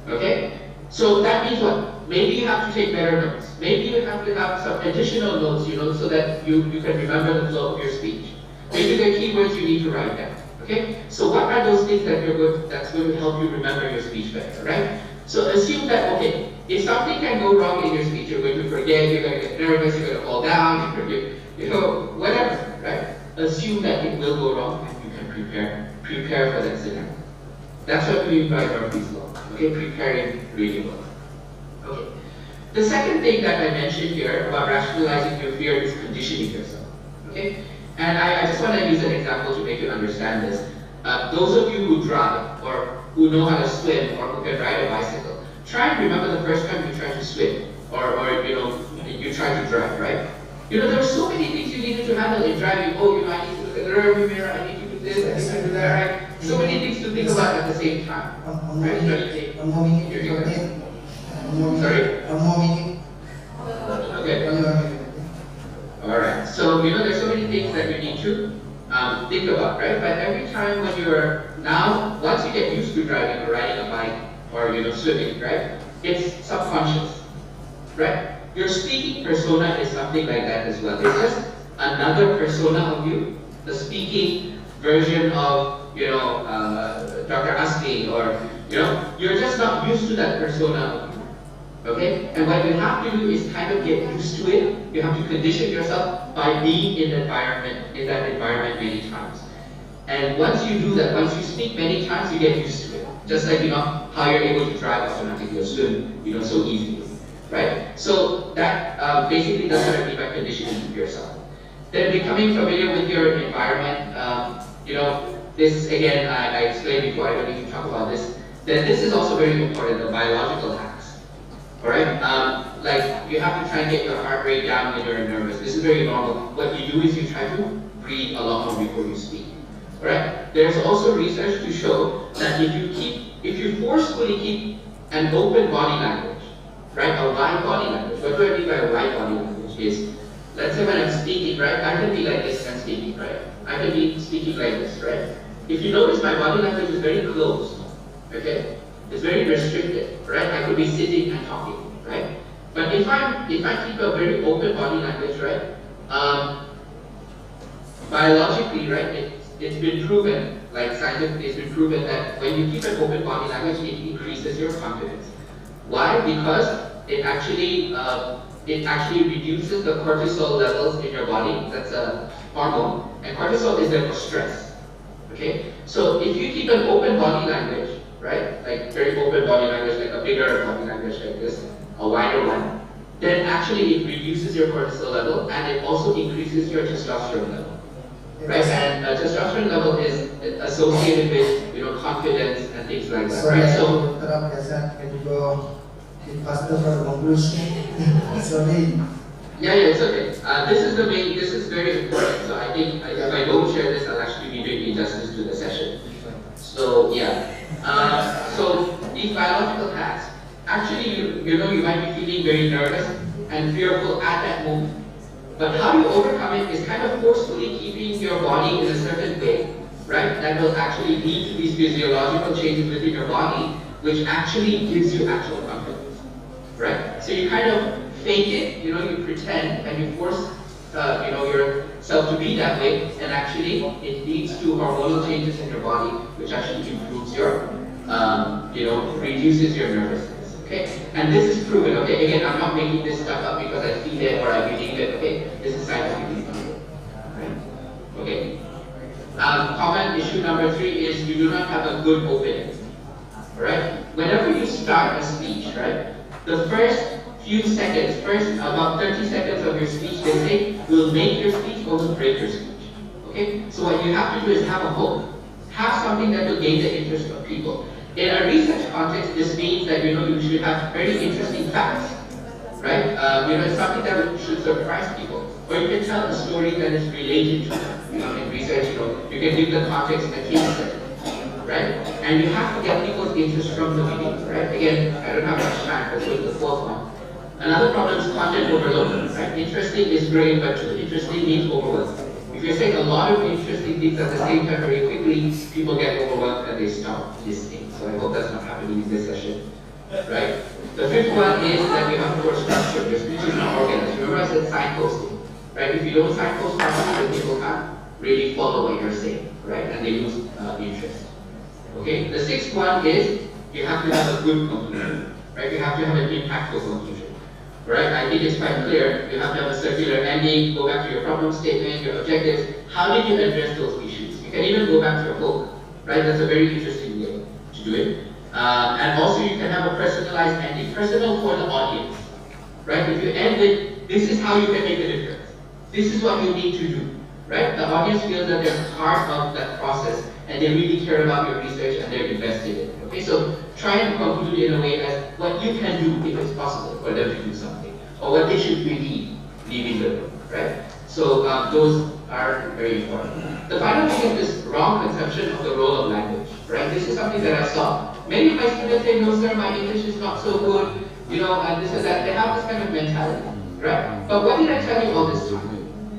Okay? So that means what? Maybe you have to take better notes. Maybe you have to have some additional notes, so that you can remember the flow of your speech. Maybe the keywords you need to write down. Okay? So what are those things that's going to help you remember your speech better, right? So assume that, okay, if something can go wrong in your speech, you're going to forget, you're going to get nervous, you're going to fall down, whatever, right? Assume that it will go wrong and you can prepare for that scenario. That's what we mean by Murphy's Law. Okay, preparing really well. Okay. The second thing that I mentioned here about rationalizing your fear is conditioning yourself. Okay? And I just want to use an example to make you understand this. Those of you who drive, or who know how to swim, or who can ride a bicycle, try and remember the first time you tried to swim, or you tried to drive, right? There are so many things you needed to handle in driving. Oh, I need to look at the rearview mirror, I need to do this, I need to do that, right? So many things to think about at the same time. Right? One more minute. Sorry? One more minute. Okay. Alright, so there's so many things that you need to think about, right? But every time when once you get used to driving or riding a bike or swimming, right? It's subconscious, right? Your speaking persona is something like that as well. It's just another persona of you, the speaking version of Dr. Asmi, or you're just not used to that persona of you. Okay? And what you have to do is kind of get used to it. You have to condition yourself by being in that environment many times. And once you do that, once you speak many times, you get used to it. Just like how you're able to drive automatically or swim, so easily. Right? So that basically that's what I mean by conditioning yourself. Then becoming familiar with your environment. This again I explained before, I don't need to talk about this. Then this is also very important, the biological hacks. Alright? Like you have to try and get your heart rate down when you're nervous. This is very normal. What you do is you try to breathe a lot more before you speak. Alright? There's also research to show that if you forcefully keep an open body language, right? A wide body language. What do I mean by a wide body language is, let's say when I'm speaking, right? I can be like this when I'm speaking, right? I can be speaking like this, right? If you notice, my body language is very closed, okay? It's very restricted, right? I could be sitting and talking, right? But if I keep a very open body language, right? Biologically, right? It's been proven, like scientifically, it's been proven that when you keep an open body language, it increases your confidence. Why? Because it actually reduces the cortisol levels in your body. That's a hormone, and cortisol is there for stress. Okay, so if you keep an open body language, right, like very open body language, like a bigger body language like this, a wider one, then actually it reduces your cortisol level and it also increases your testosterone level, right? And testosterone level is associated with confidence and things like that, right? So can you go faster for the conclusion? Sorry. Yeah, it's okay. This is very important. So I think if I don't share this, I'll actually be doing injustice to the session. So yeah. So these biological hacks, actually you might be feeling very nervous and fearful at that moment. But how you overcome it is kind of forcefully keeping your body in a certain way, right? That will actually lead to these physiological changes within your body, which actually gives you actual confidence. So you kind of fake it, you pretend, and you force yourself to be that way, and actually it leads to hormonal changes in your body, which actually improves your, reduces your nervousness. Okay, and this is proven. Okay, again, I'm not making this stuff up because I feel it or I believe it. Okay, this is scientifically proven. Right? Okay. Common issue number 3 is you do not have a good opening. Alright? Whenever you start a speech, right, the first few seconds, about 30 seconds of your speech, they say, will make your speech or will break your speech. Okay? So what you have to do is have a hook. Have something that will gain the interest of people. In a research context, this means that you should have very interesting facts. Right? It's something that should surprise people. Or you can tell a story that is related to them. In research, you can give the context a case study. Right? And you have to get people's interest from the beginning. Right? Again, I don't have much time, but with the 4th one. Another problem is content overload. Right? Interesting is great, but too interesting means overwhelmed. If you're saying a lot of interesting things at the same time very quickly, people get overwhelmed and they stop listening. So I hope that's not happening in this session. Right? The 5th one is that you have poor structure. Your speech is not organized. Remember I said signposting. Right? If you don't signpost properly, then people can't really follow what you're saying. Right? And they lose interest. Okay? The 6th one is you have to have a good conclusion. Right? You have to have an impactful conclusion. Right? I think it's quite clear. You have to have a circular ending, go back to your problem statement, your objectives. How did you address those issues? You can even go back to your book. Right? That's a very interesting way to do it. And also you can have a personalized ending, personal for the audience. Right? If you end with, this is how you can make a difference. This is what you need to do. Right? The audience feels that they're part of that process and they really care about your research and they're invested in it. Okay, so try and conclude in a way as what you can do if it's possible for them to do something, or what they should believe leaving the room. Right? So those are very important. The final thing is this wrong conception of the role of language. Right? This is something that I saw. Many of my students say, no sir, my English is not so good, and this and that. They have this kind of mentality. Right? But what did I tell you all this time?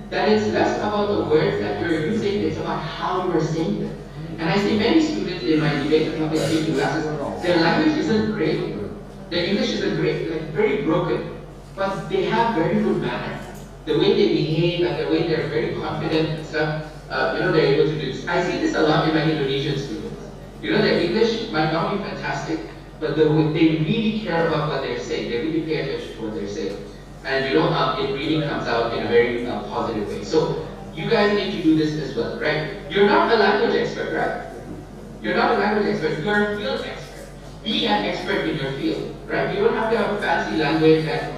That it's less about the words that you're using, it's about how you're saying them. And I see many students in my debate and public speaking classes, their language isn't great, their English isn't great, like very broken, but they have very good manner. The way they behave and the way they're very confident and stuff, they're able to do this. I see this a lot in my Indonesian students. Their English might not be fantastic, but they really care about what they're saying. They really pay attention to what they're saying. And it really comes out in a very positive way. So you guys need to do this as well, right? You're not a language expert, right? You're not a language expert, you're a field expert. Be an expert in your field, right? You don't have to have a fancy language and,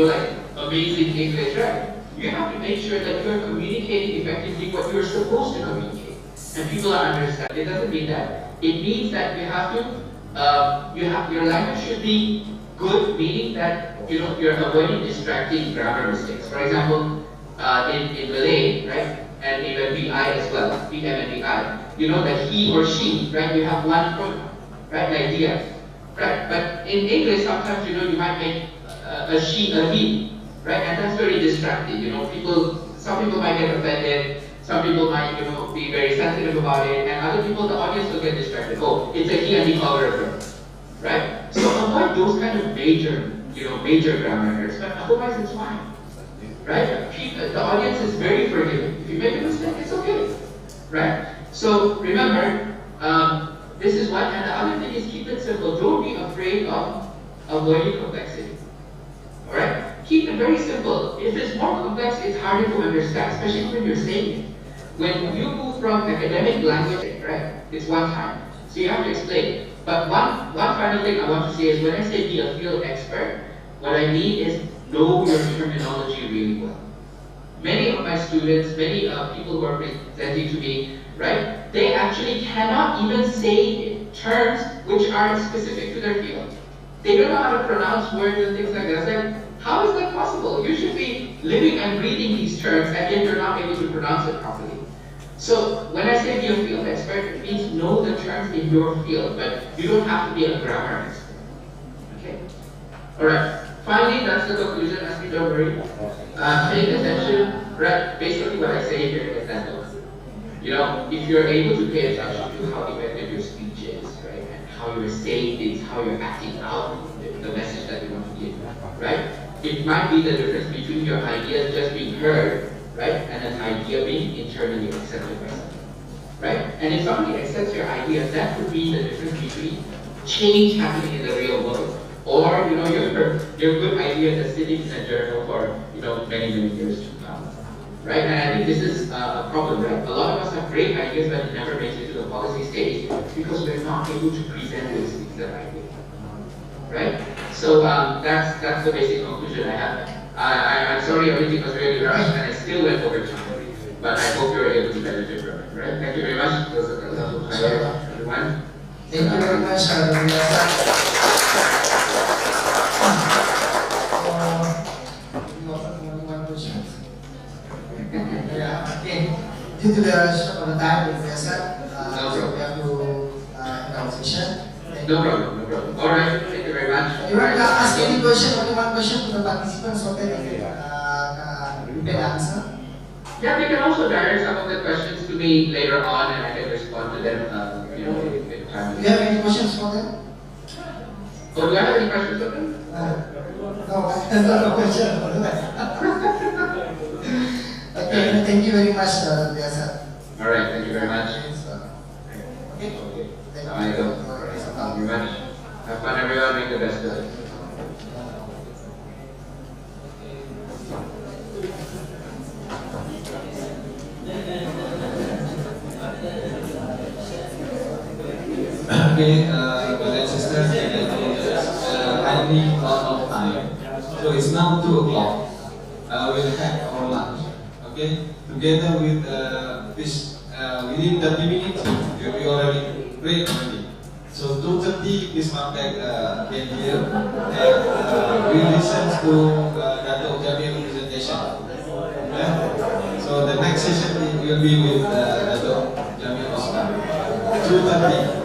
like amazing English, right? You have to make sure that you're communicating effectively what you're supposed to communicate. And people are understanding. It doesn't mean that. It means that you have to, your language should be good, meaning that you're avoiding distracting grammar mistakes. For example, in Malay, right, and even BI as well, PM and BI, that he or she, right, you have one pronoun, right, like dia, right? But in English, sometimes you might make a she, a he, right, and that's very distracting. Some people might get offended, some people might, be very sensitive about it, and other people, the audience will get distracted. Oh, it's a he and he call her a verb, right? So avoid those kind of major grammar errors, but otherwise it's fine. Right? The audience is very forgiving. If you make a mistake, it's okay. Right? So remember, this is one, and the other thing is keep it simple. Don't be afraid of avoiding complexity. Alright? Keep it very simple. If it's more complex, it's harder to understand, especially when you're saying it. When you move from academic language, right, it's one time. So you have to explain. But one final thing I want to say is when I say be a field expert, what I mean is know your terminology really well. Many of my students, many people who are presenting to me, right, they actually cannot even say terms which are specific to their field. They don't know how to pronounce words and things like that. It's like, how is that possible? You should be living and breathing these terms and yet you're not able to pronounce it properly. So when I say be a field expert, it means know the terms in your field, but you don't have to be a grammar expert. Okay? Alright. Finally, that's the conclusion. As we don't worry. Paying attention, right? Basically what I say here is that, if you're able to pay attention to how effective your speech is, right? And how you're saying things, how you're acting out the message that you want to give, right? It might be the difference between your idea just being heard, right, and an idea being internally accepted by someone, right? And if somebody accepts your idea, that could be the difference between change happening in the real world, or your good idea that's sitting in a journal for many years to come, right? And I think this is a problem, right? A lot of us have great ideas, but it never makes it to the policy stage because we're not able to present those things that idea, right? So that's the basic conclusion I have. I'm sorry everything was really rushed and I still went over time, but I hope you're able to benefit from it, right? Thank you very much. Those are everyone. Thank you very much, due to the short of the time, Professor, so we have to end our session. No problem. All right, thank you very much. You want to ask any question, only one question to the participants so that they can answer? Yeah, they can also direct some of the questions to me later on, and I can respond to them. If time. Do you have any questions for them? Oh, do I have any questions for them? No, I have no question for them. Okay, thank you very much, Biasa. All right, thank you very much. Okay. Thank you very much. Have fun, everyone. Make the best of it. Okay, brothers and sisters, I need a lot of time. So it's now 2 o'clock. We'll have our lunch. Okay, together with this, within 30 minutes, we already break already. So 2:30, please come back again here, and we listen to Dato' Jamil presentation. Okay? So the next session will be with Dato' Jamil Oscar. 2:30.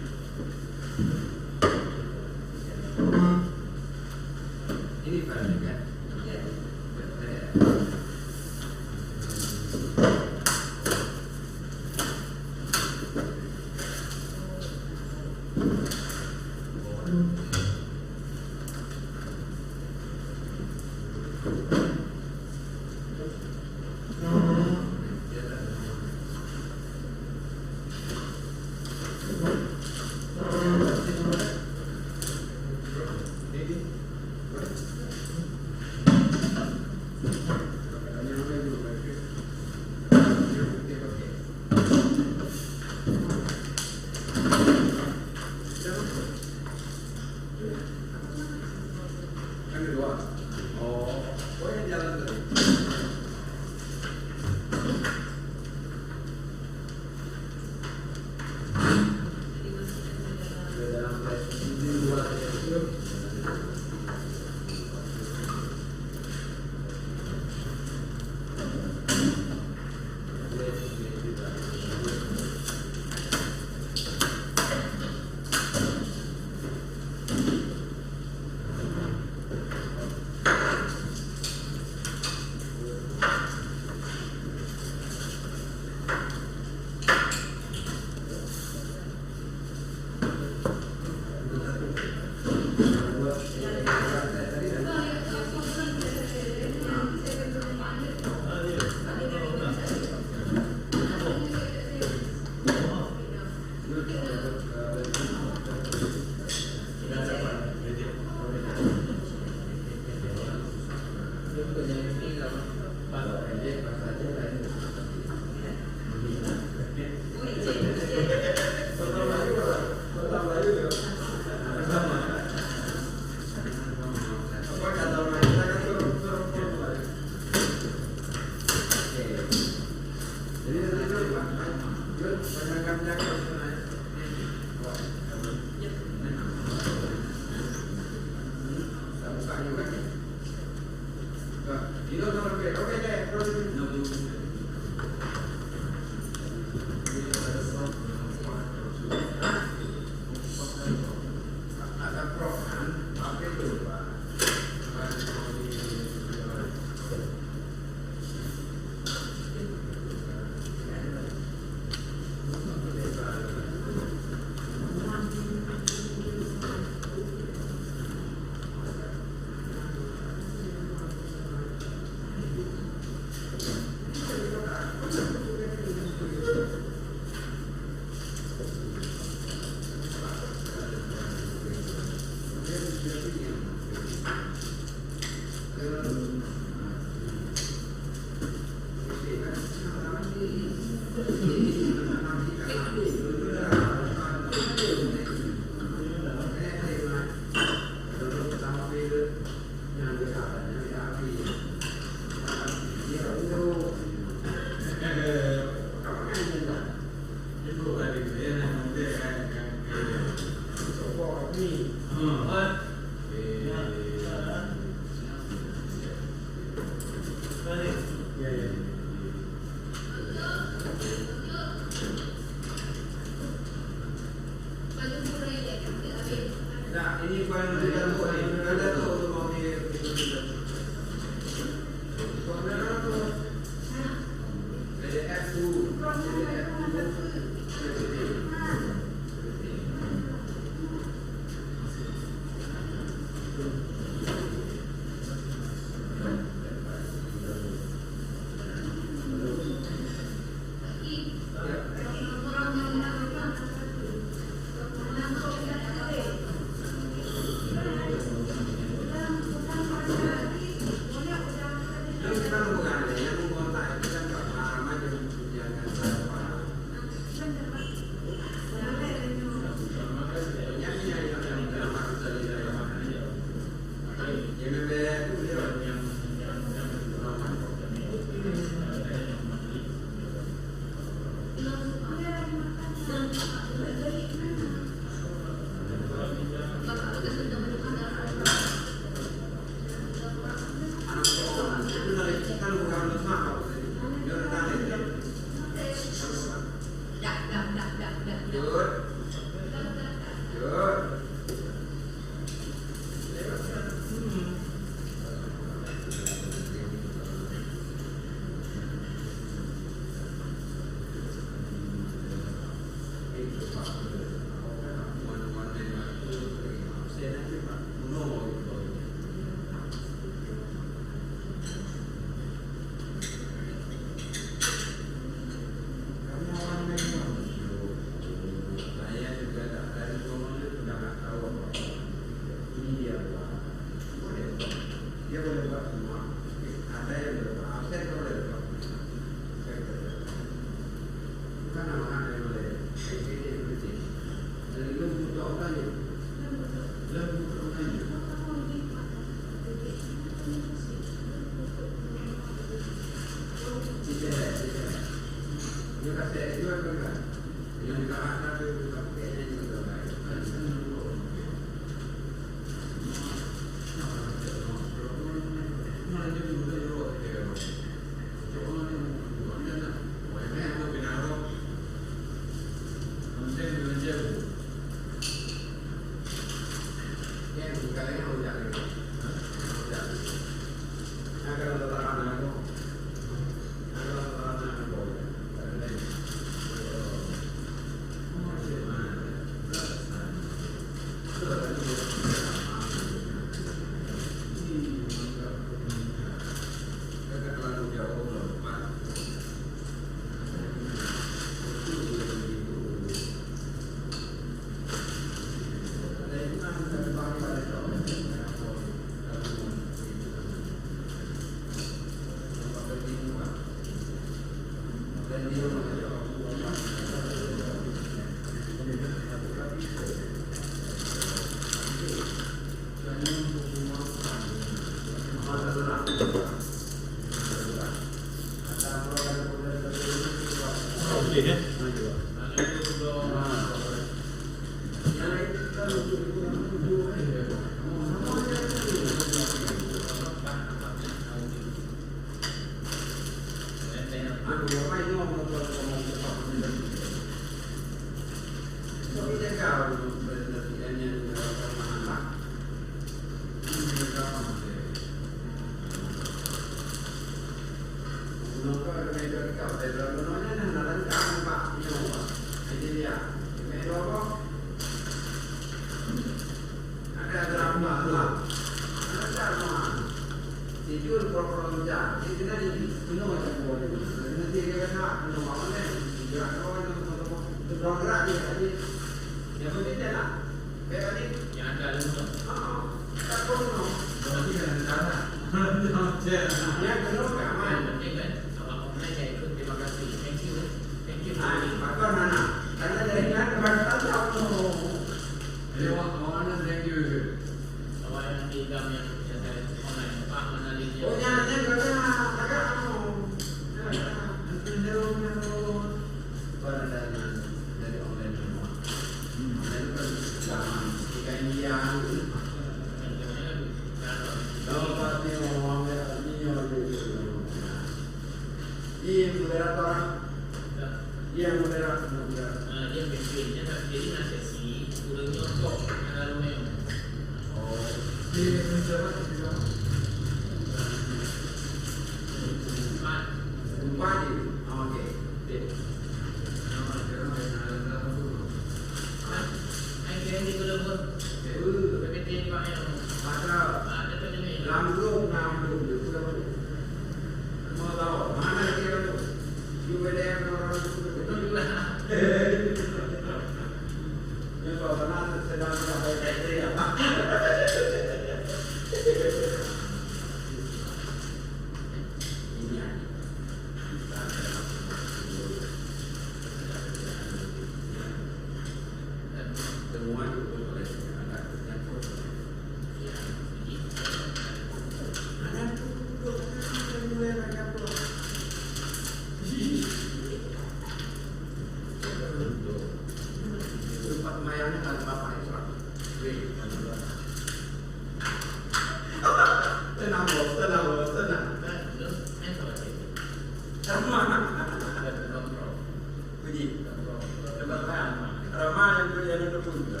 ramai yang ada pun juga.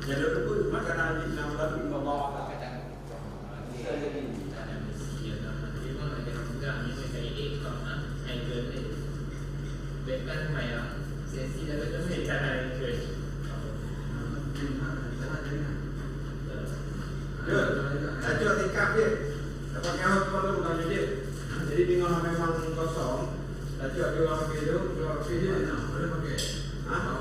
Yang ada pun makanan di dalam lalu Allah kata. Kita jadi Bukan maya, sesi dah betul ni tak ada interest. Ya, saya tikap dia. Dapat kau perlu nak jadi. Jadi dengan memang kosong, saya dia orang video, boleh pakai. Ah,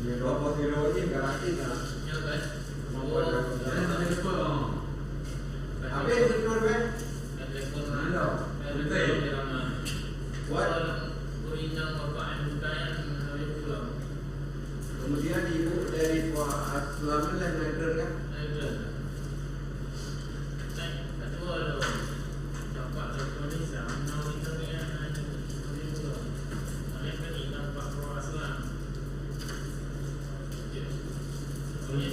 Ini berapa kilo ni garansi tak? Ya kan? Habis telefon kan? Telefon mana? Betul. Buat berincang bapak yang bukan habis pulang. kemudian ibu dari Islamic dan Leader kan? Leader. Ketua tu. Bapak telefon ni sama kita dengan habis pulang. Oleh kan ini nampak perasaan. Ini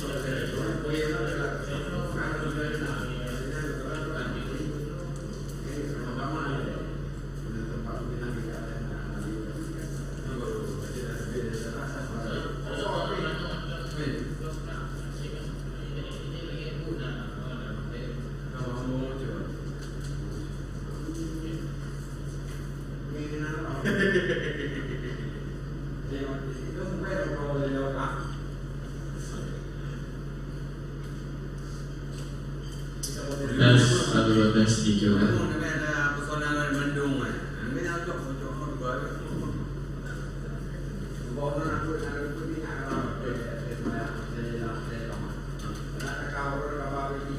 ada persoalan Bandung kan. Ini nak cocok juga. Bawa aku ni nak kau berapa lagi?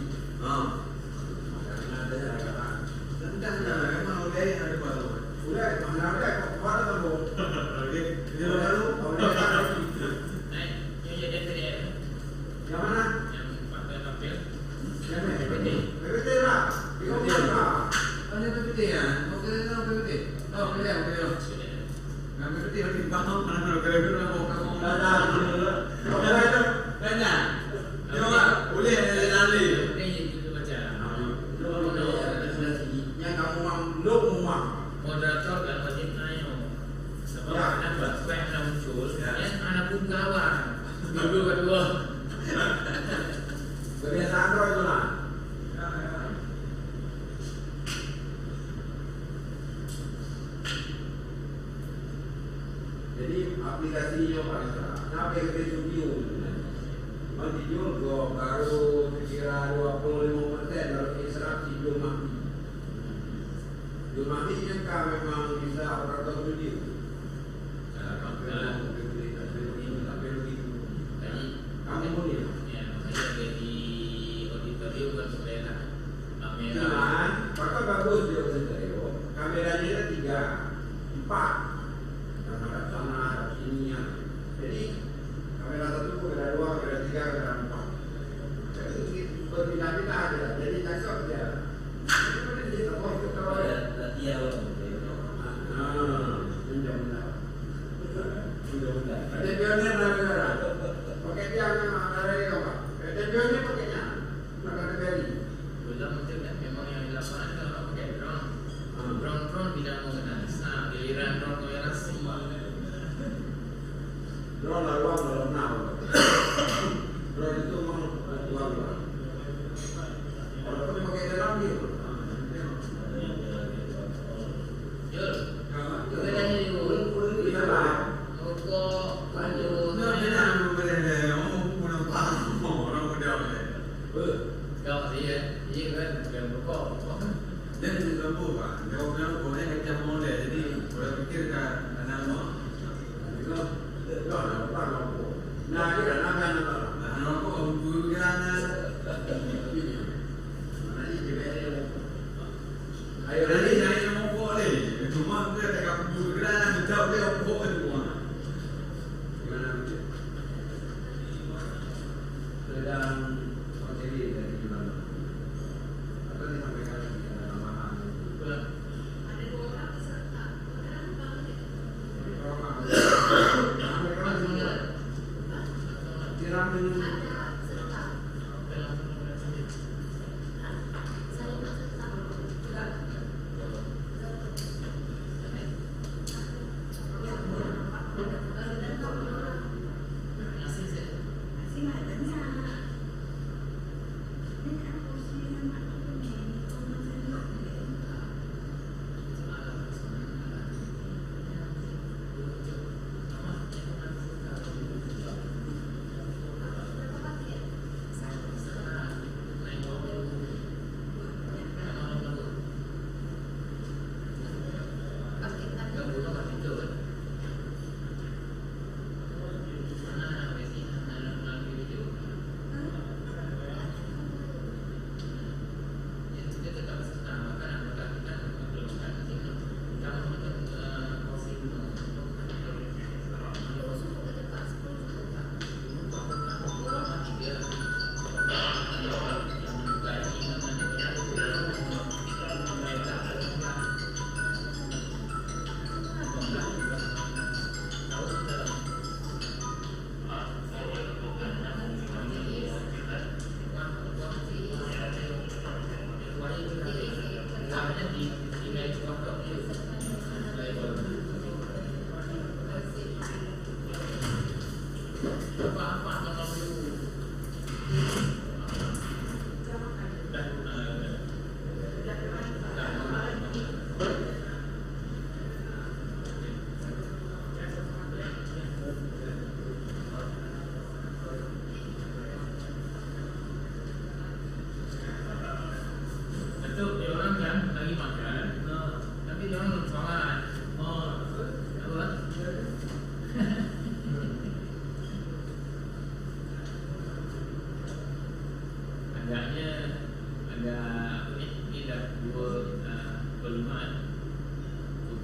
Memang udah ada baru. Udah, mana ada kau buat tu? Okey, ini lalu. Yang mana? Yang pakai kapel. Yang mana? PPT lah. PPT lah. Ada PPT ya? Okey, tahu PPT. Tahu boleh. Nak PPT lagi faham mana kalau dulu nak kamu. Dah. Okey dah. Banyak. Tengok boleh ada lali. Ini kita baca. Yang kamu belum memang. Moderator dan wajib naik. Sebab anak buat anak muncul, anak pun kawan. Dulu kedua. Kebiasaan kau itu lah. Jadi aplikasi yang paling terang. Kenapa kita studio? Studio baru kira 25% kalau instruksi belum mati. Belum mati yang kau memang bisa operator studio. Kamu pun ni. Jadi auditorium kan selera kamera. Cuman, pakai bagus dia auditorium. Kameranya ada 3, 4. Yang ada sana, ada sini. Jadi kamera 1, kamera 2, kamera 3, kamera 4. Jadi berpindah-pindah aja. Jadi cakap dia. Jadi terpon kita Latihan ada pionir lah. Pakai dia memang dari apa? Ada pionir pakainya. Nak ada beri. belum itu kan memang yang dilakukan kalau pakai drone. Drone tidak mengenal. Giliran drone kamera semua. Drone lawan dalam nau. Drone itu memang luar. Kalau kau pakai dalam dia. Jul. Kita dah ni dulu. Kita lah. Pokok pandu. Kau dia kan bukan pokok. Dan juga bukan. Dia bilang boleh macam boleh. Jadi boleh fikirkan nama. Nah, dia nama nama. Nama aku bukan. Ayo Jadi nanti. saya mau boleh. Cuma dia tak aku bukan. Jauh dia aku semua. Sedang materi dari mana? Apa disampaikan lagi ada tambahan?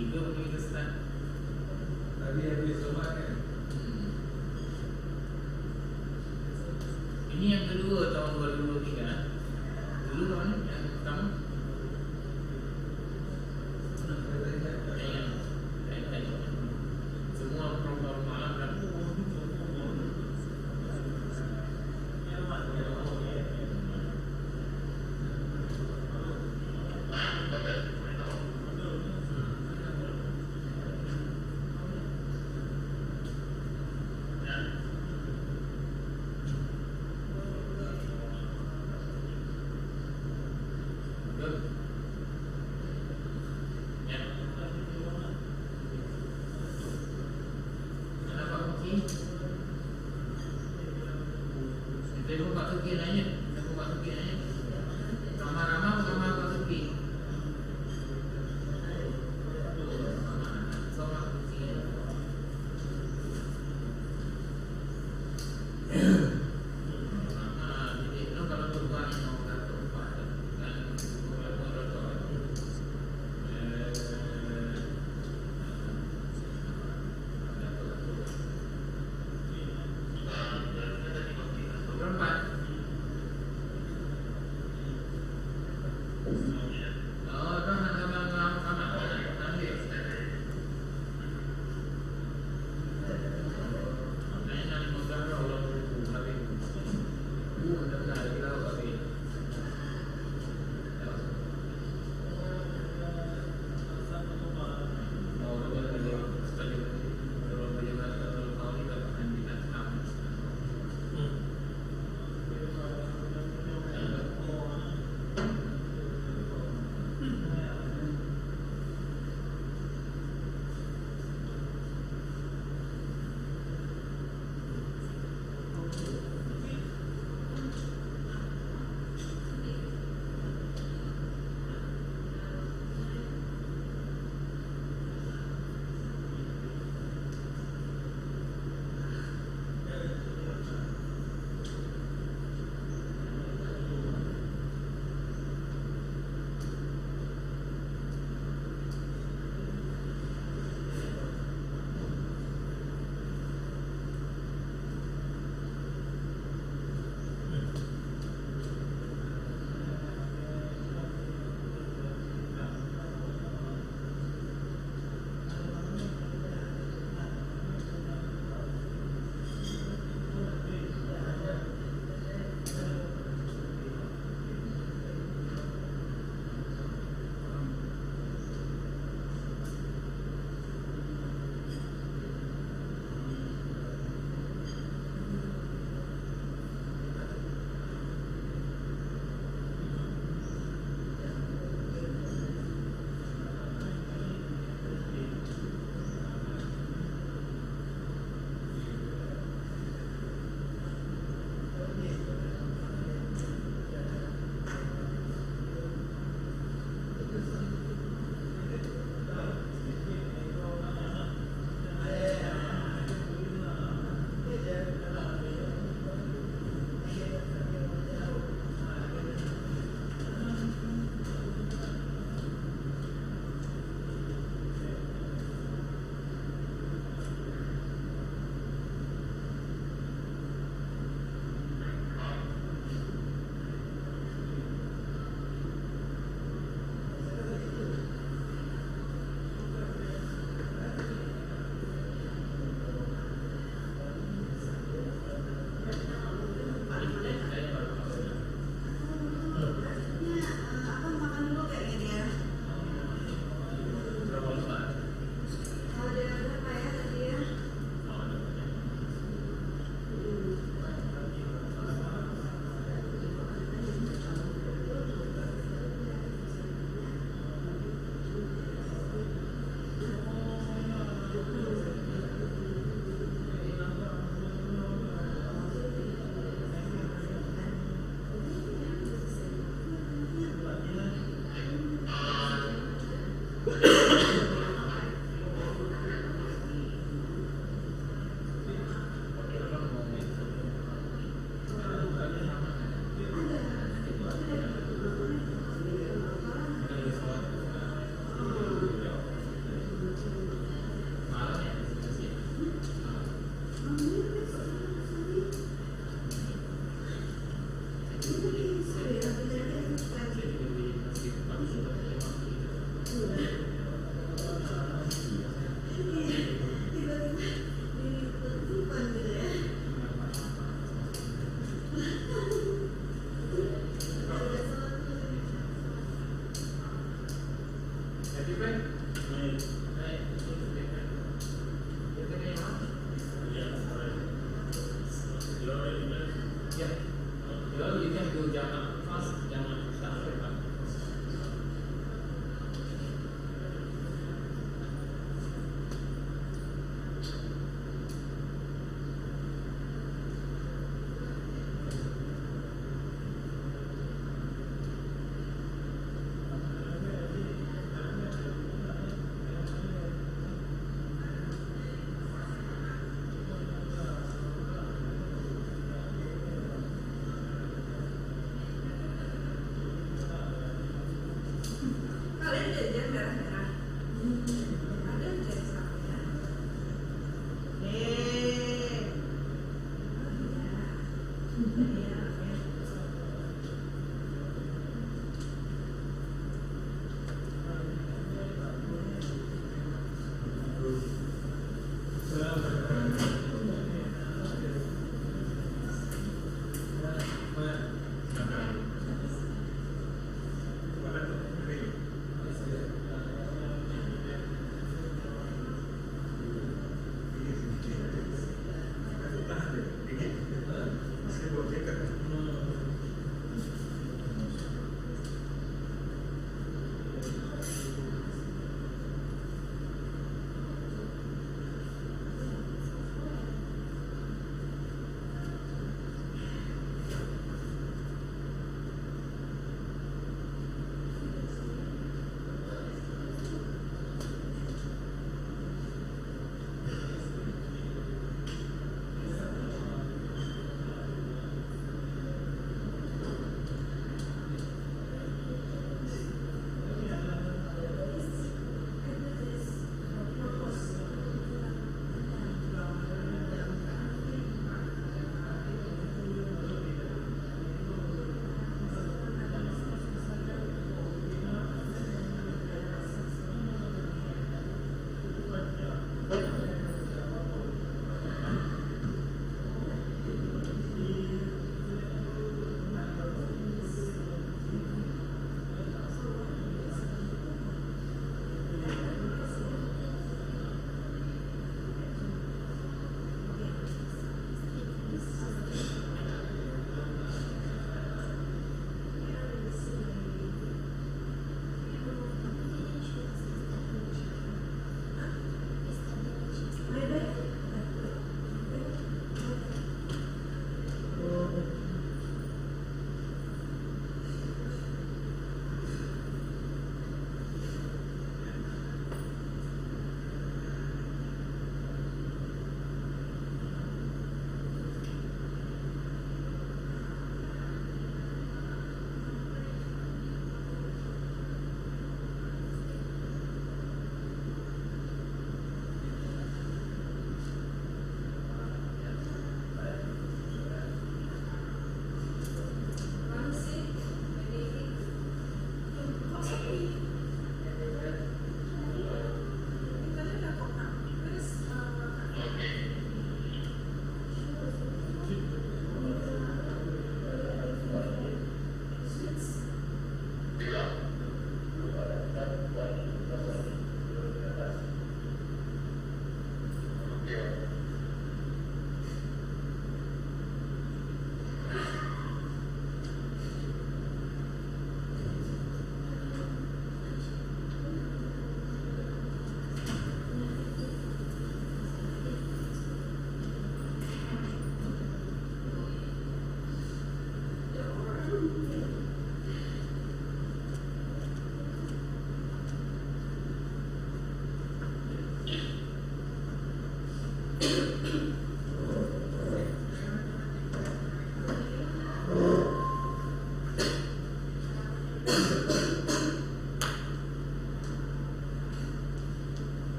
3 mungkin kita start. Tadi habis coba kan? Ini yang kedua tahun 2023. Dulu tahun yang pertama. Semua program malam kan.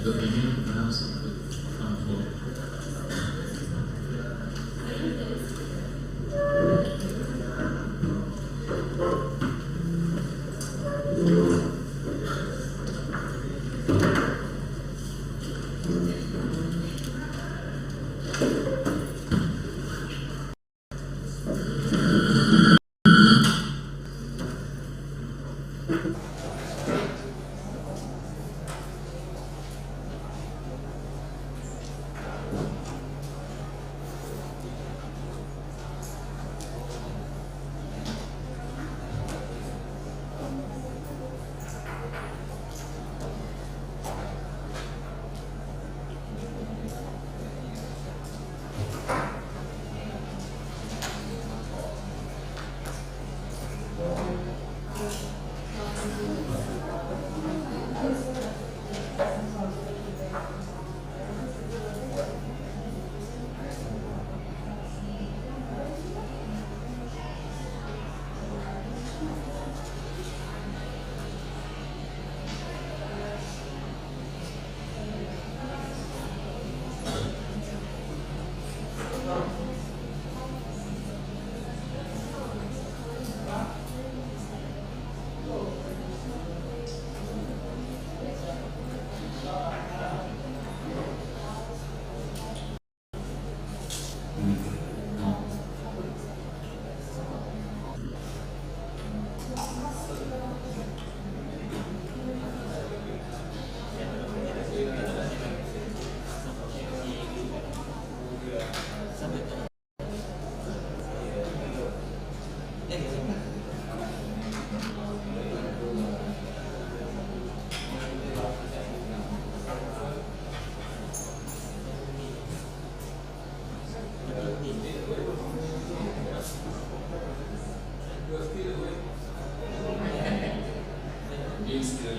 Good evening. against the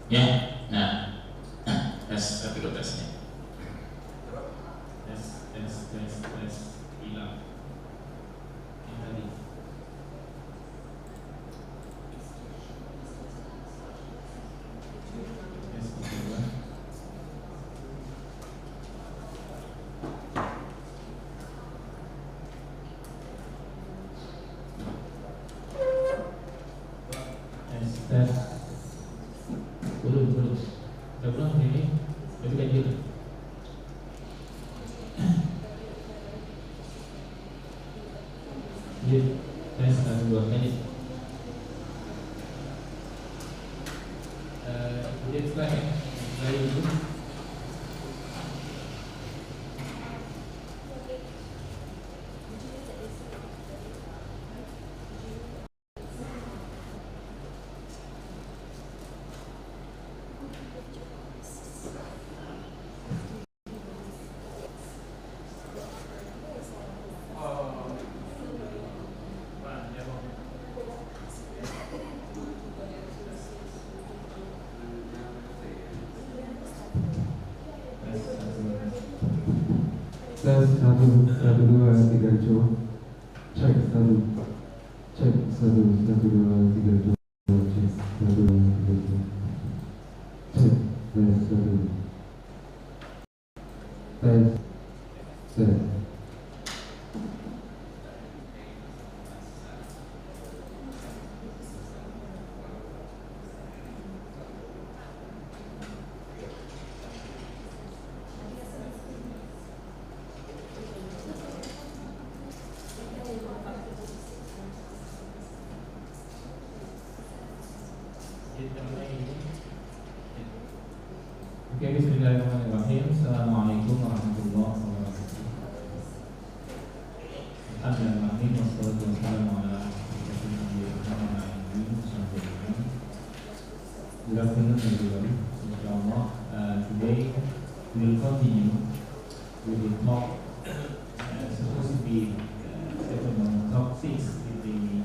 Ya, nah, tes satu tesnya. Tes hilang. Yang tadi. Tes kedua. Tes. Belum. Udah pulang ini, tapi ganjil. Iya, tes 1, 2 kali. Kemudian setelah itu tes 1, 2, 3 coba. Cek 1, cek 1, 2, 3 coba. Cek 1, 2, 3 coba. Cek tes 1. Tes cek. Oke, bismillahirrahmanirrahim. Assalamualaikum warahmatullahi wabarakatuh. Alhamdulillah, wassalatu wassalamu ala Good afternoon, everybody. Inshallah, today we will continue with the talk supposed to be talk 6 with the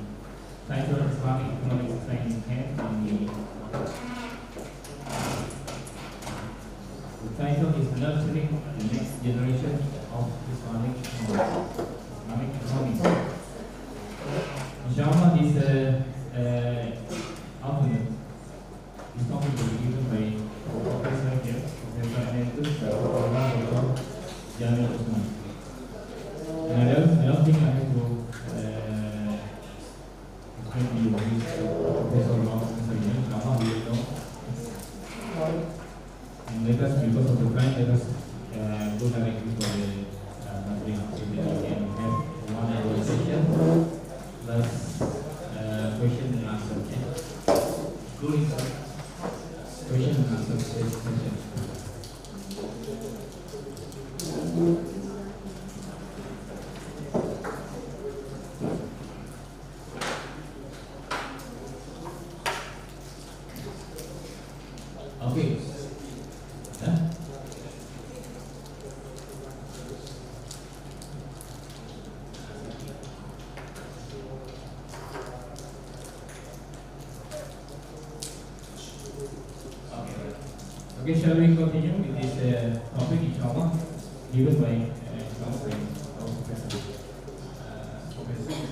title Islamic Economic Training Camp in the title is Nurturing the Next Generation of Islamic Economics. Inshallah, this argument is going to be given by Professor here, Professor Emeritus Dr. Jamil Usman. And I don't think I have to explain to you what is Professor here. Inshallah, we will know. And let us, because of the time, let us go directly for the Madrid, so that we can have 1 hour session plus question and answer. Including question and answer session. Okay. Okay, shall we continue with this topic, inshallah, given by our professor. Professor.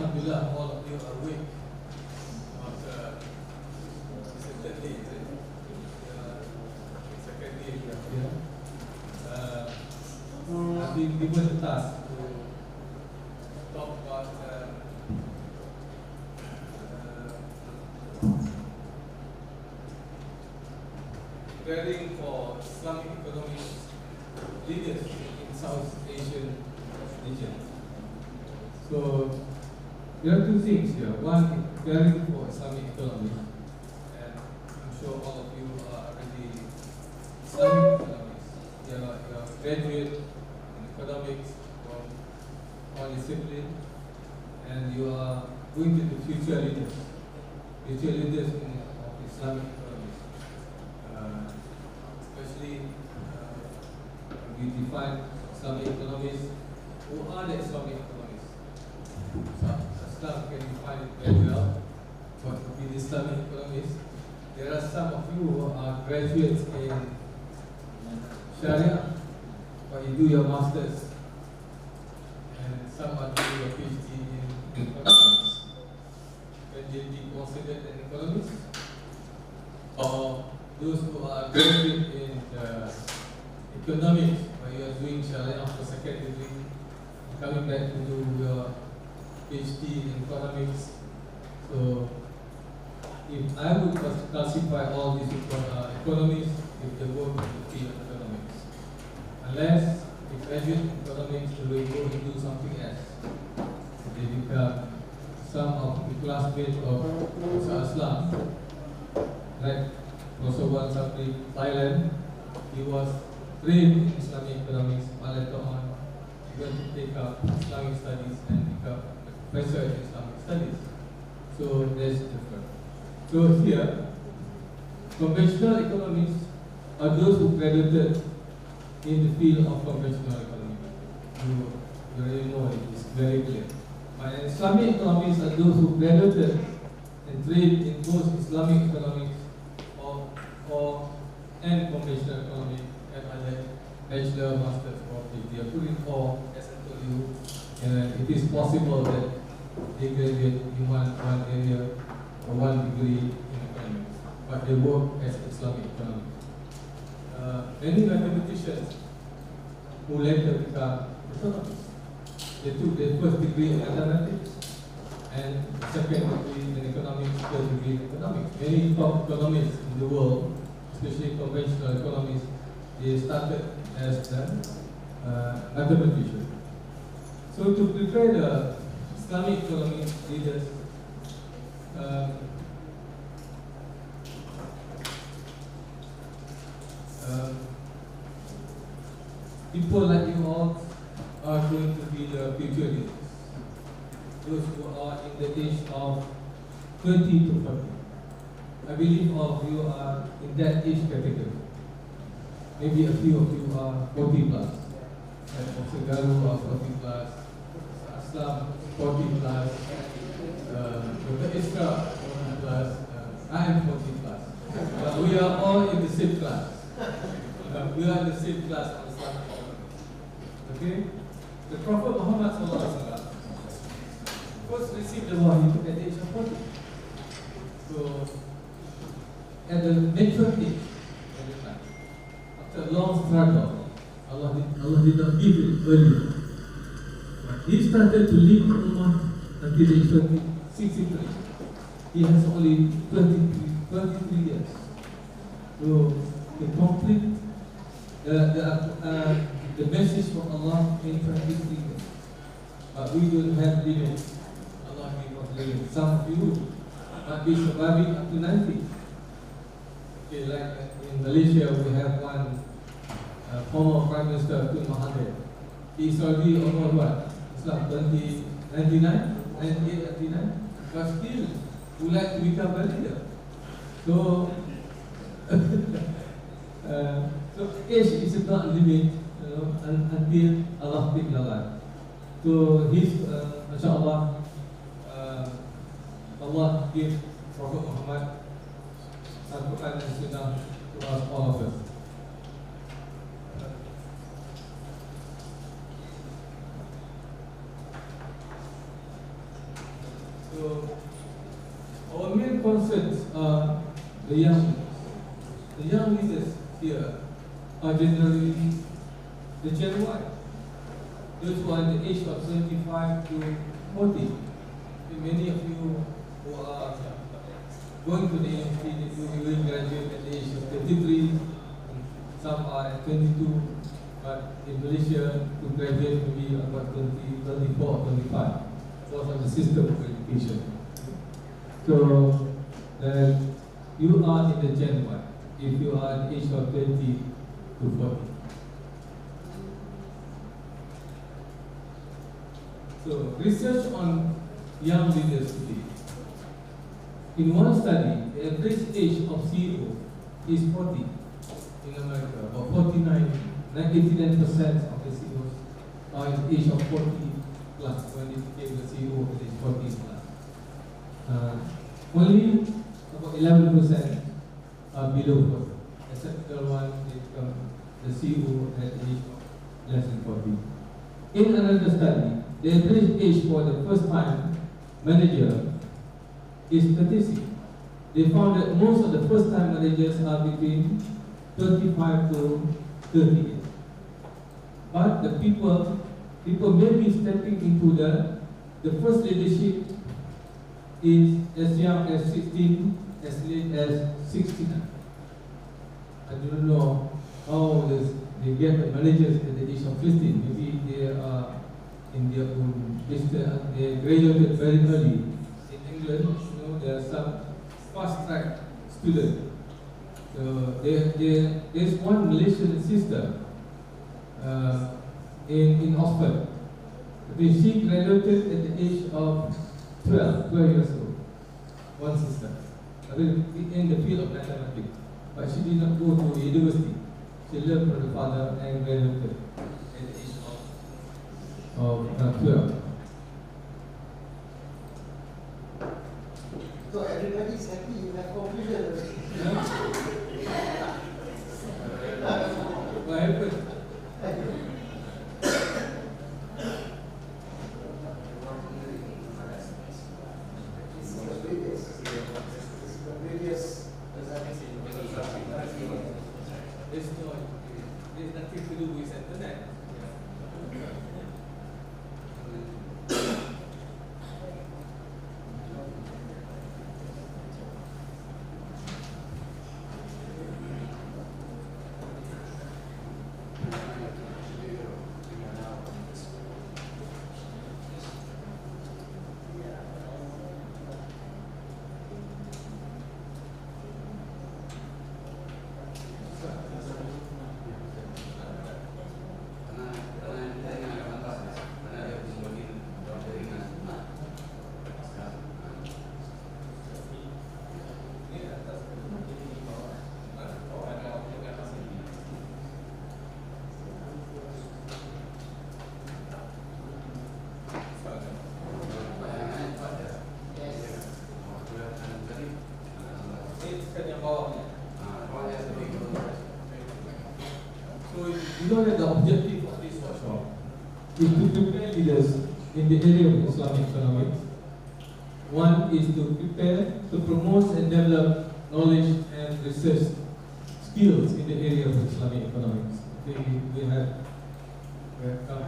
Alhamdulillah, all of you are awake. Second day, we are here. I've been given the task to talk about preparing for Islamic economic leaders in South Asian region. So there are two things here. One, preparing for Islamic economy, and I'm sure all of you are already Islamic economists. You are graduate in economics from all discipline, and you are going to be future leaders in of Islamic economy. Especially we define Islamic economists. Who are the Islamic economists? So, Islam can define it very well. What would be the Islamic economists? There are some of you who are graduates in Sharia, but you do your masters, and some are doing your PhD in economics. Can they be considered an economist? Or those who are graduate in economics, where you are doing Sharia after second degree, coming back to do your PhD in economics. So, if I would classify all these economists, if they go to the field of economics, unless if graduate in economics, they will go and do something else. They become some of the classmates of Islam, like also one country, Thailand. He was trained in Islamic economics, but later on he went to take up Islamic studies and become a professor in Islamic studies. So there's different. So here, conventional economists are those who graduated in the field of conventional economy. You already know it, it's very clear. But Islamic economists are those who graduated and trained in both Islamic economics and conventional economics and other bachelor, master's, or PhD. I put it all, as I told you, it is possible that they graduate in one area or one degree in economics, but they work as Islamic economics. Many mathematicians who later become economists, they took their first degree in mathematics and second degree in economics, third degree in economics. Many top economists in the world, especially conventional economists, they started as mathematicians. So to prepare the Islamic economic leaders, people like you all are going to be the future leaders. Those who are in the age of 20 to 40. I believe all of you are in that age category. Maybe a few of you are 40 plus. Like Segaru are 40 plus. Aslam 40 plus. Dr. Iskra 40 plus. I am 40 plus. We are all in the same class. We are in the same class of Islam. Okay? The Prophet Muhammad first received the wahy at the age of 40. So, at the mature age, at the time, after a long struggle, Allah did not give it earlier. But he started to lead Ummah until the age of 63. He has only 23 years to complete the message from Allah in 23 years. But we don't have limits. Allah gave us limits. Some of you might be surviving up to 90. Okay, like in Malaysia, we have one former Prime Minister, Tun Mahathir. He's already almost what? It's like 99, 98, 99. But still, would like to become a leader. So, so age is not a limit, until Allah takes your life. So his, mashallah, Allah gave Prophet Muhammad Al-Quran and Sunnah to us, all of us. So our main concerns are the young leaders. The young leaders here are generally the Gen Y. Those who are in the age of 25 to 40. Many of you who are going to the university, you will graduate at the age of 23. Some are at 22, but in Malaysia, to graduate will be about 24, 25. Because of the system of education. So, you are in the Gen Y if you are at the age of 20 to 40. So, research on young leaders today. In one study, the average age of CEO is 40 in America, or 49, 89% of the CEOs are in the age of 40 plus when they became the CEO at age 40 plus. Only about 11% are below 40, except the one they become the CEO at the age of less than 40. In another study, the average age for the first-time manager is 36. They found that most of the first-time managers are between 35 to 30 years. But the people may be stepping into the first leadership is as young as 16, as late as 69. I don't know how they get the managers at the age of 15. Maybe they are in their own business, they graduated very early. In England, there are some fast-track students. So there's one Malaysian sister in Oxford. She graduated at the age of 12 years old. One sister. In the field of mathematics. But she did not go to university. She learned from the father and graduated at the age of 12. So every is to prepare leaders in the area of Islamic economics. One is to prepare, to promote and develop knowledge and research skills in the area of Islamic economics. I think we have come.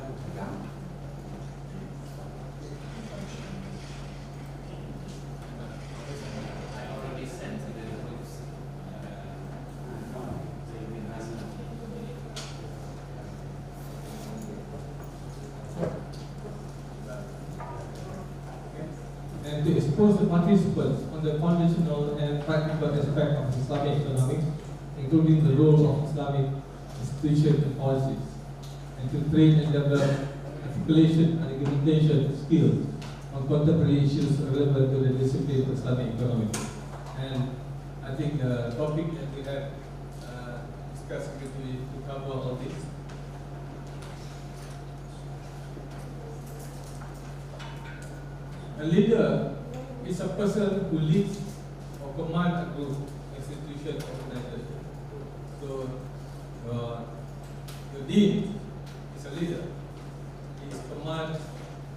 And to expose the participants on the foundational and practical aspect of Islamic economics, including the role of Islamic institutions and policies, and to train and develop articulation and argumentation skills on contemporary issues relevant to the discipline of Islamic economics. And I think the topic that we have discussed to cover all this. A leader is a person who leads or commands a group, institution, organization. So, the dean is a leader. He commands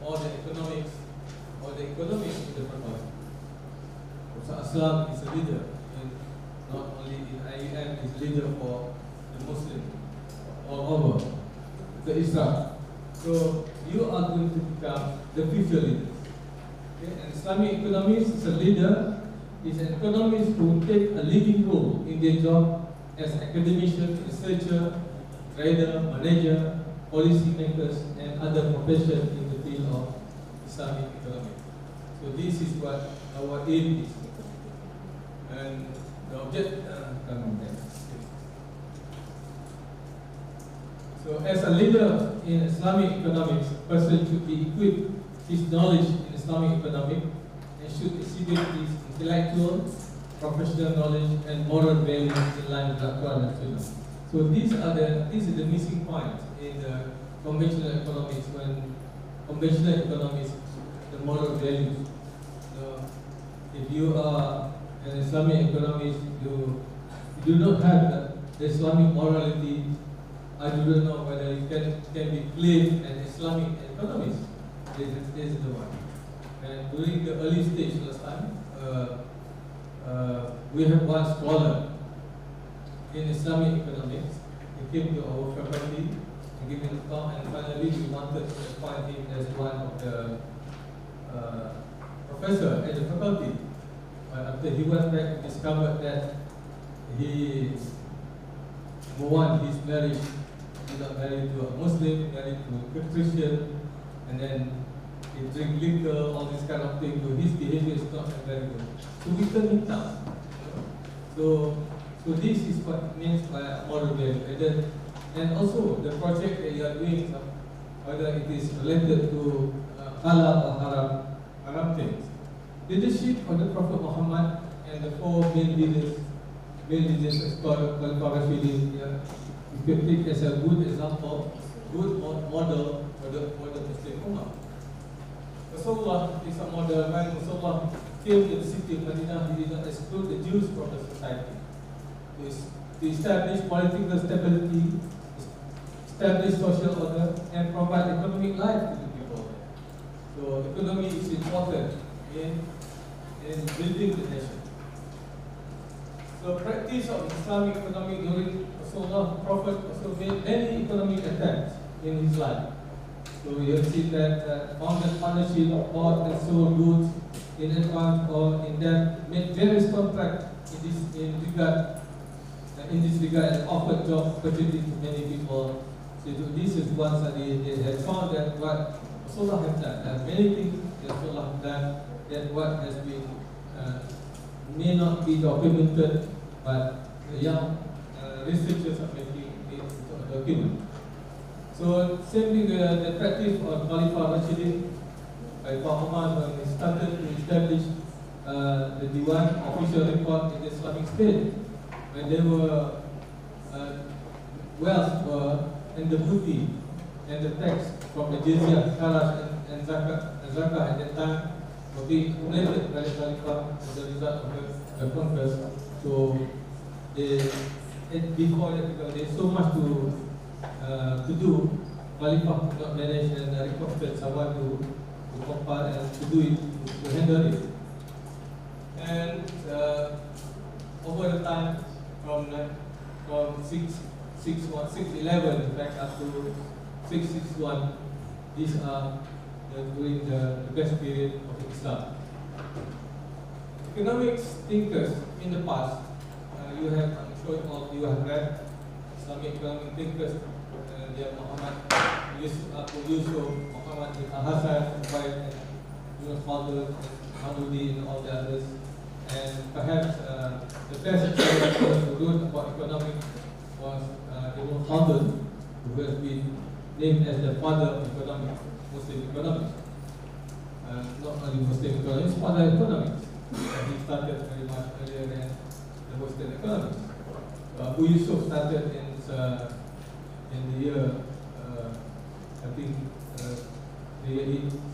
all the economics in the faculty. So Islam is a leader, and not only in IUM, is leader for the Muslim all over the Islam. So you are going to become the future leaders. Okay? And Islamic economist is a leader, is an economist who will take a leading role in their job as academician, researcher, trader, manager, policy makers, and other professions in the field of Islamic economics. So this is what our aim is. And the object, so as a leader in Islamic economics, a person should be equipped his knowledge in Islamic economics and should exhibit his intellectual, professional knowledge and moral values in line with the Quran and Sunnah. So this is the missing point in the conventional economics. When conventional economics, the moral values. So if you are an Islamic economist, you do not have the Islamic morality. I do not know whether you can be claimed an Islamic economist. This is the one. And during the early stage last time, we have one scholar in Islamic economics. He came to our faculty and gave a talk, and finally we wanted to appoint him as one of the professor at the faculty. But after he went back, he discovered that he's married. He's not married to a Muslim, married to a Christian, and then he drink liquor, all this kind of thing. So his behavior is not very good. So we turn him down. So this is what it means by moral value. And also the project that you are doing, whether it is related to halal or haram things. Leadership of the Prophet Muhammad and the four main leaders as Khalifah Rashidin, you can take as a good example, good model for the Muslim Ummah. Rasulullah is a model. When Rasulullah came to the city of Medina, he did not exclude the Jews from the society. To establish political stability, establish social order, and provide economic life to the people. So economy is important in building the nation. So practice of Islamic economic during Rasulullah, Prophet also made many economic attempts in his life. So you have seen that founded partnership, bought and sold goods in advance or in debt, made various contracts in this regard, and offered job opportunity to many people. So this is one study. They had found that what Rasulullah had done, and many things that Rasulullah had done, that what has been may not be documented, but the young researchers are making it into a document. So same thing, the practice of Khalifah Rashidin by Muhammad when he started to establish the Diwan official record in the Islamic State, when there were wealth and the booty and the tax from the jizya, kharaj and zakah at that time were being accumulated by the Khalifah as a result of the conquest. So before that, because there's so much to do, qualified, could not manage, and requested someone to compile and to do it, to handle it. And over the time, from 611, in fact, up to 661, these are during the best period of Islam. Economics thinkers in the past, you have, I'm sure all of you have read Islamic economic thinkers, they are Muhammad Yusuf, Muhammad bin Al-Hassan, Yunus Fadl, Hamudi, and all the others. And perhaps the best example to do about economics was Ibn Khaldun, who has been named as the father of economics, Muslim economics. Not only Muslim economics, father of economics. He started very much earlier than the Western economics. Abu Yusuf started in the year, I think, the year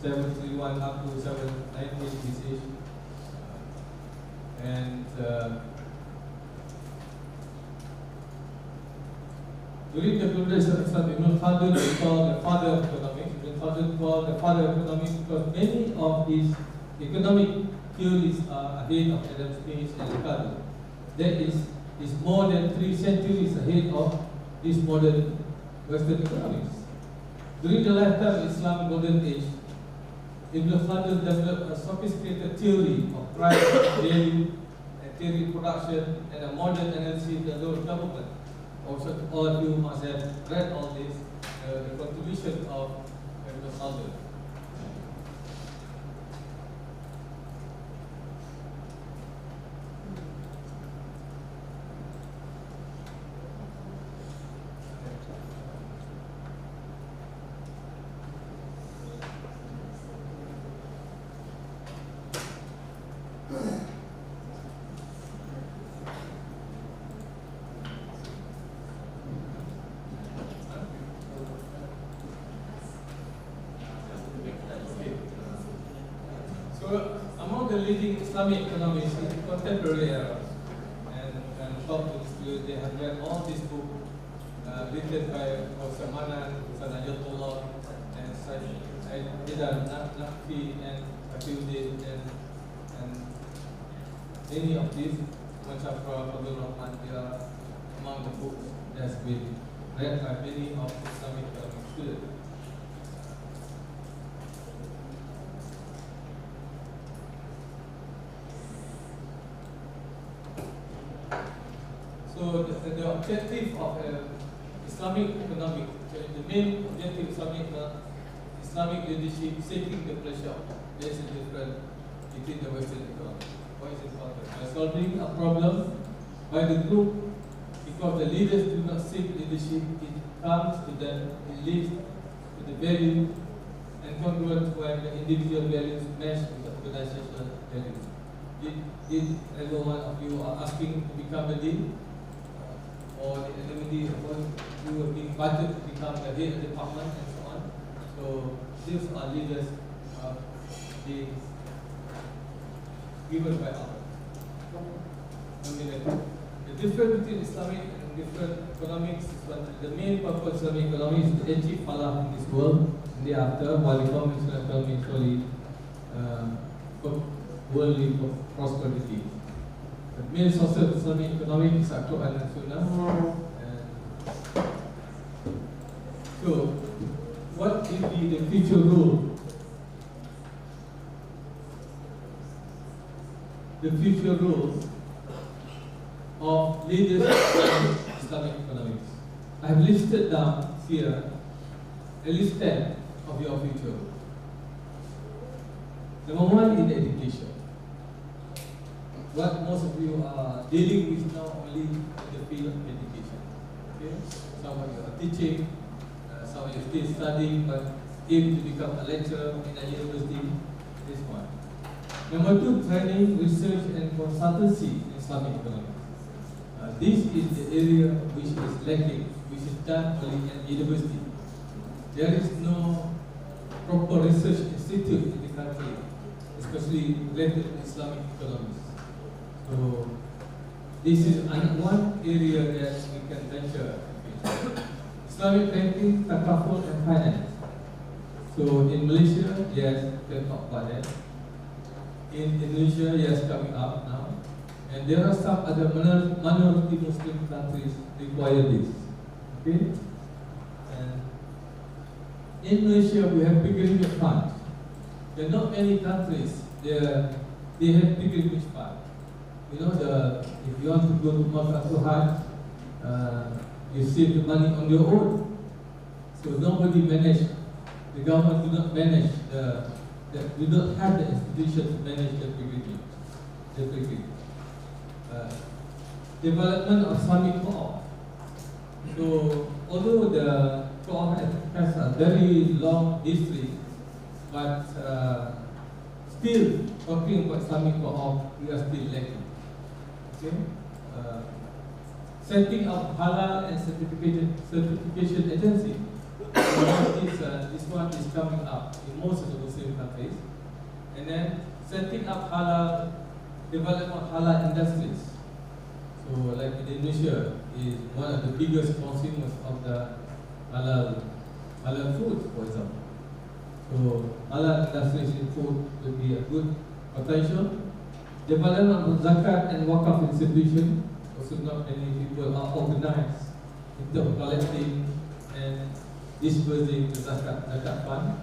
731 up to 790 BC. And during the Federation of Islam, Ibn Khaldun is called the father of economics. Ibn Khaldun called the father of economics because many of these economic theories are ahead of Adam Smith and Ricardo. That is more than 3 centuries ahead of this modern Western economics. During the lifetime of Islam Golden Age, Ibn Khaldun developed a sophisticated theory of price, value, and theory of production, and a modern analysis of the law of government. Also, all of you must have read all this, the contribution of Ibn Khaldun. Among the leading Islamic economists in the contemporary era, and they have read all these books written by Professor Manan, Professor Najatullah, and Aidan Naqfi, and Afiuddin, and many of these, macam Abdul Rahman, they are among the books that has been read by many of Islamic economic students. So the objective of Islamic economic, the main objective of Islamic leadership, seeking the pleasure. There is a difference between the Western economy. What is important? By solving a problem by the group, because the leaders do not seek leadership, it comes to them, it leads to the value and congruent when the individual values match with the organizational values. Did every one of you are asking to become the lead? Or anybody, you were being invited to become the head of the department and so on. So these are leaders being given by others. The difference between Islamic and different economics is the main purpose of Islamic economics is to achieve falah in this world and thereafter, while the conventional economy is only worldly prosperity. The main source of Islamic economics is Al-Quran and Sunnah. So, what will be the future role? The future role of leaders in Islamic economics. I have listed down here at least 10 of your future. Number 1 in education. What most of you are dealing with now only in the field of education. Okay? Some of you are teaching, some of you are still studying, but aim to become a lecturer in a university. This one. Number 2, training, research, and consultancy in Islamic economics. This is the area which is lacking, which is done only at university. There is no proper research institute in the country, especially related to Islamic economics. So this is one area that we can venture. Islamic banking, takaful, and finance. So in Malaysia, yes, we can talk about that. In Indonesia, yes, coming up now. And there are some other minority Muslim countries require this. Okay? And in Malaysia, we have pilgrimage funds. There are not many countries they have pilgrimage fund. You know, if you want to go to Makkah to Hajj, you save the money on your own. So nobody manage. The government do not manage do not have the institution to manage the pilgrimage. Development of Islamic co-op. So although the co-op has a very long history, but still talking about Islamic co-op, we are still lacking. Okay? Setting up halal and certification agency. This one is coming up in most of the Muslim countries. And then setting up halal, development halal industries. So like Indonesia is one of the biggest consumers of the halal food, for example. So halal industries in food will be a good potential. Development of zakat and wakaf institution. Also not many people are organized in terms of collecting and disbursing the zakat fund.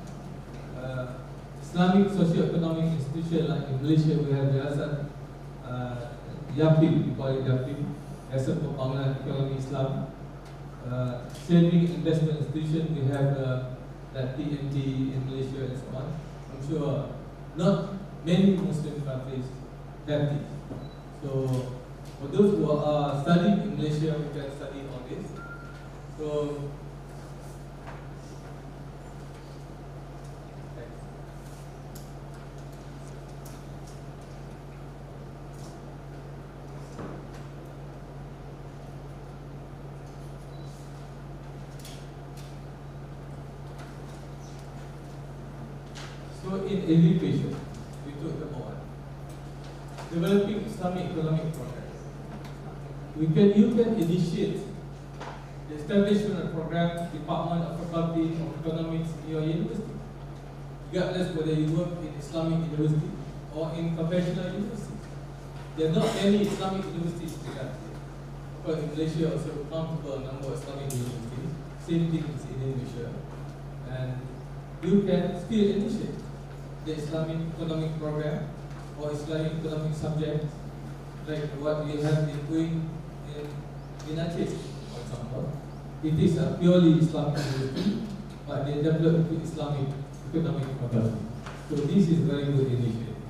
Islamic socio-economic institution like in Malaysia we have the YAPIM, we call it YAPIM, as a Pembangunan Ekonomi Islam. Saving investment institution, we have that TNT in Malaysia and so on. I'm sure not many Muslim countries have this. So for those who are studying in Malaysia, we can study on this. So in education, we took them on. Developing Islamic economic programs. You can initiate the establishment of program, department of faculty of economics in your university, regardless whether you work in Islamic university or in conventional university. There are not many Islamic universities in the country. But in Malaysia also countable number of Islamic universities. Same thing is in Indonesia. And you can still initiate the Islamic economic program or Islamic economic subject, like what we have been doing in Aceh, for example. It is a purely Islamic university, but they developed into Islamic economic faculty. So this is very good initiative.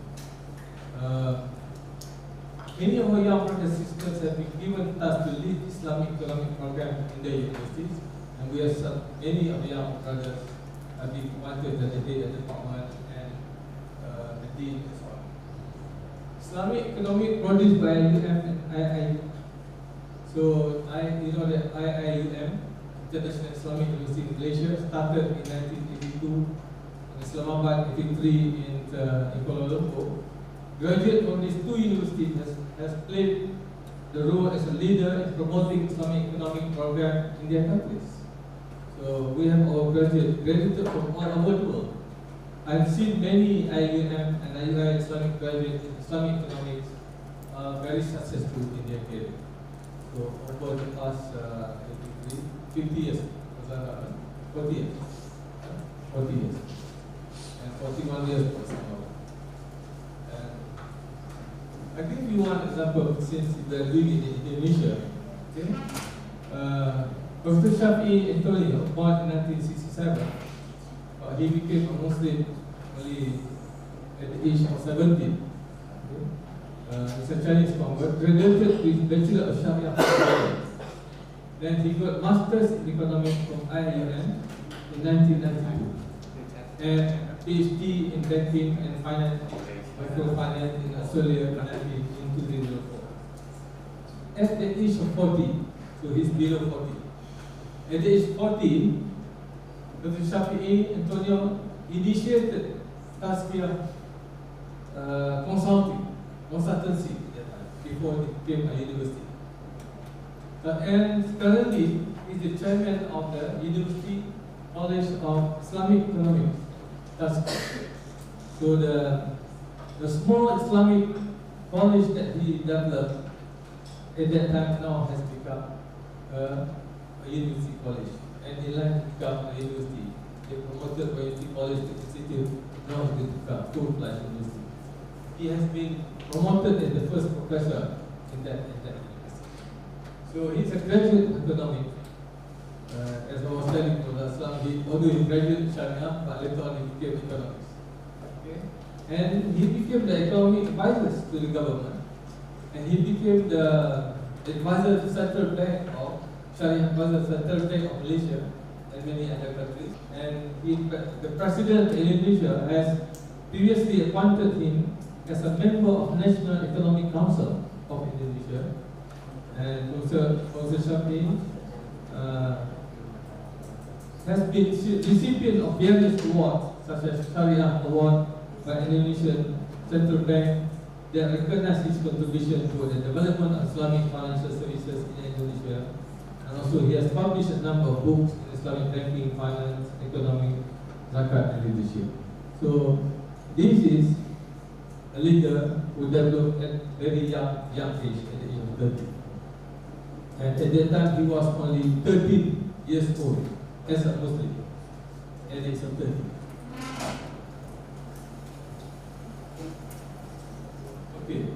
Many of our young brothers and sisters have been given task to lead Islamic economic program in their universities, and we have many of the young brothers have been appointed as the head of the department and the dean as well. Islamic economic produced by IIUM and IIUM. So you know that IIUM, International Islamic University in Malaysia, started in 1982 in Islamabad, 83 in Kuala Lumpur. Graduate from these two universities has played the role as a leader in promoting Islamic economic program in their countries. So we have our graduated from all over the world. I've seen many IIUM and IIUI Islamic graduates in Islamic economics very successful in their career. So over the past 50 years, 40 years, and 41 years for example. I give you one example since we are doing it in Indonesia. Okay? Professor Shafi'i Antonio, born in 1967, he became a Muslim only at the age of 17. Okay? He's a Chinese convert, graduated with Bachelor of Sharia. Then he got Masters in Economics from IIUM in 1992 and PhD in Banking and Finance, Microfinance in Australia in 2004. At the age of 40, so he's below 40. At the age of 40, Dr. Shafi'i Antonio initiated Tazkiyah consultancy at that time, before it became a university. And currently, is the chairman of the University College of Islamic Economics. So the small Islamic college that he developed at that time now has become a university college, and in line to become a university. They promoted by University College Institute, now it has become full-fledged university. He has been promoted as the first professor in that university. So he's a graduate of economics. As I was telling to Islam, although he graduated Sharia, but later on he became economics. Okay? And he became the economic advisor to the government, and he became the advisor to Central Bank of Sharia, advisor to Central Bank of Malaysia and many other countries. And the president of Indonesia has previously appointed him as a member of National Economic Council of Indonesia. And Professor Shafi has been recipient of various awards such as Sharia Award by Indonesian Central Bank that recognize his contribution to the development of Islamic financial services in Indonesia. And also he has published a number of books in Islamic banking, finance, economic, zakat and leadership. So this is a leader who developed at very young age, at the age of 30. And at that time he was only 13 years old as a Muslim at the age of 30. Okay.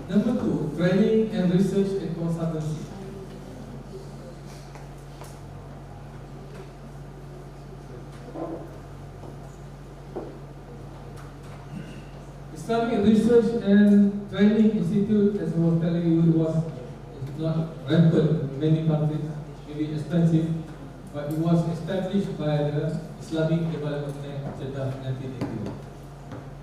Number 2, training and research and consultancy. Islamic Research and Training Institute, as I was telling you, was not rampant in many countries, maybe expensive, but it was established by the Islamic Development Bank in 1981.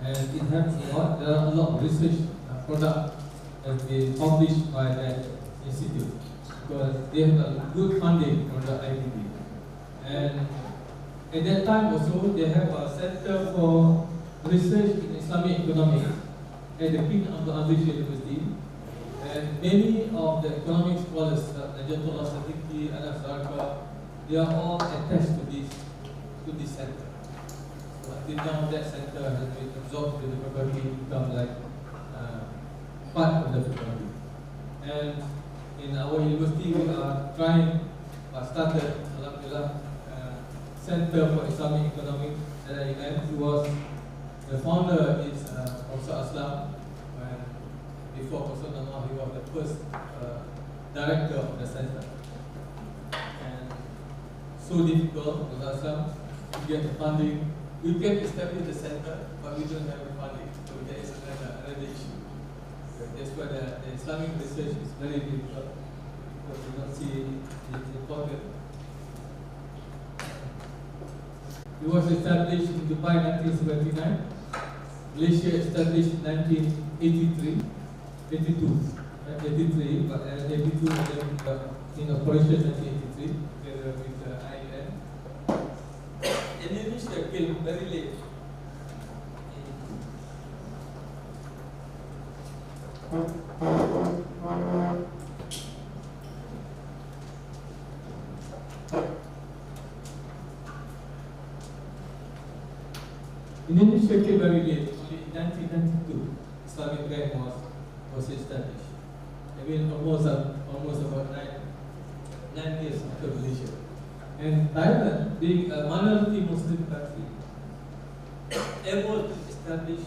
And it has a lot, there are a lot of research products that have been published by that institute because they have a good funding from the IDB. And at that time also, they have a center for research in Islamic economics at the King Abdul Aziz University. And many of the economic scholars, Najatullah Sadiqi, Anas Sarka, they are all attached to this center. So until now, that center has been absorbed to the faculty, become like part of the faculty. And in our university, we are trying, started, Alhamdulillah, Center for Islamic Economics at IIUM. He was, the founder is Professor Aslam. Before Professor Namah, he was the first director of the center. And so difficult, Professor Aslam, to get the funding. We can establish the center, but we don't have the funding. So that is another issue. That's why the Islamic research is very difficult, because we don't see it's important. It was established in Dubai in 1979. Malaysia established in 1983, 82, but 82 in operation 1983 together with the IIUM. Indonesia came very late. Indonesia came very late. Only in 1992, Islamic Bank was established. I mean, almost about nine years after Malaysia. And Thailand, being a minority Muslim country, able to establish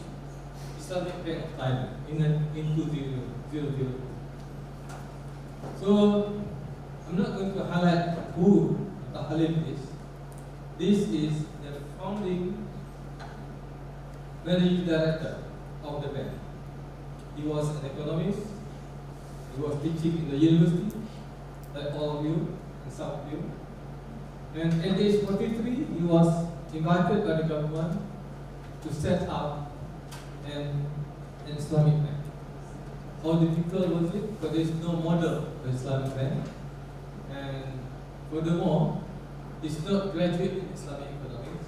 Islamic Bank of Thailand in 2000. So, I'm not going to highlight who the Halim is. This is the founding managing director of the bank. He was an economist. He was teaching in the university, like all of you and some of you. And at age 43, he was invited by the government to set up an Islamic bank. How difficult was it? Because there is no model for Islamic bank. And furthermore, he's not graduate in Islamic economics.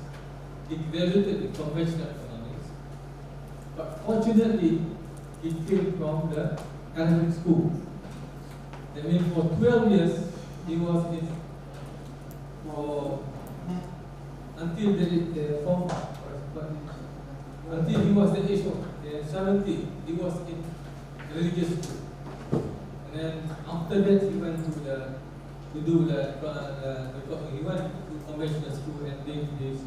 He graduated in conventional economics. But fortunately, he came from the Arabic school. That means for 12 years, he was in for until the form until he was the age of 70, he was in religious school, and then after that he went to he went to conventional school and did his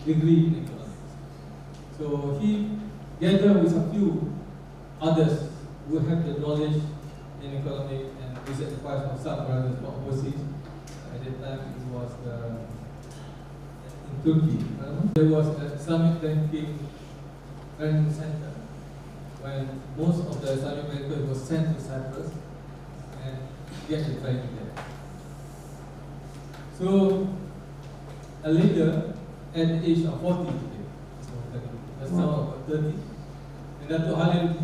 degree in economics. So he gathered with a few others who have the knowledge in economics and research advice of some brothers from overseas. At that time it was in Turkey. There was an Islamic banking training center when most of the Islamic bankers was sent to Cyprus and get the training there. So later, at the age of 40, that's now about 30, and Dato' Halil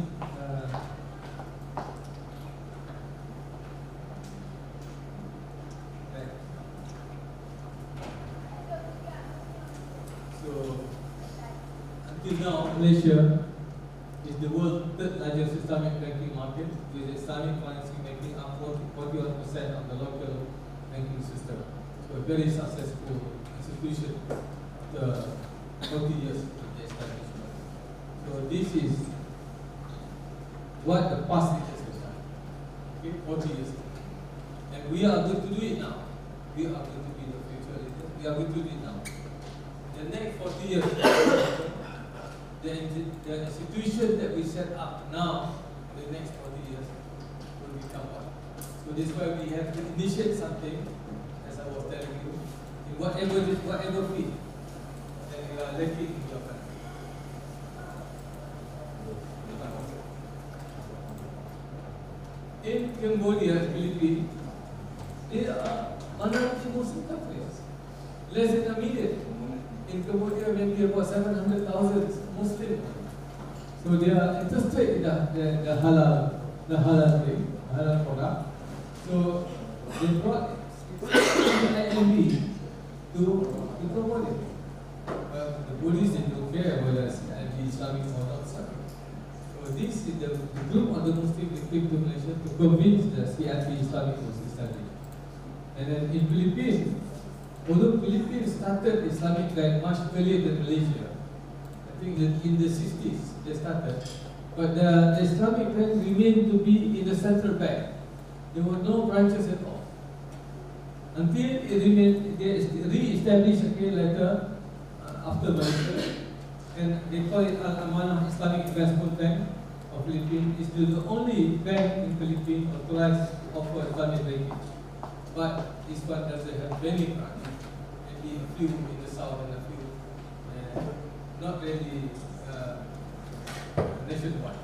so until now, Malaysia is the world's third largest Islamic banking market, with Islamic financing making up 41% of the local banking system. So a very successful institution after 40 years of the establishment. So this is what the past leaders have done. Okay, 40 years ago. And we are going to do it now. We are going to be the future leaders. We are going to do it now. The next 40 years, the institution that we set up now, the next 40 years, will become one. So this is why we have to initiate something, as I was telling you, in whatever field that you are lacking in your country. In Cambodia, Philippines, they are minority Muslim countries. Less than a million. In Cambodia, maybe about 700,000 Muslims. So they are interested in the halal thing, halal product. So they brought IIUM to promote it. The Buddhists don't care whether it's Islamic or not Islamic. So this is the group of the Muslims that came to Malaysia to convince the CIP Islamic was established. And then in Philippines, although Philippines started Islamic Bank much earlier than Malaysia, I think that in the 60s they started, but the Islamic Bank remained to be in the central bank. There were no branches at all. Until it remained, they re-established again later after Malaysia, and they call it Al-Amanah Islamic Investment Bank of Philippines. It's the only bank in Philippines authorized to offer Islamic banking. But this one doesn't have many branches. Maybe a few in the south and a few, not really nationwide.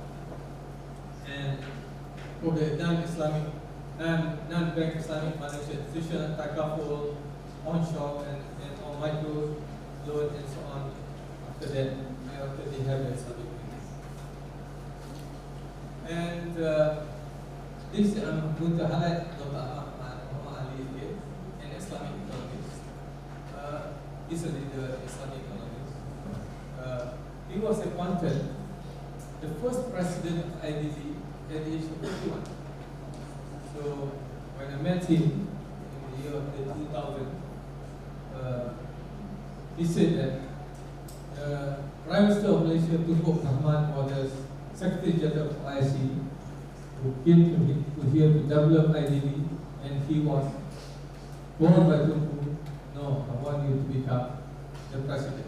And for the non-Islamic, non-bank Islamic financial institution, takaful, onshore, and all micro loan and so on. After that, after they have the Islamic banking. And this I'm going to highlight Dr. and Islamic economics. He's a leader in Islamic economics. He was appointed the first president of IDB at the age of 51. So when I met him in the year of 2000, he said that Prime Minister of Malaysia, Tunku Rahman, was the Secretary General of IC, who came to here to develop IDB, and he was born by Tunku, no, I want you to become the president.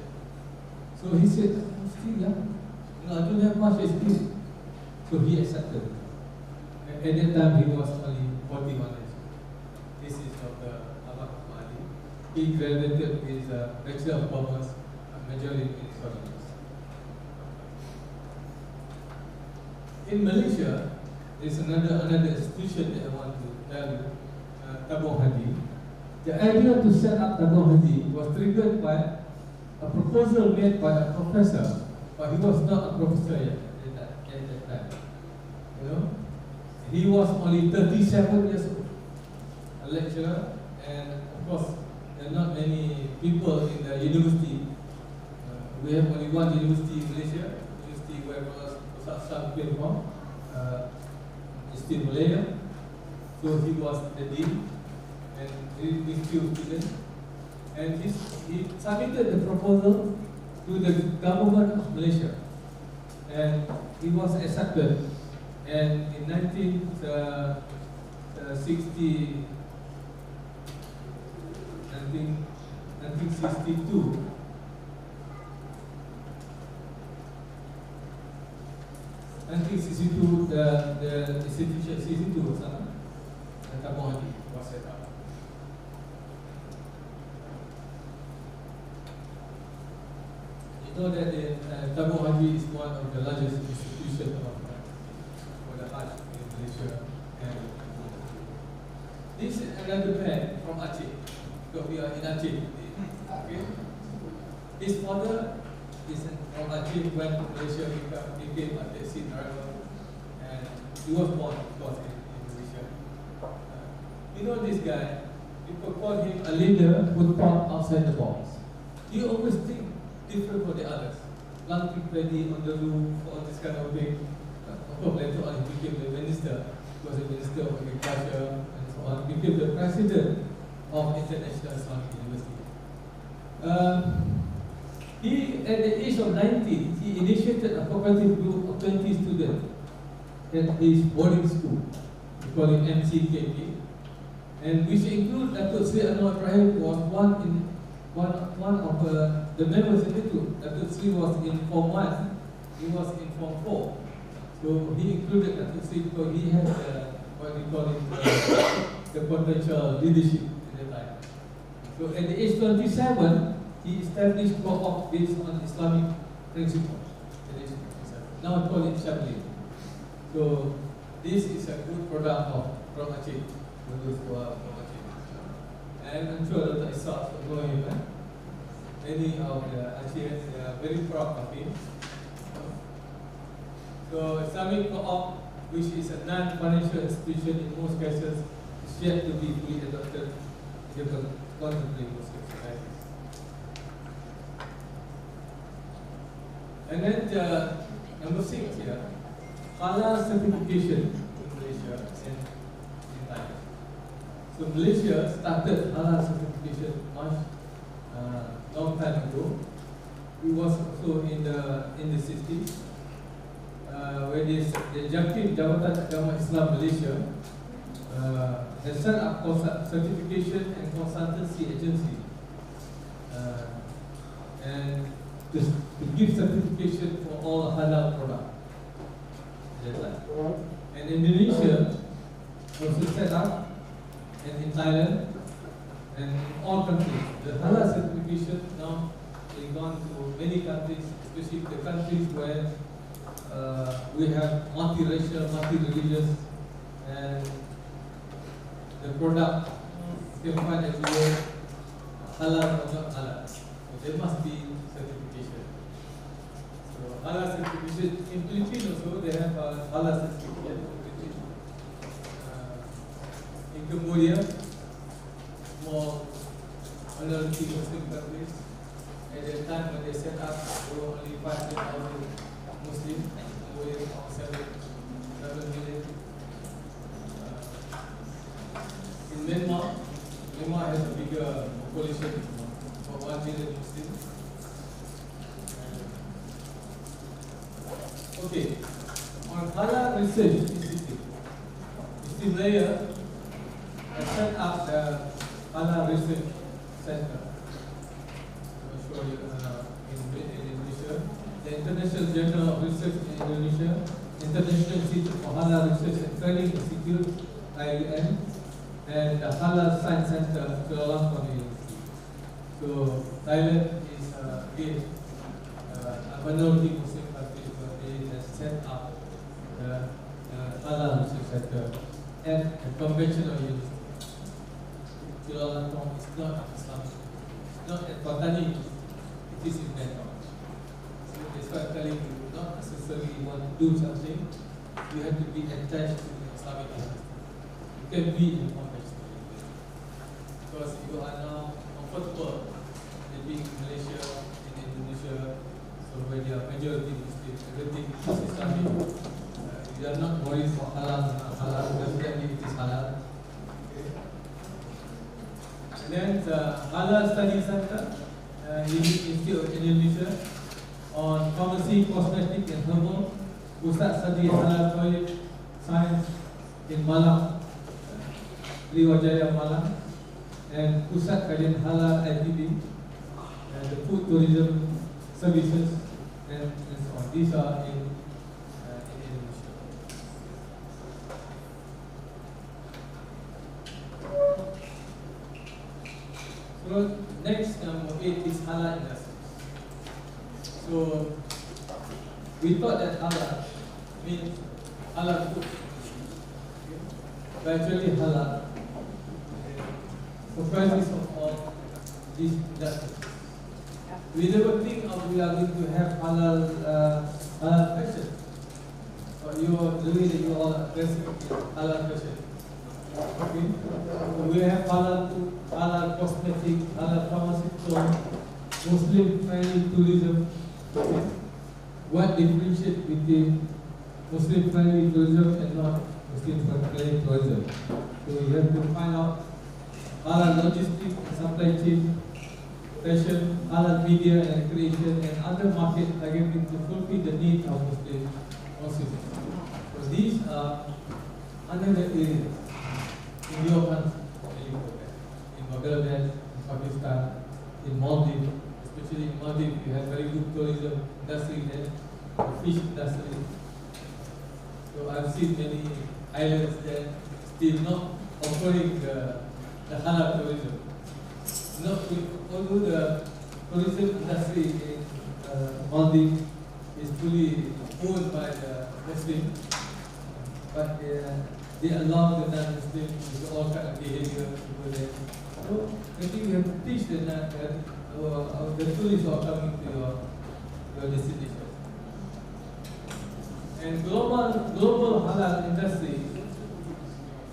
So he said, I'm still young. No, I don't have much experience. So he accepted. At that time, he was only 41 years old. This is Dr. Ahmad Ali. He graduated with a Bachelor of Commerce, a major in economics. In Malaysia, there's another institution that I want to tell you, Tabung Haji. The idea to set up Tabung Haji was triggered by a proposal made by a professor, but he was not a professor yet at that time. You know, he was only 37 years old, a lecturer, and of course, there are not many people in the university. We have only one university in Malaysia, university where Ustaz came from, still Malaya. So he was the dean, and with few students. And he submitted the proposal to the government of Malaysia, and he was accepted. And in 1962, the institution 62 was set up. You know that the Tabung Haji is one of the largest institutions for the Hajj in Malaysia. And this is another man from Aceh, because we are in Aceh today. Okay? His father is from Aceh when Malaysia became a taxi driver, and he was born, of course, in Malaysia. You know this guy, people call him a leader who thought outside the box. He always think different from the others. Planting ready on the roof, all this kind of thing. Of course, later on he became the minister. He was the Minister of Agriculture and so on. He became the president of International Islamic University. He, at the age of 19, he initiated a cooperative group of 20 students at his boarding school. We call it MCKP. And which include Datuk Sri Anwar Ibrahim was one of the members in the group. Datuk Sri was in Form 1, he was in Form 4. So he included Datuk Sri because he had what we call it, the potential leadership at the time. So at the age 27, he established co-op based on Islamic principles. At the age 27. Now we call it Shabli. So this is a good product from Aceh. And I'm sure that I saw going many of the Acheans are very proud of him. So Islamic Co-op, which is a non-financial institution in most cases, is yet to be fully adopted in the contemporary Muslim societies. And then number 6 here, halal certification in Malaysia and in Thailand. So Malaysia started halal certification much long time ago. It was also in the 60s, where the Jabatan Agama Islam Malaysia has set up certification and consultancy agency, and to give certification for all halal products. And Indonesia also set up, and in Thailand, and in all countries. The halal certification now has gone to many countries, especially the countries where we have multiracial, multi-religious, and the product you can find everywhere, halal or not halal. So there must be certification. So halal certification in Philippines also they have a halal certification. In Cambodia, more minority Muslim countries. At the time when they set up, there were only 500,000 Muslims. Cambodia about 7 million. In Myanmar has a bigger population, about 1 million Muslims. Okay, on Halal Research Institute, Malaya has set up the Halal Research Center. I'll show you in Indonesia. The International Journal of Research in Indonesia, International Institute for Halal Research and Training Institute, IIUM, and the Halal Science Center, Kuala University. So Thailand is again a minority Muslim country, but it has set up the Halal Research Center at a conventional university. Kuala is not Islamic. It's not at Patani, it is in Bangkok. So that's why I'm telling you, not necessarily want to do something, you have to be attached to the Islamic university. You can be in conventional university. Because you are now comfortable living in Malaysia, in Indonesia, so where they are majority Muslim, everything is Islamic. You are not worried for halal, definitely it is halal. Okay. Then the Halal Study Center, Institute of Indonesia, on Pharmacy, Cosmetic and Herbal, Pusat Study Halal Toilet Science in Malang, Liwajaya Malang, and Pusat Kajian Halal ITB, and the Food Tourism Services, and so on. These are in Indonesia. So next, number 8 is halal industry. So we thought that halal means halal food, but actually halal comprises of all these industries. We never think of we are going to have halal fashion, or the way that you all are dressing is halal fashion. Okay. So we have halal food, halal cosmetic, halal pharmaceutical, Muslim-friendly tourism. Okay. What differentiates between Muslim-friendly tourism and not Muslim-friendly tourism? So you have to find out halal logistics and supply chain, fashion, halal media and creation, and other markets targeting to fulfill the needs of Muslim consumers. So these are under the areas in your country, in Bangladesh, in Pakistan, in Maldives, especially in Maldives, you have very good tourism industry there, the fish industry. So I've seen many islands there still not offering the halal tourism. Although the tourism industry in Maldives is fully owned by the Muslim, but they allow the non-Muslim with all kind of behavior over there. So I think we have to teach them that the tourists are coming to your destination. And global halal industry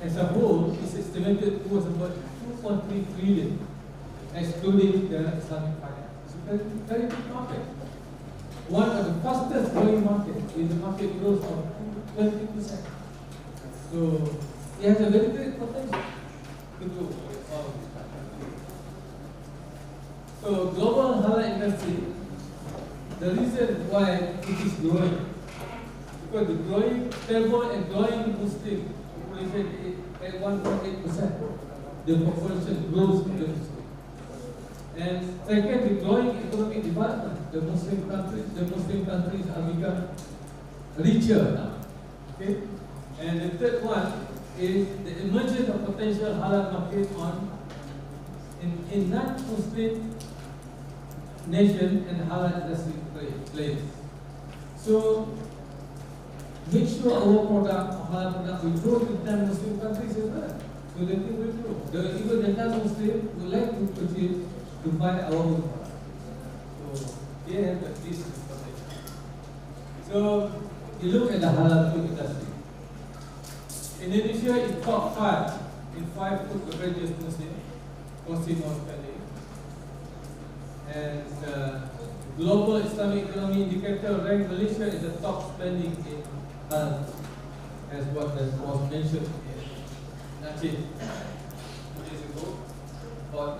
as a whole is estimated towards about 2.3 trillion, excluding the Islamic finance. It's a very big market. One of the fastest growing markets is the market growth of 20%. So it has a very great potential to do all of this. So global halal industry, the reason why it is growing, because the growing stable and growing Muslim population at 1.8%, the population grows in the Muslim. And second, the growing economic development, the Muslim countries are become richer now. Okay? And the third one is the emergence of potential halal market in non-Muslim nation and halal industry players. So make sure our product, halal product, will grow in non-Muslim countries as well. So the thing will grow. Even the non-Muslim would like to purchase to buy our own product. So they have this potential. So you look at the halal food industry. Indonesia is top 5 in 5 food beverages consumer spending. And global Islamic economy indicator ranked Malaysia as the top spending in halal, as what was mentioned in Aceh 2 days ago about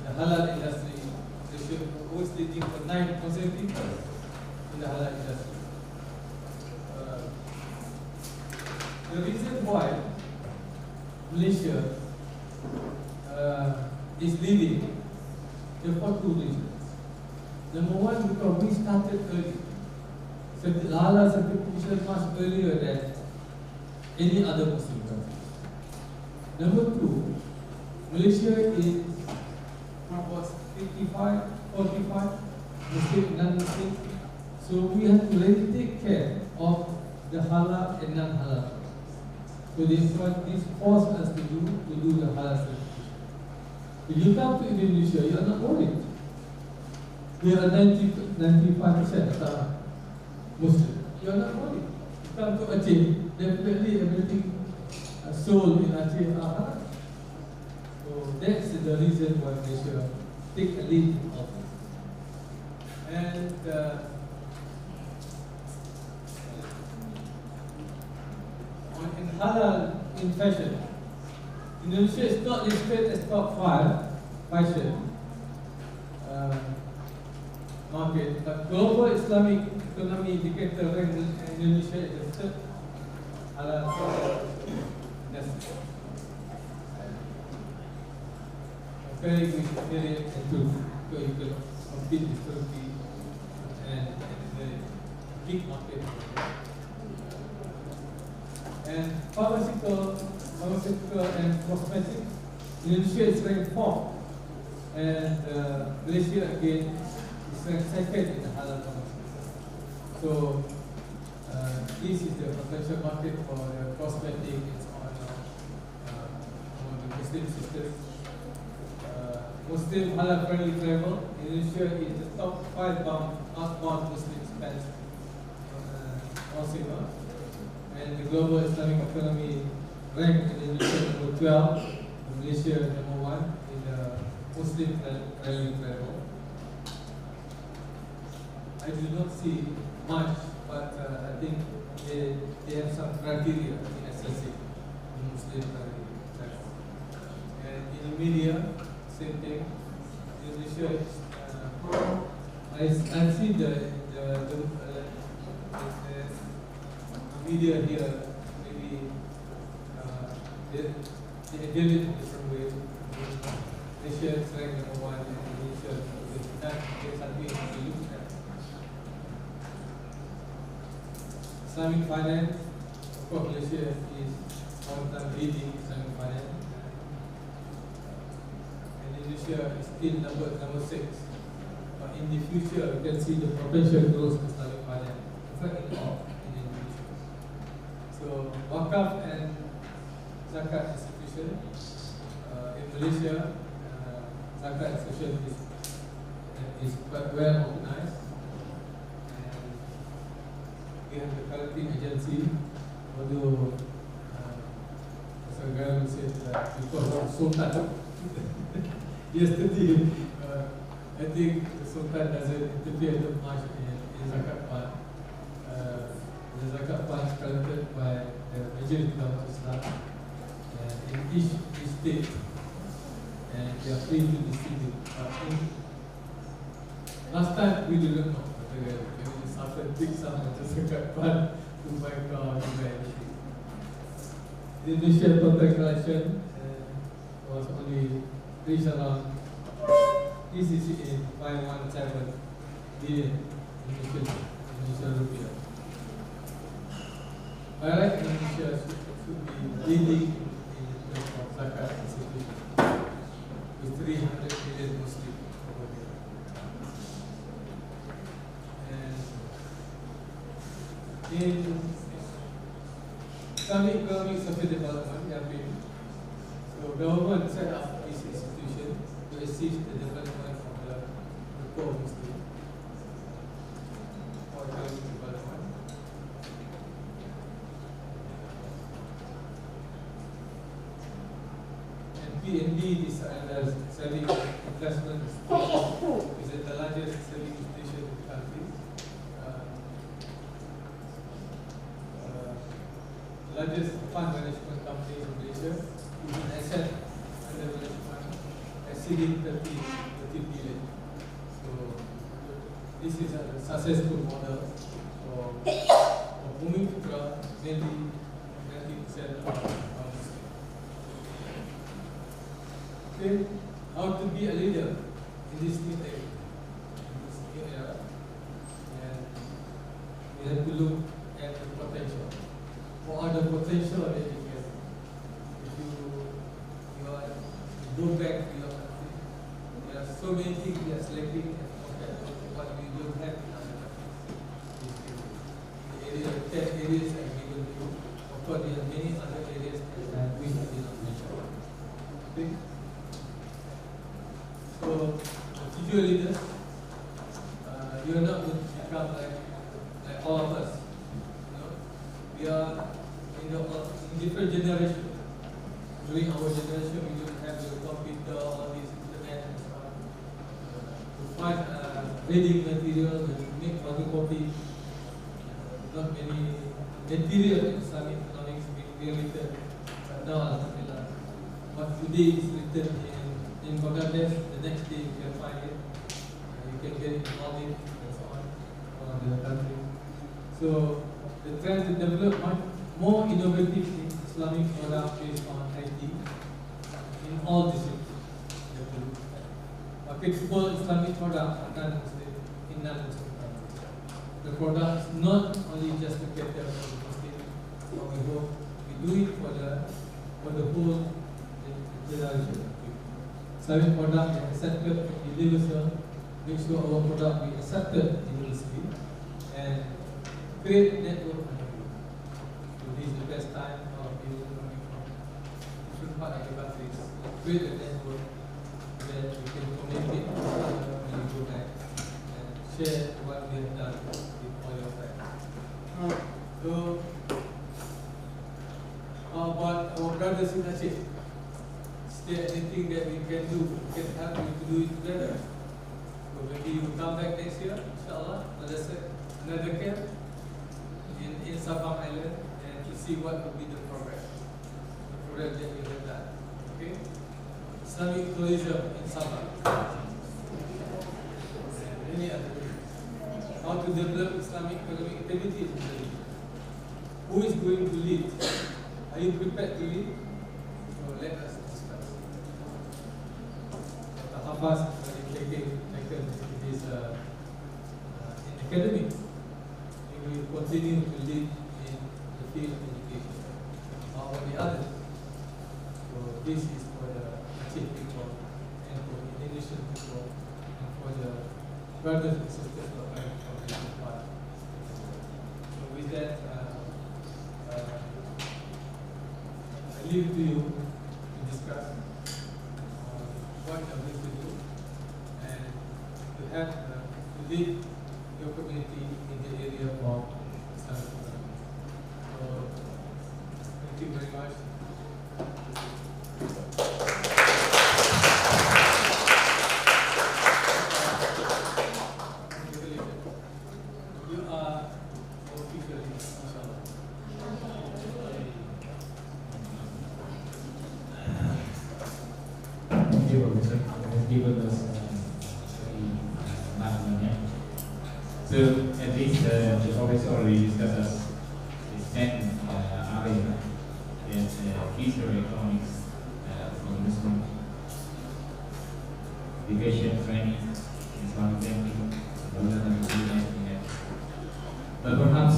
the halal industry. Malaysia was leading for 9 consecutive years in the halal industry. The reason why Malaysia is leading, there are 2 reasons. Number one, because we started early. So halal certification much earlier than any other Muslim country. Number 2, Malaysia is about 55, 45 Muslim, non-Muslim. So we have to really take care of the halal and non-halal. So this forced us to do the halal certification. If you come to Indonesia, you are not worried. We are 95% Muslim. You are not worried. You come to Aceh, definitely everything sold in Aceh are halal. So that's the reason why Malaysia take a lead of this. And in halal, in fashion, Indonesia is not listed as top 5 fashion market, but global Islamic economy indicator rank Indonesia as the third halal industry. Very good period and to compete with Turkey and the big market. And pharmaceutical and cosmetics, Indonesia is ranked 4th, and Malaysia again is ranked 2nd in the halal pharmaceuticals. So this is the potential market for the cosmetics and so on among the Muslim sisters. Muslim halal friendly travel, Indonesia is the top 5 outbound Muslim spends consumer, and the global Islamic economy ranked Indonesia number 12, Malaysia number 1 in the Muslim friendly travel. I do not see much, but I think they have some criteria in assessing Muslim friendly travel. And in the media, same thing. Indonesia is, I see the media here, maybe they did it in different ways. Malaysia is ranked number 1 and Indonesia is that is something to look at. Islamic finance, of course Malaysia is all time leading Islamic finance. Indonesia is still number 6, but in the future you can see the potential growth of Islamic finance in Indonesia. So wakaf and zakat institution in Malaysia, zakat institution is quite well organized, and we have the collecting agency, although Mr. Garam said that because of Sultan yesterday, I think the Sultan doesn't interfere too much in zakat fund. The zakat fund is collected by the majority of Islam in each state, and they are free to distribute. Last time we didn't know whether we suffered big sum of the zakat fund to buy car, to buy anything. The initial total collection was only reached around ECCA 517 billion Indonesian rupiah. By right, Indonesia should be leading in terms of zakat institution with 300 million Muslims over here. And in Islamic economic social development, so government set up this institution to assist the development of the poor Muslim for economic development. And PNB is the Islamic investment institution, is the largest Islamic institution in the country. Largest fund management company in Malaysia, with an asset under management exceeding 30 billion. So this is a successful model for moving to mainly 90% of our Muslims. Okay, how to be a leader in this new era, and we have to look at the potential. What are the potential that you can? If you go back to your country, there are so many things we are selecting as compared to what we don't have in other countries. The areas that we will do. Of course, there are many other areas that we have not mentioned. Okay? So, the future leaders, you are not going to become like all of us. We are in different generations. During our generation, we don't have the computer, all this internet and so on. To find reading material, to make photocopy, not many material in Islamic economics being created. But now, alhamdulillah, what today is written in Bangladesh, the next day you can find it. You can get it in Maldives and so on, or the country. So the trend to develop more innovative Islamic products based on IT in all disciplines. Applicable Islamic products are non-Muslim in non-Muslim countries. The product is not only just to cater for the Muslim, but we hope we do it for the whole generation. Islamic product is accepted universal, make sure our product be accepted universally, and create network. So this is the best time of people coming from different parts of the countries. Create a network that we can communicate with each other when we go back and share what we have done with all your friends. So, about our brothers in Aceh, is there anything that we can do? We can help you to do it together. So maybe you come back next year, inshallah, let's say another camp in Sabah Island, and to see what will be the progress that you have done. Okay? Islamic tourism in Sabah. Any other things? How to develop Islamic economic activities in the region? Who is going to lead? Are you prepared to lead? So let us discuss. Dr. Hafaz has taken this in academics. He will continue to lead in the field of education. How about the others? So this is for the Aceh people and for the Indonesian people and for the brothers and sisters of the Indonesian part. So with that, I leave it to you to discuss what you are going to do and to have to lead your community in the area of Islamic economy. So thank you very much. You are officially inshallah. Thank you, Professor. Has given us so at least the professor already discussed us the 10 area that future economics for Muslim education, training, Islamic banking, but perhaps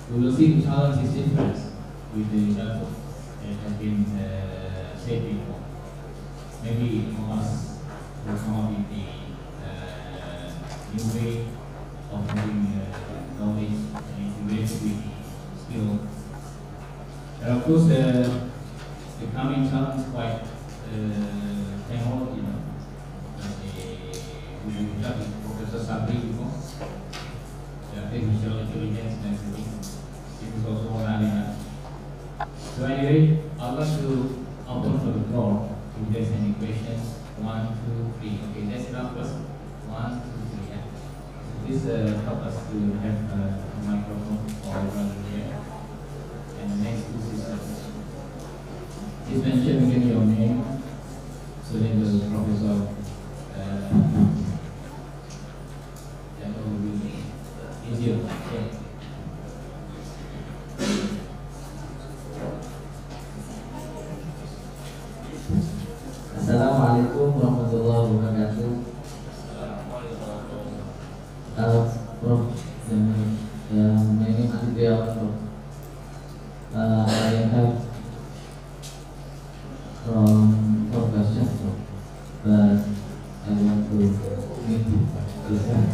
we will see the challenge is different with the example that has been said before. Maybe for us will come up with the new way of having knowledge and integrated with the skill. And of course, the coming challenge is quite technology. We will have Professor Sabri before, the artificial intelligence and everything. This is also one area. So anyway, I'd like to open for the floor. If there's any questions, 1, 2, 3. Okay, that's enough first. 1, 2, 3. Yeah. Please help us to have a microphone or rather here. And the next two sisters. Please mention again your name so then the professor that will be easier. Okay. Assalamualaikum warahmatullahi wabarakatuh. Prof, my name is Aditya. I have four questions, but I want to meet this one.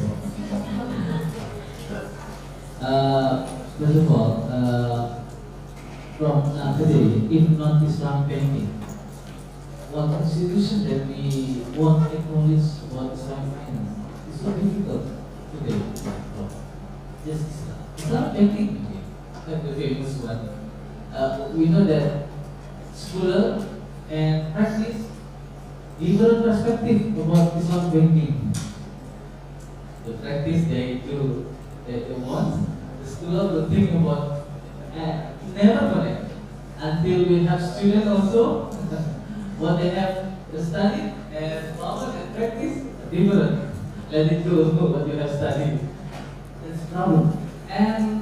First of all, from today, if not Islam banking, what institution that we won't acknowledge about Islamic finance is so difficult today. Just Islam banking, like the famous one. We know that scholar and practice different perspective about Islam banking. The practice they do that they want, the scholar will think about never connect until we have students also. what they have studied and common and practice different. Let it go what you have studied. That's the problem. And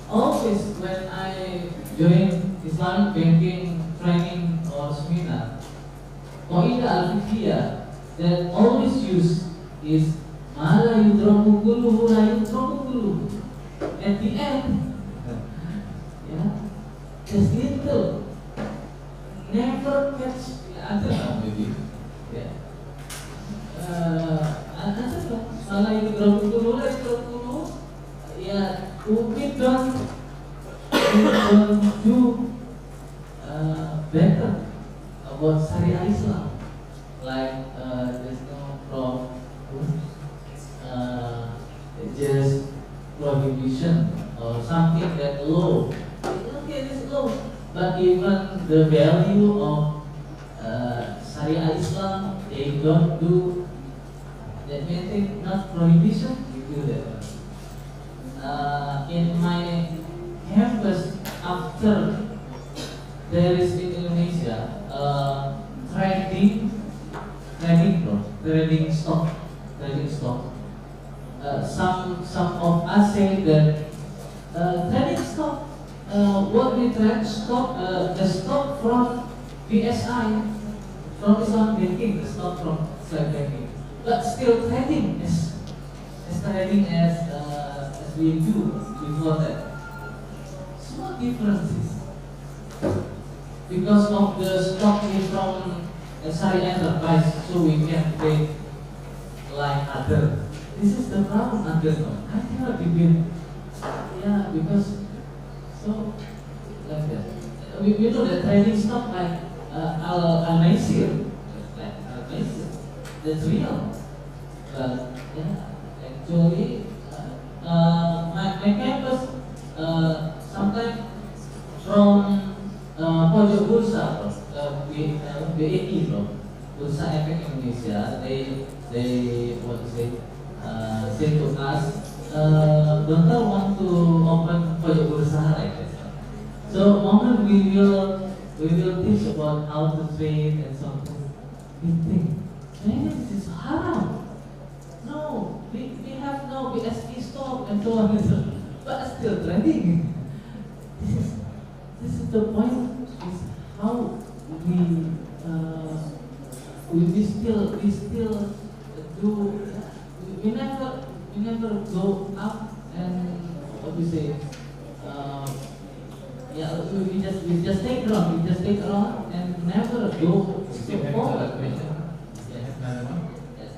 always when I join Islamic banking training or seminar, Qaida al-Fiqhiyah that always use is Mala yudraku kulluhu la yudraku kulluhu. At the end, yeah, there's little, never catch, I don't know maybe, yeah. I don't know, Mala yudraku kulluhu la yudraku kulluhu. Yeah, we don't do better about Sharia Islam. Like there's no just prohibition or something that low. Okay, it's low, but even the value of Sharia Islam, they don't do that. Maintain not prohibition, we do that. In my campus, after there is in Indonesia trading stock. Some of us say that trading stock, what we trade stock, the stock from BSI, from Islamic banking, the stock from Islamic banking, but still trading as we do before that. Small differences because of the stock is from a Sharia enterprise, so we can trade like other. This is the problem under no. I cannot debate. Yeah, because so like that. We know that trading stock like Al-Maisir, like Al-Maisir, that's real. But yeah, actually, my campus sometimes from pojok bursa, BEI, Bursa Efek Indonesia, they what to say, say to us, don't want to open pojok bursa like this. So moment we will teach about how to trade and something. We think, man, this is haram. No, we have no BSE stock and so on and so on, but still trading. This is the point. Is how we still do. We never go up and what we say. Yeah, we just take around and never go forward.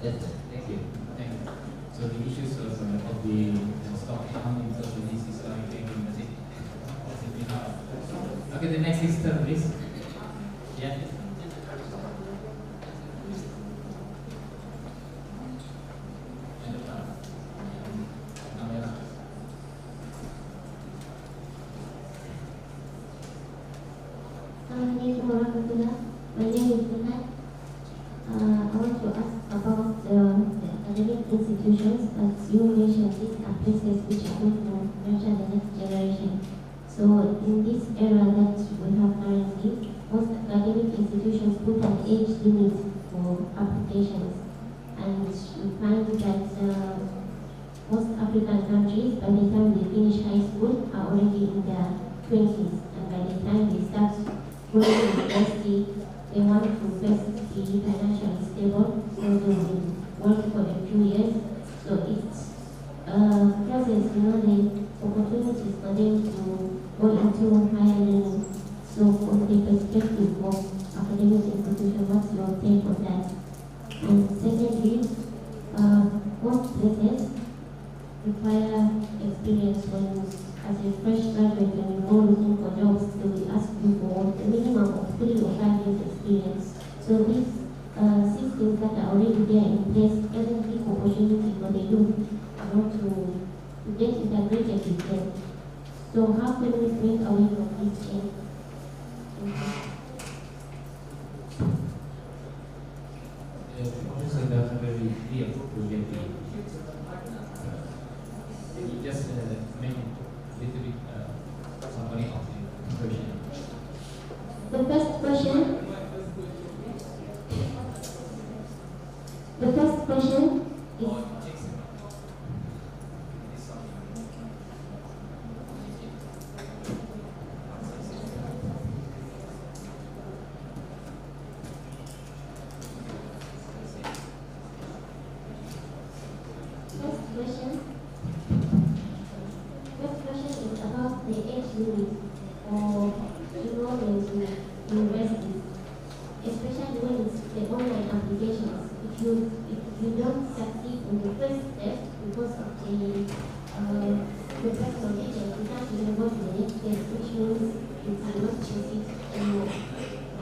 Yes, thank you. So the issues of the stock economy of this Islamic banking, that's it. Okay, the next sister, please. Yeah. Assalamualaikum warahmatullahi. My name is Inat. I want to ask about the academic institutions, as you mentioned, these are places which are going to nurture the next generation. So in this era that we have currently, most academic institutions put an age limit for applications, and we find that most African countries, by the time they finish high school, are already in their 20s, and by the time they start going to university, they want to first be financially stable, so they will work for a few years. So it's presents the opportunities for them to go into higher learning. So from the perspective of academic institution, what's your take on that? And secondly, most places require experience when, as a fresh graduate, when you go looking for jobs, they will ask you for the minimum of 3 or 5 years experience. So these systems that are already there in place doesn't give opportunity for the youth to get integrated with them. So how can we break away from this thing? Also, that's very clear to get you just make a little bit summary of the question. The first question, question. First question is about the age limit for enrollment in universities, especially when it's the online applications. If you don't succeed in the first step because of the personal agent, you can't even go to the next step, which means you cannot proceed anymore.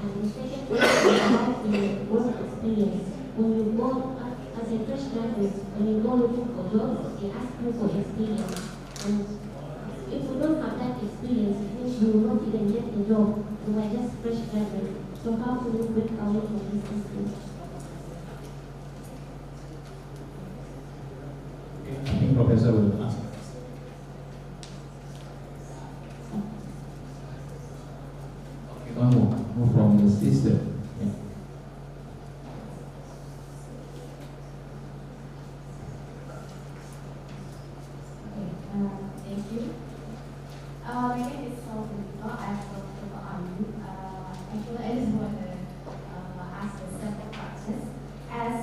And the second question is about the work experience. When you go as a fresh graduate, when you go looking for jobs, they ask you for experience. And if you don't have that experience, it means you will not even get the job. You are just fresh graduate. So how do you break away from this system? I think Professor will answer. Okay, one more. Move from the system. Yeah. Thank you. My name is Salvador. I'm from IIUM. Actually, I just want to ask a simple question. As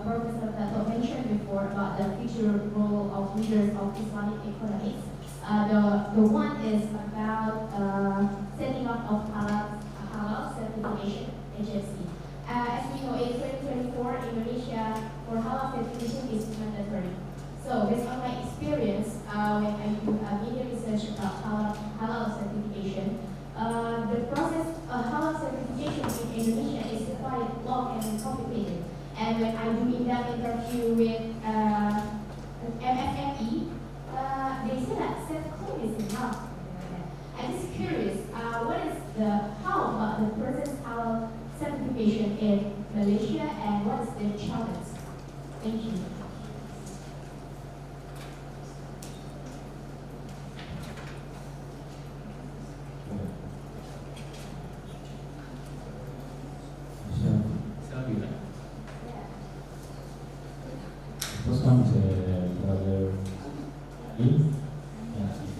Professor Dato mentioned before about the future role of leaders of Islamic economics, the one is about setting up of halal certification agency. As we know, in 2024, Indonesia for halal certification is mandatory. So based on my experience, when I do media research about halal certification, the process of halal certification in Indonesia is quite long and complicated. And when I do in-depth interview with MFFE, they say that self-code is enough. I'm just curious, what is how about the process halal certification in Malaysia, and what is the challenge? Thank you. First one is Brother Ali,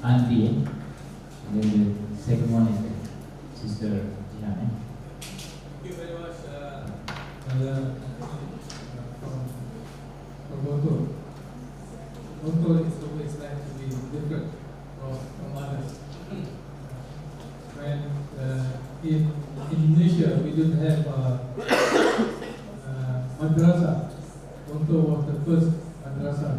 Andy, and then the second one is Sister Jihan. Thank you very much, Brother from Bogor. Bogor is always like to be different from others. When in Indonesia we don't have madrasah. Bogor was the first madrasah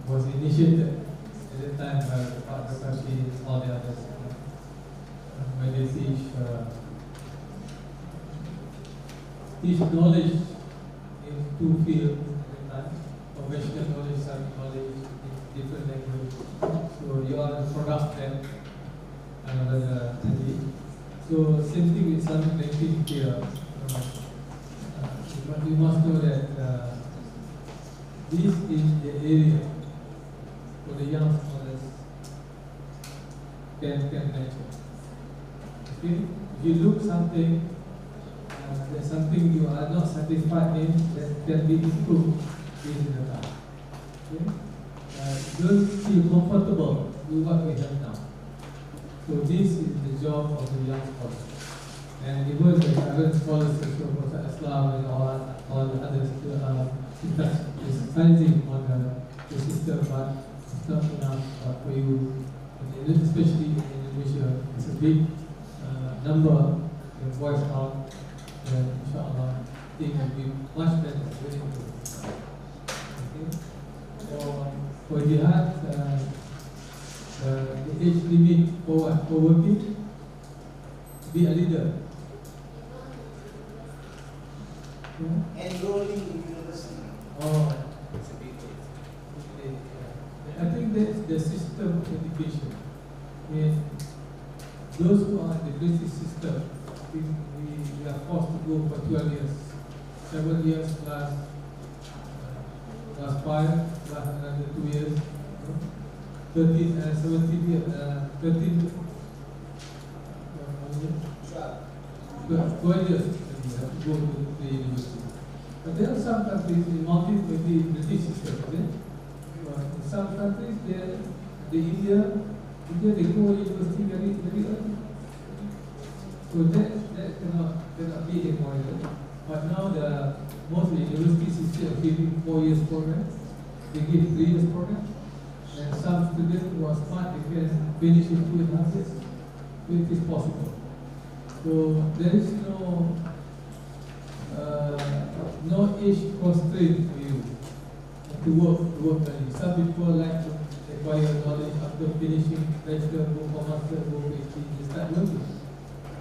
was initiated at the time by Pak Dr. and all the others. When they teach knowledge in two fields at the time, conventional knowledge, Islamic knowledge, in different languages. So you are the product then, so same thing with Islamic banking here. But we must know that this is the area for the young scholars can mention. Okay? If you look something, there's something you are not satisfied in that can be improved within the time. Okay? Don't feel comfortable with what we have now. So this is the job of the young scholars. And even the current scholars such as Islam and all the others criticizing on the system, but it's not enough for you, and especially in Indonesia. It's a big number to voice out, and inshallah things will be much better. Very good. Okay. For jihad, the age limit for working, to be a leader. Enrolling in university. Oh, it's a big thing. I think that's the system of education. When those who are in the basic system, we are forced to go for 12 years, 7 years plus 5, plus another 2 years, 17 years, 13, 12 years. To go to the university. But there are some countries in multi-British system, in some countries, India, they go to university very early. So that cannot be avoided. But now mostly universities instead of giving 4 years program, they give 3 years program. And some students who are smart, they can finish in 2.5 years. It is possible. So there is no age constraint for you to work early. Some people like to acquire knowledge after finishing bachelor, go for master, go PhD, they start working.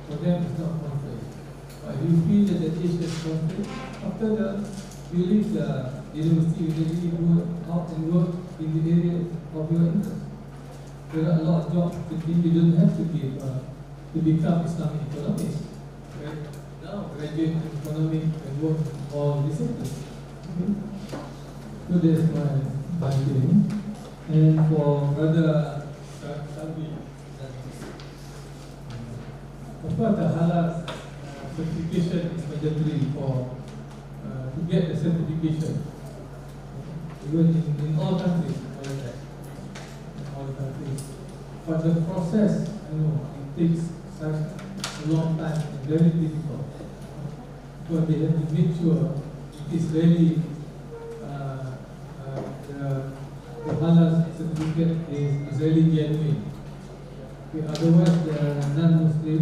For them, it's not constraint. But if you feel that the age is constraint, after you leave the university, you really go out and work in the area of your interest. There are a lot of jobs that you don't have to give to become Islamic economist. Right? Now, graduate in economics and work in all disciplines. Okay? So that's my feeling. And for Brother Salvi, of course, the halal certification is mandatory to get the certification. Even in all countries, but the process, it takes such a long time and very difficult. Because they have to make sure it is really the halal certificate is really genuine. Okay, otherwise, the non-Muslim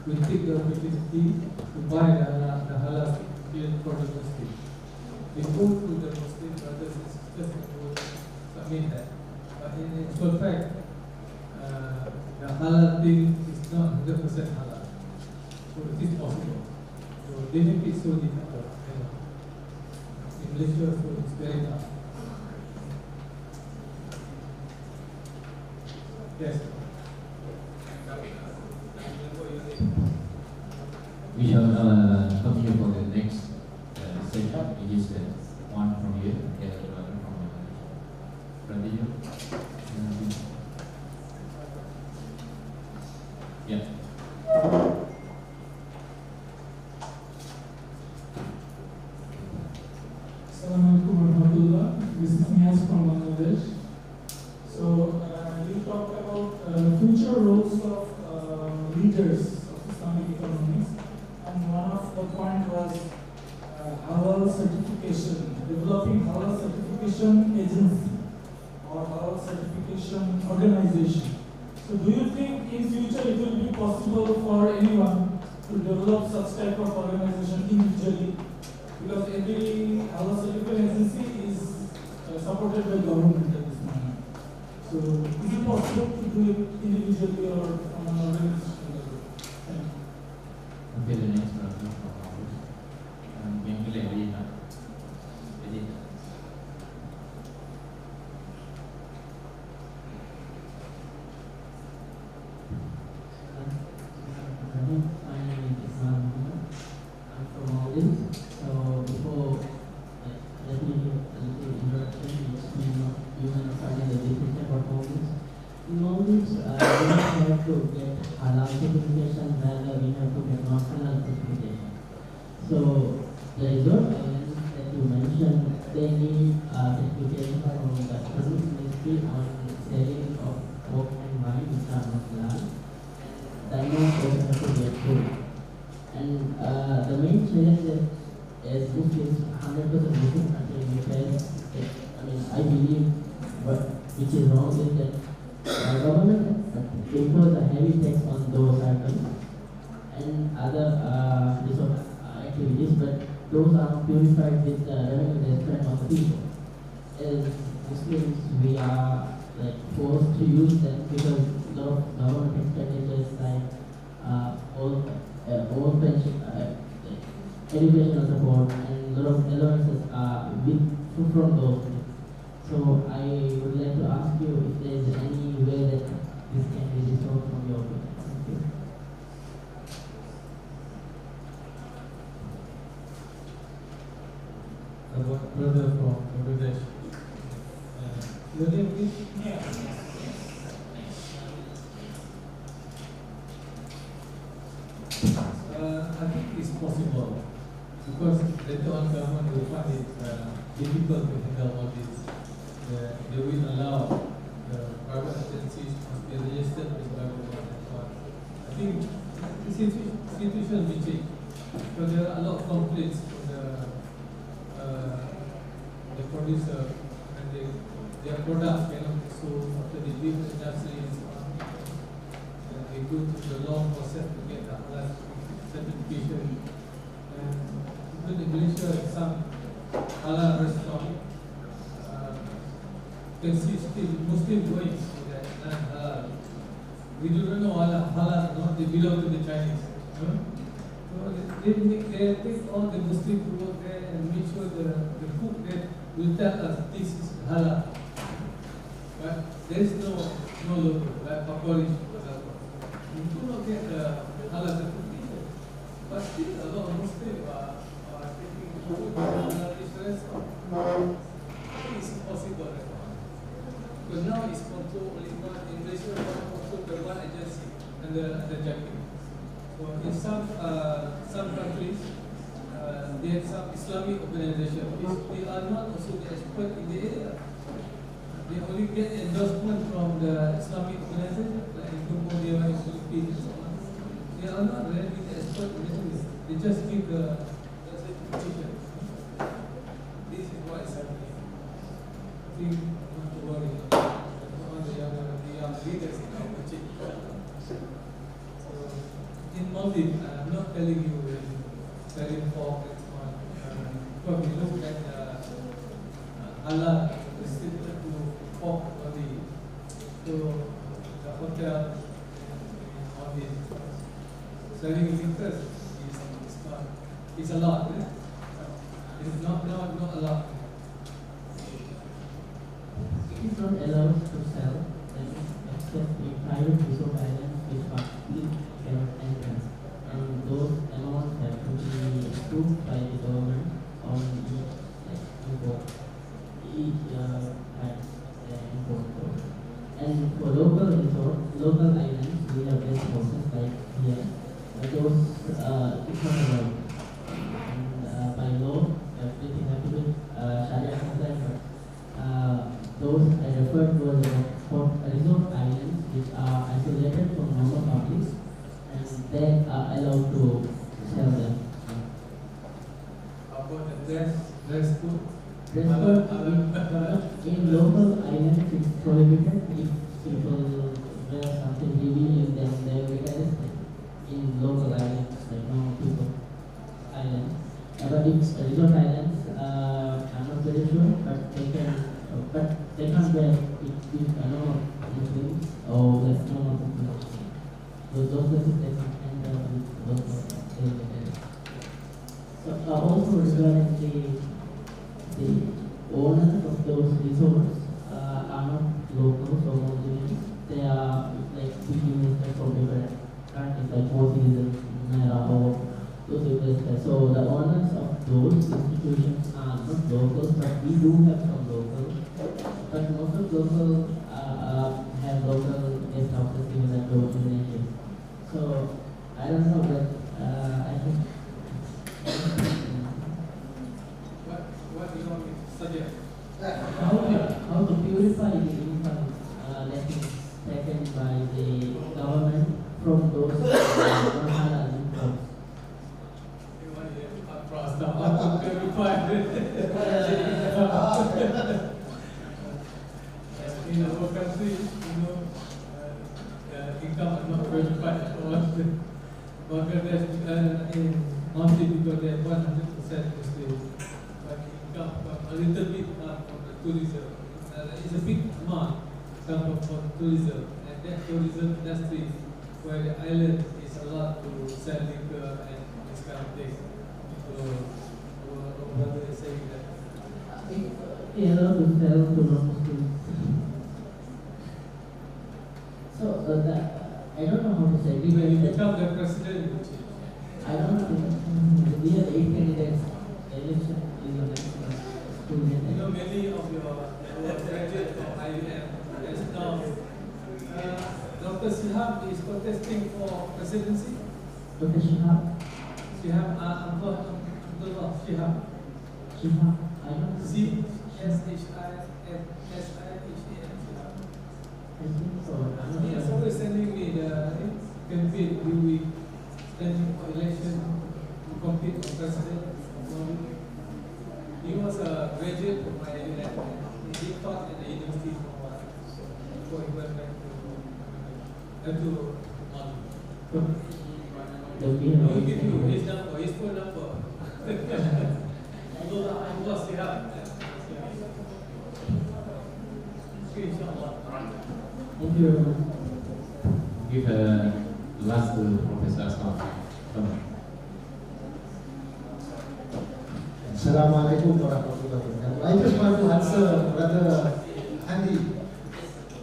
will take the opportunity to buy the halal certificate for the Muslim. They go to the Muslim brothers and sisters and will submit that. But in actual fact, the halal thing is not 100% halal. So it is possible. So they make it so difficult. In Malaysia, so it's very tough. Yes. We shall continue for the next session. It is one from here, the other one from Radiju. Yeah. Assalamualaikum warahmatullah. This is Niaz from Bangladesh. So you talked about future roles of leaders of Islamic economies, and one of the point was halal certification, developing halal certification agency or halal certification organization. So do you think in future it will be possible for anyone to develop such type of organization individually? Because every halal certification agency is supported by government at this moment. So is it possible to do it individually or from an organization level? Thank you. Okay, the next one from Medina. My name is Islam. I'm from Maldives. So before let me give a little introduction, which you may not find in the definition of Maldives. In Maldives, we don't have to get halal certification, rather we have to get non-halal certification. So the result that you mentioned, they need certification from the Islamic Ministry on selling of pork and wine, which are not halal. The amount also have to be approved. And the main challenge is Muslims, 100% Muslim country in face. I believe which is wrong is that government impose a heavy tax on those items and other activities, but those are purified with the revenue they spend on the people. As Muslims, we are forced to use them because a lot of government expenditures like all pension, educational support and a lot of allowances are from those things. So I would like to ask you if there is any way that this can be resolved from your opinion. Thank you. Brother from Bangladesh. Your name please? Yeah. I think it's possible because later on government will find it difficult to handle all this. They will allow the private agencies to be registered with government. I think the situation will change. So there are a lot of complaints from the producer, and their products cannot be sold after they leave the industry and so on. And they go through the long process to get the halal certification. And even in Malaysia, some halal restaurants can see still Muslim going to that non-halal. We do not know halal, no? They belong to the Chinese. So they take all the Muslim who work there and make sure the cook there will tell us this is halal. But there is no logo, like Pakorish, for example. You do not get the halal certification. But still a lot of Muslims are taking food from halal restaurants. It's impossible. Because now it's controlled only one, in Malaysia, controlled by one agency under JAPIM. So in some countries, they have some Islamic organization. They are not also the expert in the area. They only get endorsement from the Islamic organization, like in Cambodia, in Philippines, and so on. They are not really the expert in this area. They just give the certification. This is what is happening. I think not to worry. The young leaders in our country. So in Maldives, I'm not telling you selling pork and so on. Because we look at halal restricted to pork only. So the hotel only selling liquor is a lot. It's not a lot. It is not allowed to sell except in private resort islands with public entrance, and those amounts have to be approved by the government on each import. And for local resort, local islands, we have guest houses like here. Those it's not allowed. And by law, everything has to be Sharia compliant. Those I referred to as resort islands, which are isolated from normal public, and they are allowed to sell them. About the dress code? Dress code in local islands is prohibited. If people wear something revealing, then they will get arrested. In local islands, like normal people islands. But if resort islands, I'm not very sure, but they can't wear it with normal Muslims or like normal Muslims. So those places they can enter with local areas. So also regarding the owners of those resorts are not locals or Muslims. They are like big investors from different countries like Portuguese, Naira, or those investors. So the owners of those institutions are not locals, but we do have some locals. But most of locals have local guest houses even at those nations. So I don't know, but I think. What do you want me to suggest? How to purify the income that is taken by the government from those non-halal incomes? You want to get across the how to purify in our country, income is not verified at all. Bangladesh in monthly because they have 100% Muslim, but income a little bit from the tourism. It's a big amount come from tourism, and that tourism industry where the island is allowed to sell liquor and this kind of thing. So our brother is saying that. They are allowed to sell to non-Muslims. So I don't know how to say. When you become the president, I don't think we have 8 candidates. Election is the next one. You know, many of your graduates from IUM, as now, Dr. Shihab is contesting for presidency. Dr. Shihab? Shihab, Abdullah Shihab. Shihab, I don't know. C-S-H-I-S-H-A-M. I think so. He is always sending me the campaign. We standing for election compete for president. He was a graduate from IIUM. He taught at the university for a while. So before he went back to Mali. He will give you his number, his phone number. He was there. Thank you. Give a last to Professor Aslam. Assalamualaikum warahmatullahi wabarakatuh. I just want to answer Brother Andy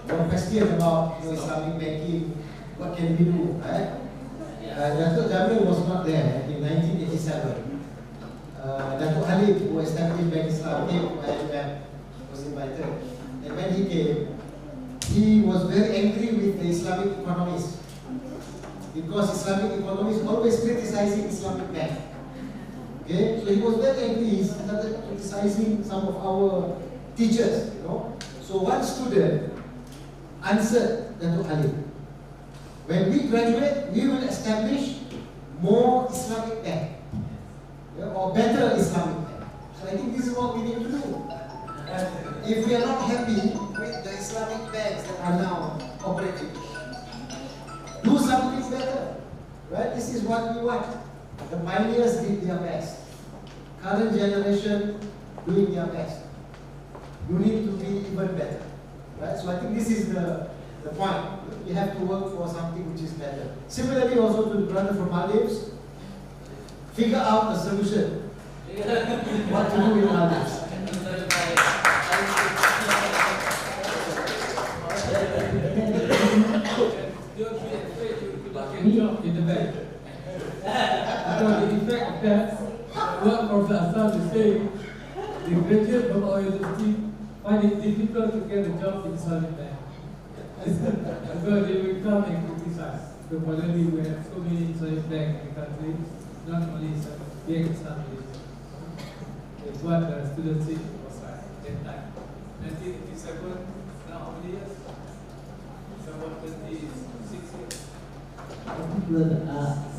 your question about Islamic banking. What can we do, right? Datuk Jamil was not there in 1987. Datuk Halid, who established Bank Islam, came to IIUM, was invited. And when he came, he was very angry with the Islamic economists because Islamic economists always criticizing Islamic bank. Okay, so he was very angry. He started criticizing some of our teachers, you know. So one student answered Datuk Halid, when we graduate, we will establish more Islamic bank, or better Islamic bank. So I think this is what we need to do. If we are not happy with the Islamic banks that are now operating, do something better, right? This is what we want. The pioneers did their best. Current generation doing their best. You need to be even better, right? So I think this is the point. You have to work for something which is better. Similarly, also to the brother from Maldives, figure out a solution. What to do in Maldives. Don't be afraid to get a job in the bank. Because the effect of that, what Professor Aslam is saying, the graduate from our university find it difficult to get a job in Islamic bank. Because they will come and criticize. So finally we have so many Islamic banks in the country, not only Islamic. It's what the students said was at that time. 1987, now how many years? It's about 26 years.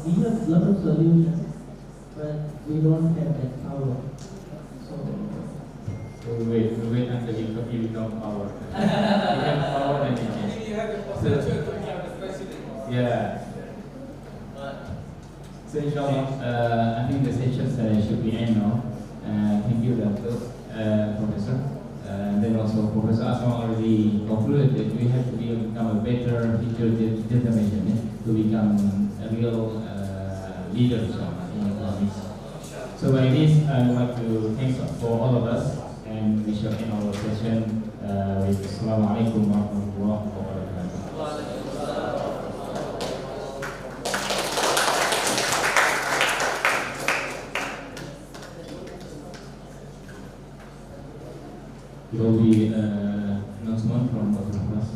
We have a lot of solutions, but we don't have that power. So we wait until you become power. You have power and you change. You have the potential to become the president. Yeah. So inshallah, I think the sessions should be end now. Thank you, Professor. And then also Professor Aslam already concluded that we have to become a better future generation to become a real leader in economics. So by this, I would like to thank for all of us, and we shall end our session with Assalamualaikum warahmatullahi wabarakatuh. There will be an announcement from Dr. Class.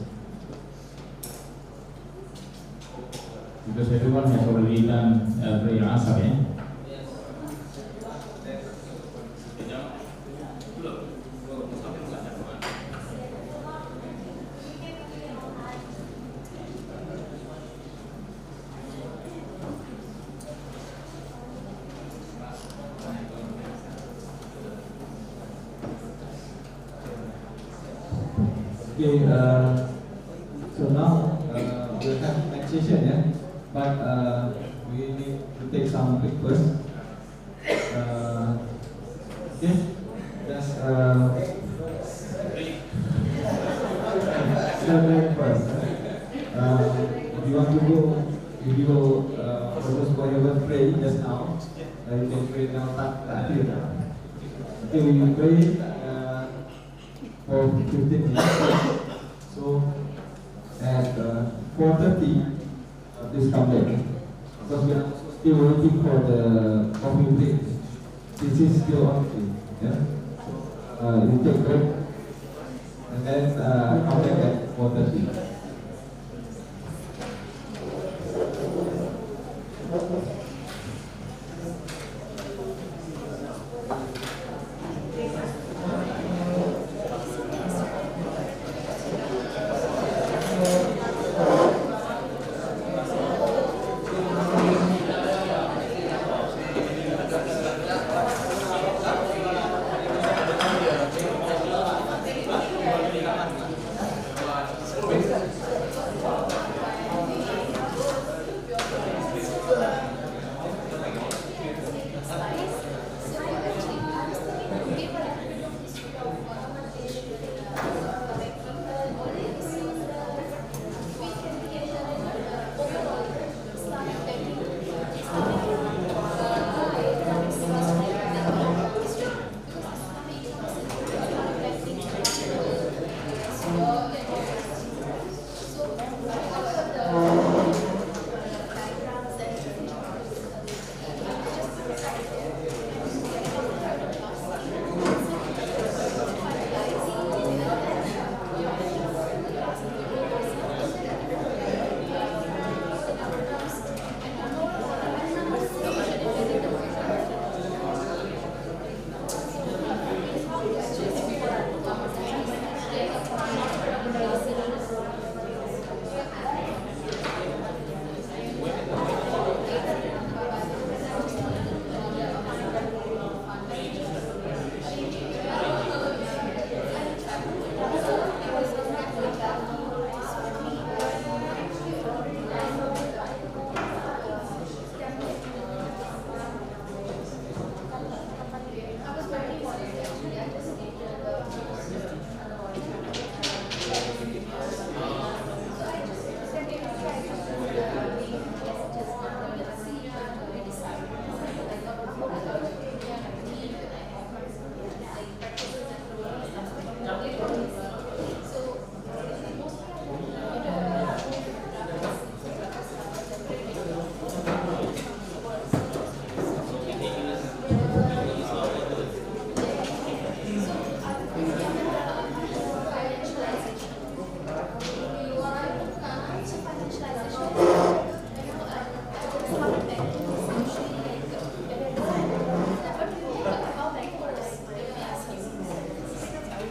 Because everyone has already done prayer asar, ya? Okay, so now we'll have next session, yeah? But we need to take some break first. Okay, just break first. If you want to go, if you propose for your pray just now, you can pray now. Okay, we will pray for 15 minutes. So at 4:30, please come back, because we are still waiting for the coffee break. This is still on. Yeah. You take break and then come back at 4:30.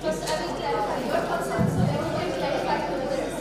First, I will clarify your concept so that you can clarify to others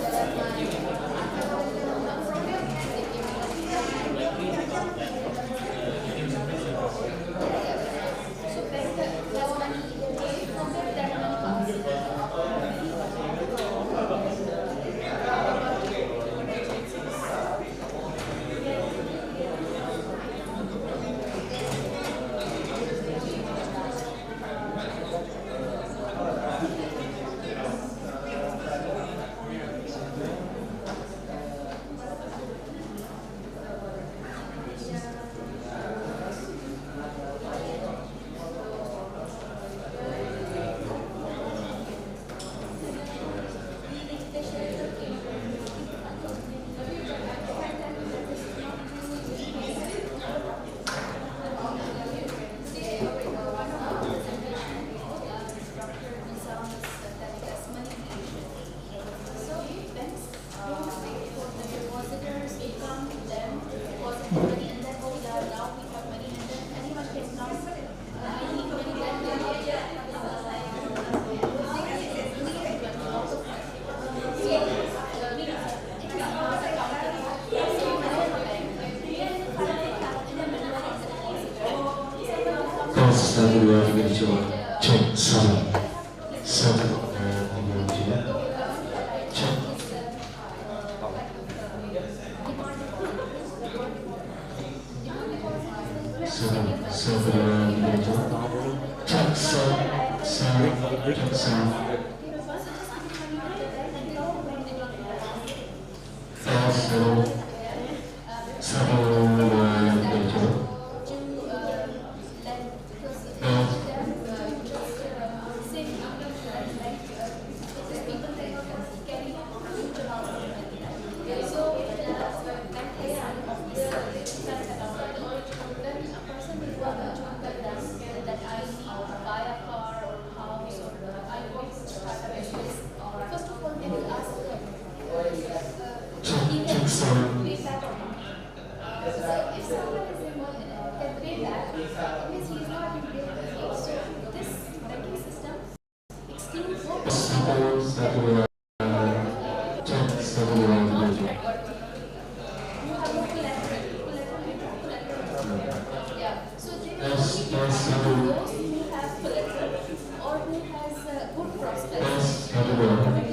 Satu dua tiga coba cek satu tiga cek satu dua tiga coba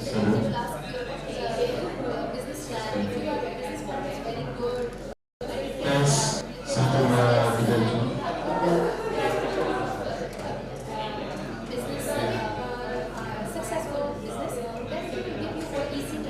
cek